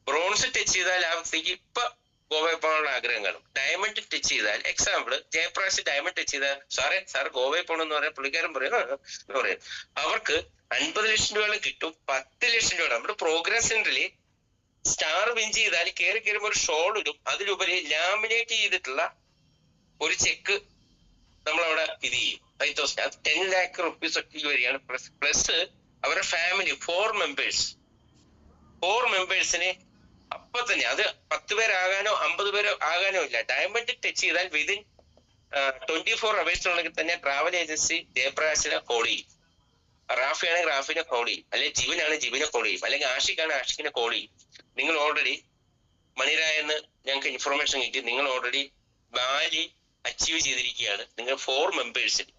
ബ്രോൺസ് ടച്ച് ചെയ്താൽ ആ വ്യക്തിക്ക് ഇപ്പൊ ഗോവയിൽ പോകാനുള്ള ആഗ്രഹം കാണും. ഡയമണ്ട് ടച്ച് ചെയ്താൽ, എക്സാമ്പിൾ ജയപ്രാശ് ഡയമണ്ട് ടച്ച് ചെയ്താൽ സാർ ഗോവയിൽ പോകണമെന്ന് പറയാൻ പുള്ളിക്കാരൻ പറയും അവർക്ക് 50 ലക്ഷം രൂപ കിട്ടും. 10 ലക്ഷം രൂപ നമ്മുടെ പ്രോഗ്രാം സെന്ററിൽ സ്റ്റാർ വിൻ ചെയ്താൽ കയറി കയറുമ്പോൾ ഒരു ഷോൾ ഇടും. അതിലുപരി ലാമിനേറ്റ് ചെയ്തിട്ടുള്ള ഒരു ചെക്ക് നമ്മളവിടെ ഇത് ചെയ്യും. 5,000 അത് 10 lakh rupees ഒറ്റയ്ക്ക് വരികയാണ്. പ്ലസ് അവരുടെ ഫാമിലി 4 മെമ്പേഴ്സിന് അപ്പൊ തന്നെ, അത് 10 പേരാകാനോ 50 പേരോ ആകാനോ ഇല്ല. ഡയമണ്ട് ടച്ച് ചെയ്താൽ വിതിൻ 24 hours തന്നെ ട്രാവൽ ഏജൻസി ജയപ്രകാശിനെ കോൾ ചെയ്യും. റാഫിയാണെങ്കിൽ റാഫിനെ കോൾ ചെയ്യും, അല്ലെങ്കിൽ ജിബിനാണ് ജിബിനെ കോൾ ചെയ്യും, അല്ലെങ്കിൽ ആഷിഖാണ് ആഷിഖിനെ കോൾ ചെയ്യും. നിങ്ങൾ ഓൾറെഡി മണിരായെന്ന് ഞങ്ങൾക്ക് ഇൻഫർമേഷൻ കിട്ടി, നിങ്ങൾ ഓൾറെഡി ബാലി അച്ചീവ് ചെയ്തിരിക്കുകയാണ്. നിങ്ങൾ 4 മെമ്പേഴ്സിന്.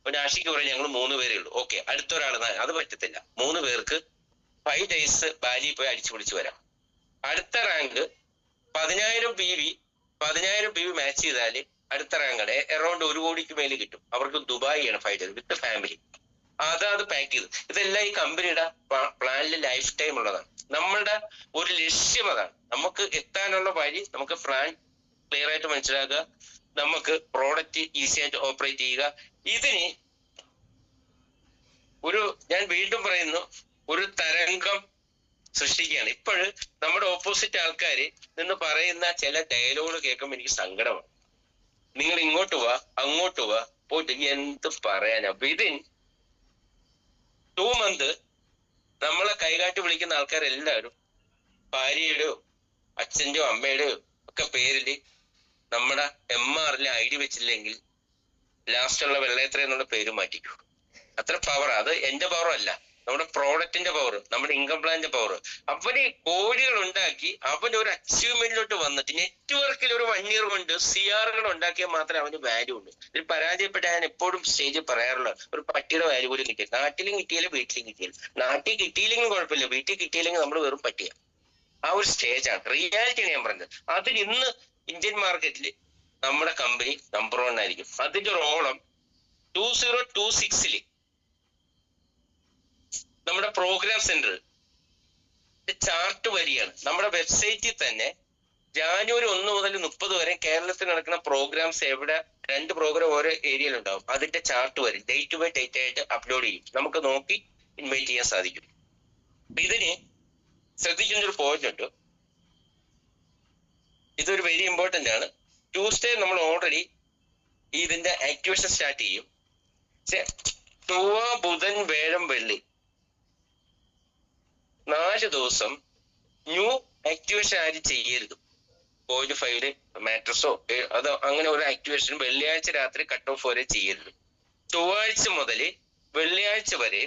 പിന്നെ ആഷിക്ക് പറയും ഞങ്ങൾ 3 പേരേ ഉള്ളൂ. ഓക്കെ, അടുത്തൊരാൾ അത് പറ്റത്തില്ല. 3 പേർക്ക് 5 days ബാലി പോയി അടിച്ചു പൊളിച്ചു വരാം. അടുത്ത റാങ്ക് 10,000 PV മാച്ച് ചെയ്താൽ അടുത്ത റാങ്ക് അറൗണ്ട് 1 കോടിക്ക് മേലെ കിട്ടും. അവർക്ക് ദുബായിയാണ് 5 days വിത്ത് ഫാമിലി. അത് പാക്ക് ചെയ്തു. ഇതെല്ലാം ഈ കമ്പനിയുടെ പ്ലാനിൽ ലൈഫ് ടൈം ഉള്ളതാണ്. നമ്മളുടെ ഒരു ലക്ഷ്യം അതാണ്. നമുക്ക് എത്താനുള്ള വഴി നമുക്ക് പ്ലാൻ ക്ലിയർ ആയിട്ട് മനസ്സിലാക്കുക, നമുക്ക് പ്രോഡക്റ്റ് ഈസി ആയിട്ട് ഓപ്പറേറ്റ് ചെയ്യുക. ഇതിന് ഞാൻ വീണ്ടും പറയുന്നു, ഒരു തരംഗം സൃഷ്ടിക്കുകയാണ്. ഇപ്പോഴ് നമ്മുടെ ഓപ്പോസിറ്റ് ആൾക്കാര് നിന്ന് പറയുന്ന ചില ഡയലോഗ് കേൾക്കുമ്പോൾ എനിക്ക് സങ്കടമാണ്. നിങ്ങൾ ഇങ്ങോട്ട് വാ, അങ്ങോട്ട് വാ, പോയിട്ട് എന്ത് പറയാനാ. വിതിൻ 2 months നമ്മളെ കൈകാട്ടി വിളിക്കുന്ന ആൾക്കാരെല്ലാവരും ഭാര്യയുടെയോ അച്ഛൻ്റെയോ അമ്മയുടെയോ ഒക്കെ പേരില് നമ്മുടെ MRൽ ID വെച്ചില്ലെങ്കിൽ ലാസ്റ്റുള്ള വെള്ളയത്ര എന്നുള്ള പേര് മാറ്റിക്കും. അത്ര പവർ. അത് എന്റെ പവർ അല്ല, നമ്മുടെ പ്രോഡക്റ്റിന്റെ പവർ, നമ്മുടെ ഇൻകം പ്ലാന്റെ പവർ. അവന് കോടികൾ ഉണ്ടാക്കി അവനൊരു അച്ചീവ്മെന്റിലോട്ട് വന്നിട്ട് നെറ്റ്വർക്കിൽ ഒരു 1 year കൊണ്ട് CRകൾ ഉണ്ടാക്കിയാൽ മാത്രമേ അവന് വാല്യൂ ഉള്ളൂ. ഇതിൽ പരാജയപ്പെട്ട ഞാൻ എപ്പോഴും സ്റ്റേജിൽ പറയാറുള്ള ഒരു പട്ടിയുടെ വാല്യൂ പോലും കിട്ടിയ. നാട്ടിലും കിട്ടിയാലും വീട്ടിലും കിട്ടിയാലും. നാട്ടിൽ കിട്ടിയില്ലെങ്കിൽ കുഴപ്പമില്ല, വീട്ടിൽ കിട്ടിയില്ലെങ്കിൽ നമ്മൾ വെറും പട്ടിയ. ആ ഒരു സ്റ്റേജാണ്, റിയാലിറ്റിയാണ് ഞാൻ പറഞ്ഞത്. അതിൽ ഇന്ന് ഇന്ത്യൻ മാർക്കറ്റിൽ നമ്മുടെ കമ്പനി നമ്പർ 1 ആയിരിക്കും. അതിന്റെ ഒരു ഓളം 2026 നമ്മുടെ പ്രോഗ്രാം സെന്റർ ചാർട്ട് വരികയാണ്. നമ്മുടെ വെബ്സൈറ്റിൽ തന്നെ January 1 മുതൽ 30 വരെ കേരളത്തിൽ നടക്കുന്ന പ്രോഗ്രാംസ് എവിടെ 2 പ്രോഗ്രാം ഓരോ ഏരിയയിലുണ്ടാവും. അതിന്റെ ചാർട്ട് വരും, ഡേറ്റ് ബൈ ഡേറ്റ് ആയിട്ട് അപ്ലോഡ് ചെയ്യും. നമുക്ക് നോക്കി ഇൻവൈറ്റ് ചെയ്യാൻ സാധിക്കും. ഇതിന് ശ്രദ്ധിക്കുന്ന ഒരു പോയിന്റ് ഉണ്ട്, ഇതൊരു വെരി ഇമ്പോർട്ടന്റ് ആണ്. ട്യൂസ്ഡേ നമ്മൾ ഓൾറെഡി ഇതിന്റെ ആക്ടിവേഷൻ സ്റ്റാർട്ട് ചെയ്യും. ചൊവ്വ, ബുധൻ, വ്യാഴം, വെള്ളി 4 ദിവസം ന്യൂ ആക്ടിവേഷൻ ആരും ചെയ്യരുത്. 0.5 മാട്രസോ അതോ അങ്ങനെ ഒരു ആക്ടിവേഷൻ വെള്ളിയാഴ്ച രാത്രി കട്ട് ഓഫ് വരെ ചെയ്യരുത്. ചൊവ്വാഴ്ച മുതൽ വെള്ളിയാഴ്ച വരെ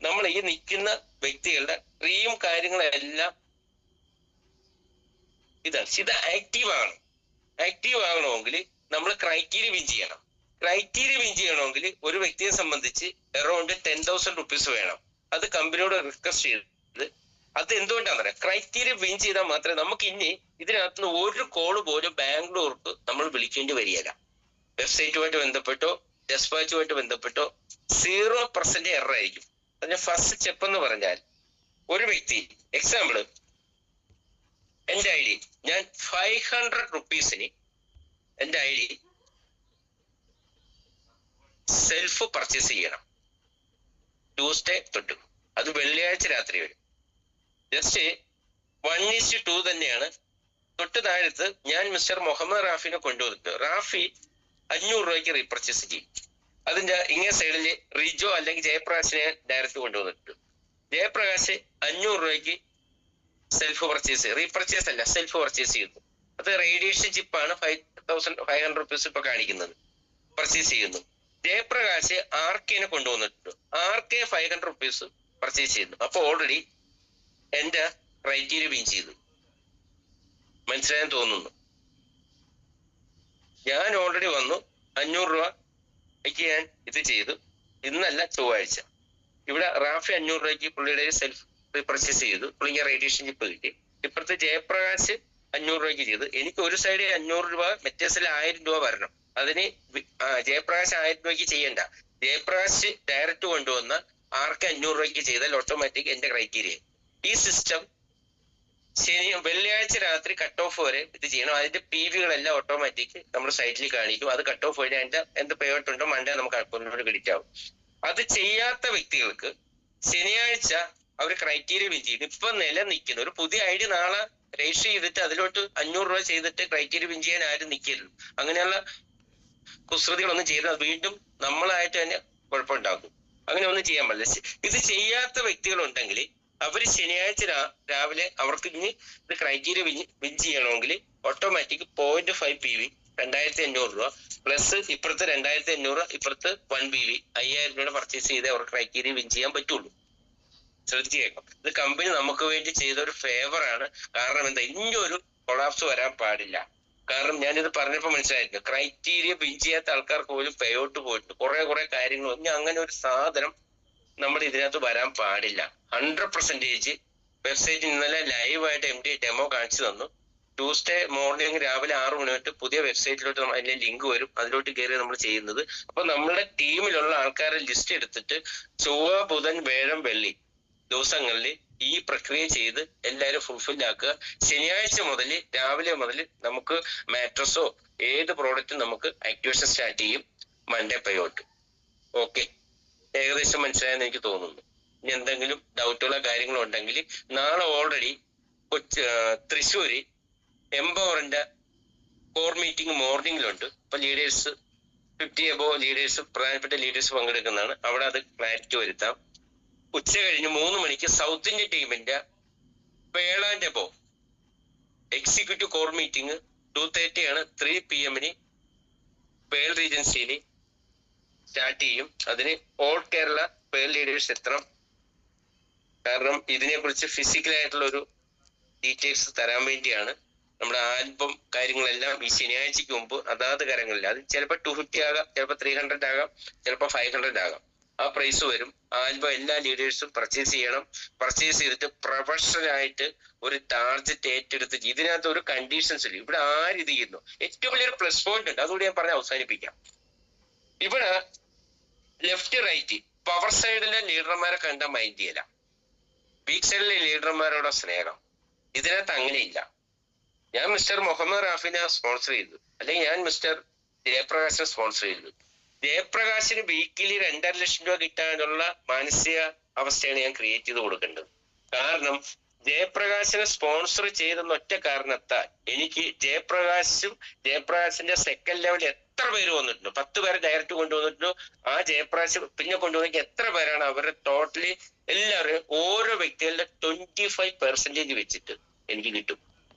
നമ്മൾ ഈ നിൽക്കുന്ന വ്യക്തികളുടെ ഡ്രീം കാര്യങ്ങളെല്ലാം ഇതാണ്. ഇത് ആക്റ്റീവ് ആണ്. ആക്റ്റീവ് ആകണമെങ്കിൽ നമ്മൾ ക്രൈറ്റീരിയ വിൻ ചെയ്യണം. ക്രൈറ്റീരിയ വിൻ ചെയ്യണമെങ്കിൽ ഒരു വ്യക്തിയെ സംബന്ധിച്ച് അറൗണ്ട് 10,000 rupees വേണം. അത് കമ്പനിയോട് റിക്വസ്റ്റ് ചെയ്ത്, അത് എന്തുകൊണ്ടാണെന്ന് പറയാം, ക്രൈറ്റീരിയ വിൻ ചെയ്താൽ മാത്രമേ നമുക്ക് ഇനി ഇതിനകത്തുനിന്ന് ഒരു കോള് പോലും ബാംഗ്ലൂർക്ക് നമ്മൾ വിളിക്കേണ്ടി വരികയില്ല. വെബ്സൈറ്റുമായിട്ട് ബന്ധപ്പെട്ടോ ഡെസ്പാച്ചുമായിട്ട് ബന്ധപ്പെട്ടോ 0% എറർ ആയിരിക്കും. അതിന്റെ ഫസ്റ്റ് സ്റ്റെപ്പ് എന്ന് പറഞ്ഞാൽ, ഒരു വ്യക്തി എക്സാമ്പിള് എന്റെ ID ഞാൻ 500 rupeesന് എന്റെ ID സെൽഫ് പർച്ചേസ് ചെയ്യണം. ട്യൂസ്ഡേ തൊട്ട്, അത് വെള്ളിയാഴ്ച രാത്രി വരും. ജസ്റ്റ് 1:2 തന്നെയാണ്. തൊട്ട് താഴത്ത് ഞാൻ മിസ്റ്റർ മുഹമ്മദ് റാഫിനെ കൊണ്ടുവന്നിട്ട് റാഫി 500 രൂപയ്ക്ക് റീപർച്ചേസ് ചെയ്യും. അതിന്റെ ഇങ്ങേ സൈഡില് റിജോ അല്ലെങ്കിൽ ജയപ്രകാശിനെ ഡയറക്റ്റ് കൊണ്ടുവന്നിട്ട് ജയപ്രകാശ് 500 രൂപയ്ക്ക് സെൽഫ് പർച്ചേസ്, റീപർച്ചേസ് അല്ല, സെൽഫ് പർച്ചേസ് ചെയ്യുന്നു. അത് റേഡിയേഷൻ ചിപ്പാണ് 5,500 rupees ഇപ്പൊ കാണിക്കുന്നത്, പർച്ചേസ് ചെയ്യുന്നു. ജയപ്രകാശ് RKനെ കൊണ്ടുവന്നിട്ടുണ്ട്, RK 500 rupees പർച്ചേസ് ചെയ്യുന്നു. അപ്പൊ ഓൾറെഡി എന്റെ ക്രൈറ്റീരിയ വിൻ ചെയ്തു. മനസ്സിലായെന്ന് തോന്നുന്നു. ഞാൻ ഓൾറെഡി വന്നു 500 രൂപയ്ക്ക് ഞാൻ ഇത് ചെയ്തു. ഇന്നല്ല, ചൊവ്വാഴ്ച. ഇവിടെ റാഫി 500 രൂപയ്ക്ക് പുള്ളിയുടെ സെൽഫ് പർച്ചേസ് ചെയ്തു, പുള്ളിക്ക് റേഡിയേഷൻ ചിപ്പ് കിട്ടി. ഇപ്പുറത്ത് ജയപ്രകാശ് 500 രൂപയ്ക്ക് ചെയ്തു. എനിക്ക് ഒരു സൈഡ് 500 രൂപ, മറ്റേ സൈഡിൽ 1000 രൂപ വരണം. അതിന് ജയപ്രകാശ് 1000 രൂപയ്ക്ക് ചെയ്യണ്ട, ജയപ്രകാശ് ഡയറക്റ്റ് കൊണ്ടുവന്ന RK 500 രൂപയ്ക്ക് ചെയ്താൽ ഓട്ടോമാറ്റിക് എന്റെ ക്രൈറ്റീരിയ. ഈ സിസ്റ്റം വെള്ളിയാഴ്ച രാത്രി കട്ട് ഓഫ് വരെ ഇത് ചെയ്യണം. അതിന്റെ PVകളെല്ലാം ഓട്ടോമാറ്റിക് നമ്മുടെ സൈറ്റിൽ കാണിക്കും. അത് കട്ട് ഓഫ് വഴി അതിന്റെ എന്ത് പേയ്മെന്റ് ഉണ്ടോ മൺഡേ നമുക്ക് അക്കൗണ്ടിലോട്ട് ക്രെഡിറ്റ് ആവും. അത് ചെയ്യാത്ത വ്യക്തികൾക്ക് ശനിയാഴ്ച അവർ ക്രൈറ്റീരിയ വിൻ ചെയ്യും. ഇപ്പൊ നിലനിൽക്കുന്ന ഒരു പുതിയ ID നാളെ രജിസ്റ്റർ ചെയ്തിട്ട് അതിലോട്ട് 500 രൂപ ചെയ്തിട്ട് ക്രൈറ്റീരിയ വിൻ ചെയ്യാൻ ആരും നിൽക്കരുത്. അങ്ങനെയുള്ള കുസൃതികളൊന്നും ചെയ്താൽ വീണ്ടും നമ്മളായിട്ട് തന്നെ കുഴപ്പമുണ്ടാക്കും. അങ്ങനെ ഒന്നും ചെയ്യാൻ പാടില്ല. ഇത് ചെയ്യാത്ത വ്യക്തികളുണ്ടെങ്കിൽ അവര് ശനിയാഴ്ച രാവിലെ അവർക്ക് ഇനി ഇത് ക്രൈറ്റീരിയ വിൻ ചെയ്യണമെങ്കിൽ ഓട്ടോമാറ്റിക് 0.5 PV 2,500 രൂപ പ്ലസ് ഇപ്പുറത്ത് 2,500, ഇപ്പുറത്ത് 1 PV 5,000 രൂപയുടെ പർച്ചേസ് ചെയ്ത് അവർക്ക് ക്രൈറ്റീരിയ വിൻ ചെയ്യാൻ പറ്റുള്ളൂ. ശ്രദ്ധിച്ച് കേൾക്കാം. ഇത് കമ്പനി നമുക്ക് വേണ്ടി ചെയ്ത ഒരു ഫേവർ ആണ്. കാരണം എന്താ, ഇനി ഒരു കൊളാപ്സ് വരാൻ പാടില്ല. കാരണം ഞാനിത് പറഞ്ഞപ്പോ മനസ്സിലായിരുന്നു, ക്രൈറ്റീരിയ വിൻ ചെയ്യാത്ത ആൾക്കാർക്ക് പോലും പേ ഔട്ട് പോയിട്ട് കുറെ കാര്യങ്ങൾ. ഇനി അങ്ങനെ ഒരു സാധനം നമ്മൾ ഇതിനകത്ത് വരാൻ പാടില്ല. 100% വെബ്സൈറ്റിൽ ഇന്നലെ ലൈവായിട്ട് MD ഡെമോ കാണിച്ചു തന്നു. ട്യൂസ്ഡേ മോർണിംഗ് രാവിലെ 6 മണി തൊട്ട് പുതിയ വെബ്സൈറ്റിലോട്ട് അതിന്റെ ലിങ്ക് വരും, അതിലോട്ട് കയറി നമ്മൾ ചെയ്യുന്നത്. അപ്പൊ നമ്മുടെ ടീമിലുള്ള ആൾക്കാരെ ലിസ്റ്റ് എടുത്തിട്ട് ചൊവ്വ, ബുധൻ, വ്യാഴം, വെള്ളി ദിവസങ്ങളിൽ ഈ പ്രക്രിയ ചെയ്ത് എല്ലാവരും ഫുൾഫിൽ ആക്കുക. ശനിയാഴ്ച മുതൽ രാവിലെ മുതൽ നമുക്ക് മാട്രസോ ഏത് പ്രോഡക്റ്റും നമുക്ക് ആക്ടിവേഷൻ സ്റ്റാർട്ട് ചെയ്യും. Monday pay out. ഓക്കെ, ഏകദേശം ഏകദേശം മനസ്സിലായെന്ന് എനിക്ക് തോന്നുന്നു. ഇനി എന്തെങ്കിലും ഡൗട്ടുള്ള കാര്യങ്ങളുണ്ടെങ്കിൽ നാളെ ഓൾറെഡി തൃശ്ശൂര് എംപവറിന്റെ കോർ മീറ്റിംഗ് മോർണിംഗിലുണ്ട്. അപ്പൊ ലീഡേഴ്സ് 50 above ലീഡേഴ്സ്, പ്രധാനപ്പെട്ട ലീഡേഴ്സ് പങ്കെടുക്കുന്നതാണ്. അവിടെ അത് ക്ലാരിറ്റി വരുത്താം. ഉച്ച കഴിഞ്ഞ് 3 മണിക്ക് സൗത്ത് ഇന്ത്യൻ ടീമിന്റെ പേളാൻഡ് അബോ എക്സിക്യൂട്ടീവ് കോർ മീറ്റിംഗ് 2:30 ആണ്. 3 PM പേൾ റീജൻസിയിൽ സ്റ്റാർട്ട് ചെയ്യും. അതിന് ഓൾ കേരള പേൾ ലീഡേഴ്സ് എത്തണം. കാരണം ഇതിനെ കുറിച്ച് ഫിസിക്കലായിട്ടുള്ള ഒരു ഡീറ്റെയിൽസ് തരാൻ വേണ്ടിയാണ്. നമ്മുടെ ആൽബം കാര്യങ്ങളെല്ലാം ഈ ശനിയാഴ്ചക്ക് മുമ്പ് അതാത് കാര്യങ്ങളിൽ, അത് ചിലപ്പോൾ 250 ആകാം, ചിലപ്പോൾ 300 ആകാം, ചിലപ്പോൾ 500 ആകാം. ആ പ്രൈസ് വരും. ആൽബം എല്ലാ ലീഡേഴ്സും പർച്ചേസ് ചെയ്യണം. പർച്ചേസ് ചെയ്തിട്ട് പ്രൊഫഷണൽ ആയിട്ട് ഒരു ടാർജറ്റ് ഏറ്റെടുത്ത്, ഇതിനകത്ത് ഒരു കണ്ടീഷൻസ് ഇല്ല. ഇവിടെ ആര് ഇത് ചെയ്യുന്നു, ഏറ്റവും വലിയൊരു പ്ലസ് പോയിന്റ് ഉണ്ട്, അതുകൂടി ഞാൻ പറഞ്ഞ് അവസാനിപ്പിക്കാം. ഇവിടെ ലെഫ്റ്റ് റൈറ്റ് പവർ സൈഡിലെ ലീഡർമാരെ കണ്ട മൈൻഡ് ചെയ്യല, വീക്ക് സൈഡിലെ ലീഡർമാരോടെ സ്നേഹം. ഇതിനകത്ത് അങ്ങനെയില്ല. ഞാൻ മിസ്റ്റർ മുഹമ്മദ് റാഫിനെ സ്പോൺസർ ചെയ്തു, അല്ലെങ്കിൽ ഞാൻ മിസ്റ്റർ ജയപ്രകാശിനെ സ്പോൺസർ ചെയ്തു. ജയപ്രകാശിന് വീക്കിലി 2.5 ലക്ഷം രൂപ കിട്ടാനുള്ള മാനസിക അവസ്ഥയാണ് ഞാൻ ക്രിയേറ്റ് ചെയ്ത് കൊടുക്കേണ്ടത്. കാരണം ജയപ്രകാശിനെ സ്പോൺസർ ചെയ്തെന്ന ഒറ്റ കാരണത്താൽ എനിക്ക് ജയപ്രകാശിന്റെ സെക്കൻഡ് ലെവൽ എത്ര പേര് വന്നിട്ടുണ്ടോ, 10 പേരെ ഡയറക്റ്റ് കൊണ്ടുവന്നിട്ടുണ്ടോ, ആ ജയപ്രകാശ് പിന്നെ കൊണ്ടുവന്നെങ്കിൽ എത്ര പേരാണ് അവരുടെ ടോട്ടലി എല്ലാവരും ഓരോ വ്യക്തികളുടെ 25% വെച്ചിട്ട് എനിക്ക് കിട്ടും.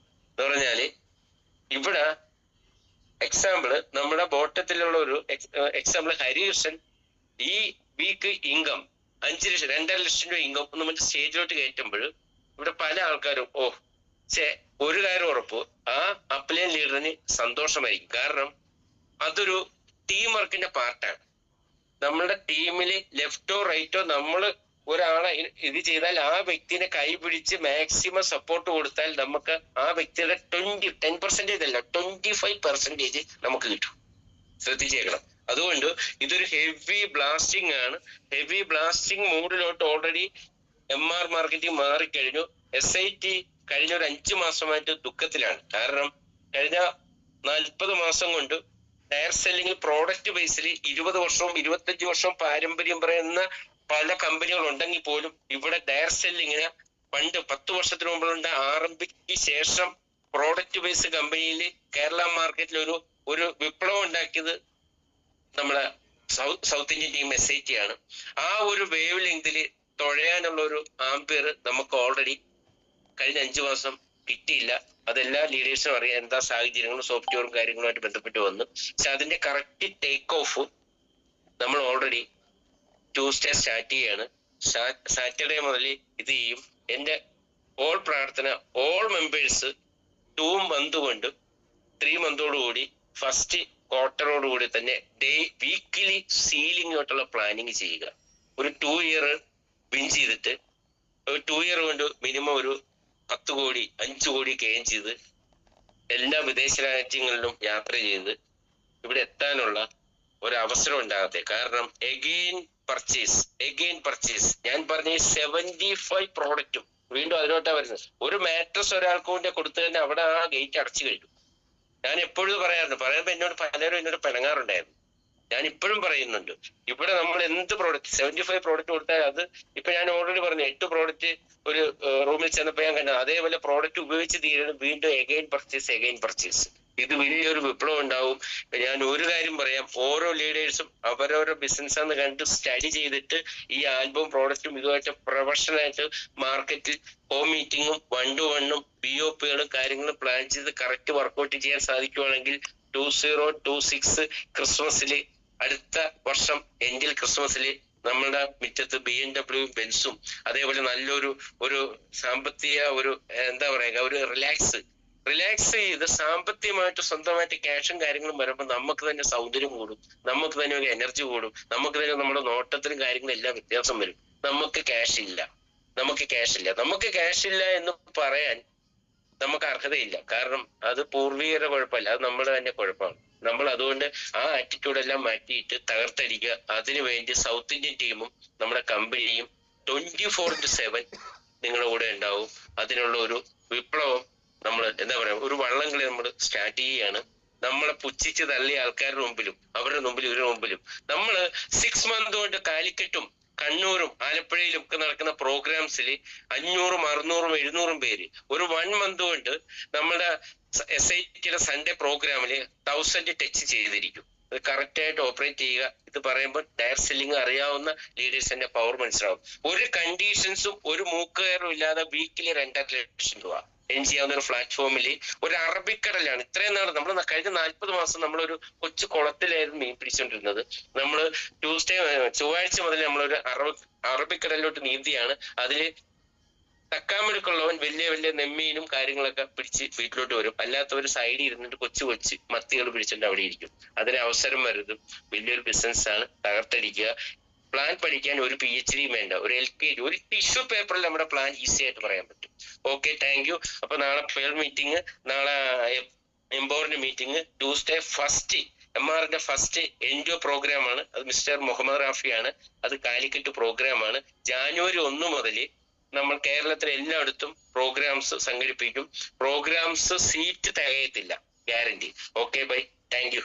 എന്ന് പറഞ്ഞാല് ഇവിടെ എക്സാമ്പിള് നമ്മുടെ ബോട്ടത്തിലുള്ള ഒരു എക്സാമ്പിൾ, ഹരികൃഷ്ണൻ ഈ വീക്ക് ഇൻകം 5 ലക്ഷം 2.5 ലക്ഷം രൂപ ഇൻകം ഒന്ന് മറ്റേ സ്റ്റേജിലോട്ട് കയറ്റുമ്പോൾ ഇവിടെ പല ആൾക്കാരും ഒരു കാര്യം ഉറപ്പ്, ആ അപ്ലൈൻ ലീഡറിന് സന്തോഷമായിരിക്കും. കാരണം അതൊരു ടീം വർക്കിന്റെ പാർട്ടാണ്. നമ്മളുടെ ടീമില് ലെഫ്റ്റോ റൈറ്റോ നമ്മൾ ഒരാളെ ഇത് ചെയ്താൽ ആ വ്യക്തിനെ കൈപിടിച്ച് മാക്സിമം സപ്പോർട്ട് കൊടുത്താൽ നമുക്ക് ആ വ്യക്തിയുടെ 10% അല്ല 25% നമുക്ക് കിട്ടും. ശ്രദ്ധിച്ചേക്കണം. അതുകൊണ്ട് ഇതൊരു ഹെവി ബ്ലാസ്റ്റിംഗ് ആണ്. ഹെവി ബ്ലാസ്റ്റിംഗ് മൂഡിലോട്ട് ഓൾറെഡി MR മാർക്കറ്റിംഗ് മാറിക്കഴിഞ്ഞു. SIT കഴിഞ്ഞ ഒരു 5 മാസമായിട്ട് ദുഃഖത്തിലാണ്. കാരണം കഴിഞ്ഞ 40 മാസം കൊണ്ട് ഡയർ സെല്ലിംഗ് പ്രോഡക്റ്റ് ബേസിൽ 20 വർഷവും 25 വർഷവും പാരമ്പര്യം പറയുന്ന പല കമ്പനികൾ ഉണ്ടെങ്കിൽ പോലും ഇവിടെ ഡയർ സെല്ലിങ്ങിന് പണ്ട് 10 വർഷത്തിന് മുമ്പുള്ള RMPക്ക് ശേഷം പ്രോഡക്റ്റ് ബേസ്ഡ് കമ്പനിയിൽ കേരള മാർക്കറ്റിൽ ഒരു വിപ്ലവം ഉണ്ടാക്കിയത് നമ്മളെ സൗത്ത് ഇന്ത്യൻ ടീം SIT ആണ്. ആ ഒരു വേവ് ലെങ്തിൽ തുഴയാനുള്ള ഒരു ആംപിയർ നമുക്ക് ഓൾറെഡി കഴിഞ്ഞ 5 മാസം കിട്ടിയില്ല. അതെല്ലാ ലീഡേഴ്സും അറിയാം, എന്താ സാഹചര്യങ്ങളും സോഫ്റ്റ്വെയറും കാര്യങ്ങളുമായിട്ട് ബന്ധപ്പെട്ട് വന്നു. പക്ഷെ അതിന്റെ കറക്റ്റ് ടേക്ക് ഓഫ് നമ്മൾ ഓൾറെഡി ട്യൂസ്ഡേ സ്റ്റാർട്ട് ചെയ്യാണ്. സാറ്റർഡേ മുതൽ ഇത് ചെയ്യും. എന്റെ ഓൾ പ്രാർത്ഥന, ഓൾ മെമ്പേഴ്സ് 2 മന്ത് കൊണ്ട് 3 മന്തോടുകൂടി ഫസ്റ്റ് ക്വാർട്ടറോടുകൂടി തന്നെ വീക്കിലി സീലിംഗോട്ടുള്ള പ്ലാനിങ് ചെയ്യുക. ഒരു 2 ഇയർ വിൻ ചെയ്തിട്ട് 2 ഇയർ കൊണ്ട് മിനിമം ഒരു 10 കോടി 5 കോടി ഗെയിൻ ചെയ്ത് എല്ലാ വിദേശ രാജ്യങ്ങളിലും യാത്ര ചെയ്ത് ഇവിടെ എത്താനുള്ള ഒരു അവസരം ഉണ്ടാകട്ടെ. കാരണം എഗെയിൻ പർച്ചേസ് ഞാൻ പറഞ്ഞ 75 പ്രോഡക്റ്റും വീണ്ടും അതിലോട്ടാ വരുന്നത്. ഒരു മാട്രസ് ഒരാൾക്ക് കൊണ്ട് കൊടുത്തു തന്നെ അവിടെ ആ ഗേറ്റ് അടച്ചു കഴിഞ്ഞു. ഞാൻ എപ്പോഴും പറയാറുണ്ട്, പറയുമ്പോ പലരും എന്നോട് പിണങ്ങാറുണ്ടായിരുന്നു. ഞാൻ ഇപ്പോഴും പറയുന്നുണ്ട്, ഇവിടെ നമ്മൾ എന്ത് പ്രോഡക്റ്റ് 75 പ്രോഡക്റ്റ് കൊടുത്താൽ അത് ഇപ്പൊ ഞാൻ ഓൾറെഡി പറഞ്ഞു 8 പ്രോഡക്റ്റ് ഒരു റൂമിൽ ചെന്നപ്പോ ഞാൻ കണ്ടു. അതേപോലെ പ്രോഡക്റ്റ് ഉപയോഗിച്ച് തീരുന്നത് വീണ്ടും എഗെയിൻ പർച്ചേസ്. ഇത് വലിയൊരു വിപ്ലവം ഉണ്ടാവും. ഞാൻ ഒരു കാര്യം പറയാം, ഓരോ ലീഡേഴ്സും അവരോരോ ബിസിനസ് എന്ന് കണ്ട് സ്റ്റഡി ചെയ്തിട്ട് ഈ ആൽബം പ്രോഡക്റ്റും ഇതുമായിട്ട് പ്രൊഫഷണലായിട്ട് മാർക്കറ്റിൽ ഹോം മീറ്റിങ്ങും 1-to-1 BOPകളും കാര്യങ്ങളും പ്ലാൻ ചെയ്ത് കറക്റ്റ് വർക്ക്ഔട്ട് ചെയ്യാൻ സാധിക്കുവാണെങ്കിൽ 2026 ക്രിസ്മസില് അടുത്ത വർഷം എൻഡിൽ ക്രിസ്മസില് നമ്മളുടെ മുറ്റത്ത് BMW ബെൻസും അതേപോലെ നല്ലൊരു സാമ്പത്തിക എന്താ പറയുക ഒരു റിലാക്സ് ചെയ്ത് സാമ്പത്തികമായിട്ട് സ്വന്തമായിട്ട് ക്യാഷും കാര്യങ്ങളും വരുമ്പോൾ നമുക്ക് തന്നെ സൗന്ദര്യം കൂടും, നമുക്ക് തന്നെ ഒരു എനർജി കൂടും, നമുക്ക് തന്നെ നമ്മുടെ നോട്ടത്തിലും കാര്യങ്ങളും എല്ലാം വ്യത്യാസം വരും. നമുക്ക് ക്യാഷ് ഇല്ല എന്ന് പറയാൻ നമുക്ക് അർഹതയില്ല. കാരണം അത് പൂർവികരുടെ കുഴപ്പമല്ല, അത് നമ്മുടെ തന്നെ കുഴപ്പമാണ്. നമ്മൾ അതുകൊണ്ട് ആ ആറ്റിറ്റ്യൂഡ് എല്ലാം മാറ്റിയിട്ട് തകർത്തടിക്കുക. അതിനുവേണ്ടി സൗത്ത് ഇന്ത്യൻ ടീമും നമ്മുടെ കമ്പനിയും 24/7 നിങ്ങളുടെ കൂടെ ഉണ്ടാവും. അതിനുള്ള ഒരു വിപ്ലവം നമ്മൾ എന്താ പറയാ ഒരു വള്ളംകളി നമ്മൾ സ്റ്റാർട്ട് ചെയ്യുകയാണ്. നമ്മളെ പുച്ഛിച്ച് തള്ളിയ ആൾക്കാരുടെ മുമ്പിലും അവരുടെ മുമ്പിലും ഇവരുടെ മുമ്പിലും നമ്മൾ 6 മന്ത് കൊണ്ട് കാലിക്കറ്റും കണ്ണൂരും ആലപ്പുഴയിലും ഒക്കെ നടക്കുന്ന പ്രോഗ്രാംസിൽ 500, 600, 700 പേര് ഒരു 1 month കൊണ്ട് നമ്മുടെ SITയുടെ സൺഡേ പ്രോഗ്രാമില് 1000 ടച്ച് ചെയ്തിരിക്കും. അത് കറക്റ്റ് ആയിട്ട് ഓപ്പറേറ്റ് ചെയ്യുക. ഇത് പറയുമ്പോൾ ഡയറക്ട് സെല്ലിംഗ് അറിയാവുന്ന ലീഡേഴ്സിന്റെ പവർ മനസ്സിലാവും. ഒരു കണ്ടീഷൻസും ഒരു മൂക്കുകയറും ഇല്ലാതെ വീക്കിലി 2.5 ലക്ഷം രൂപ ചെയ്യാവുന്ന ഒരു പ്ലാറ്റ്ഫോമിൽ ഒരു അറബിക്കടലാണ്. ഇത്രയും നാൾ നമ്മൾ കഴിഞ്ഞ 40 മാസം നമ്മളൊരു കൊച്ചു കുളത്തിലായിരുന്നു മീൻ പിടിച്ചോണ്ടിരുന്നത്. നമ്മൾ ചൊവ്വാഴ്ച മുതൽ നമ്മളൊരു അറബിക്കടലിലോട്ട് നീന്തിയാണ്. അതില് തക്കാമെടുക്കുള്ളവൻ വലിയ വലിയ നെമ്മീനും കാര്യങ്ങളൊക്കെ പിടിച്ച് വീട്ടിലോട്ട് വരും. അല്ലാത്തവർ സൈഡിൽ ഇരുന്നിട്ട് കൊച്ചു മത്തികൾ പിടിച്ചിട്ട് അവിടെ ഇരിക്കും. അതിന് അവസരം വരുന്നതും വലിയൊരു ബിസിനസ് ആണ്. തകർത്തടിക്കുക. പ്ലാൻ പഠിക്കാൻ ഒരു PhD വേണ്ട, ഒരു LKG, ഒരു ടിഷ്യൂ പേപ്പറിൽ നമ്മുടെ പ്ലാൻ ഈസി ആയിട്ട് പറയാൻ പറ്റും. Okay, thank you. അപ്പൊ നാളെ പേൾ മീറ്റിംഗ്, നാളെ എംപവറിന്റെ മീറ്റിംഗ്, ട്യൂസ്ഡേ ഫസ്റ്റ് MRന്റെ ഫസ്റ്റ് എൻജോ പ്രോഗ്രാം ആണ്. അത് മിസ്റ്റർ മുഹമ്മദ് റാഫിയാണ്. അത് കാലിക്കറ്റ് പ്രോഗ്രാം ആണ്. ജാനുവരി 1 മുതൽ നമ്മൾ കേരളത്തിലെ എല്ലായിടത്തും പ്രോഗ്രാംസ് സംഘടിപ്പിക്കും. പ്രോഗ്രാംസ് സീറ്റ് തികയത്തില്ല, guarantee. Okay, bye, thank U.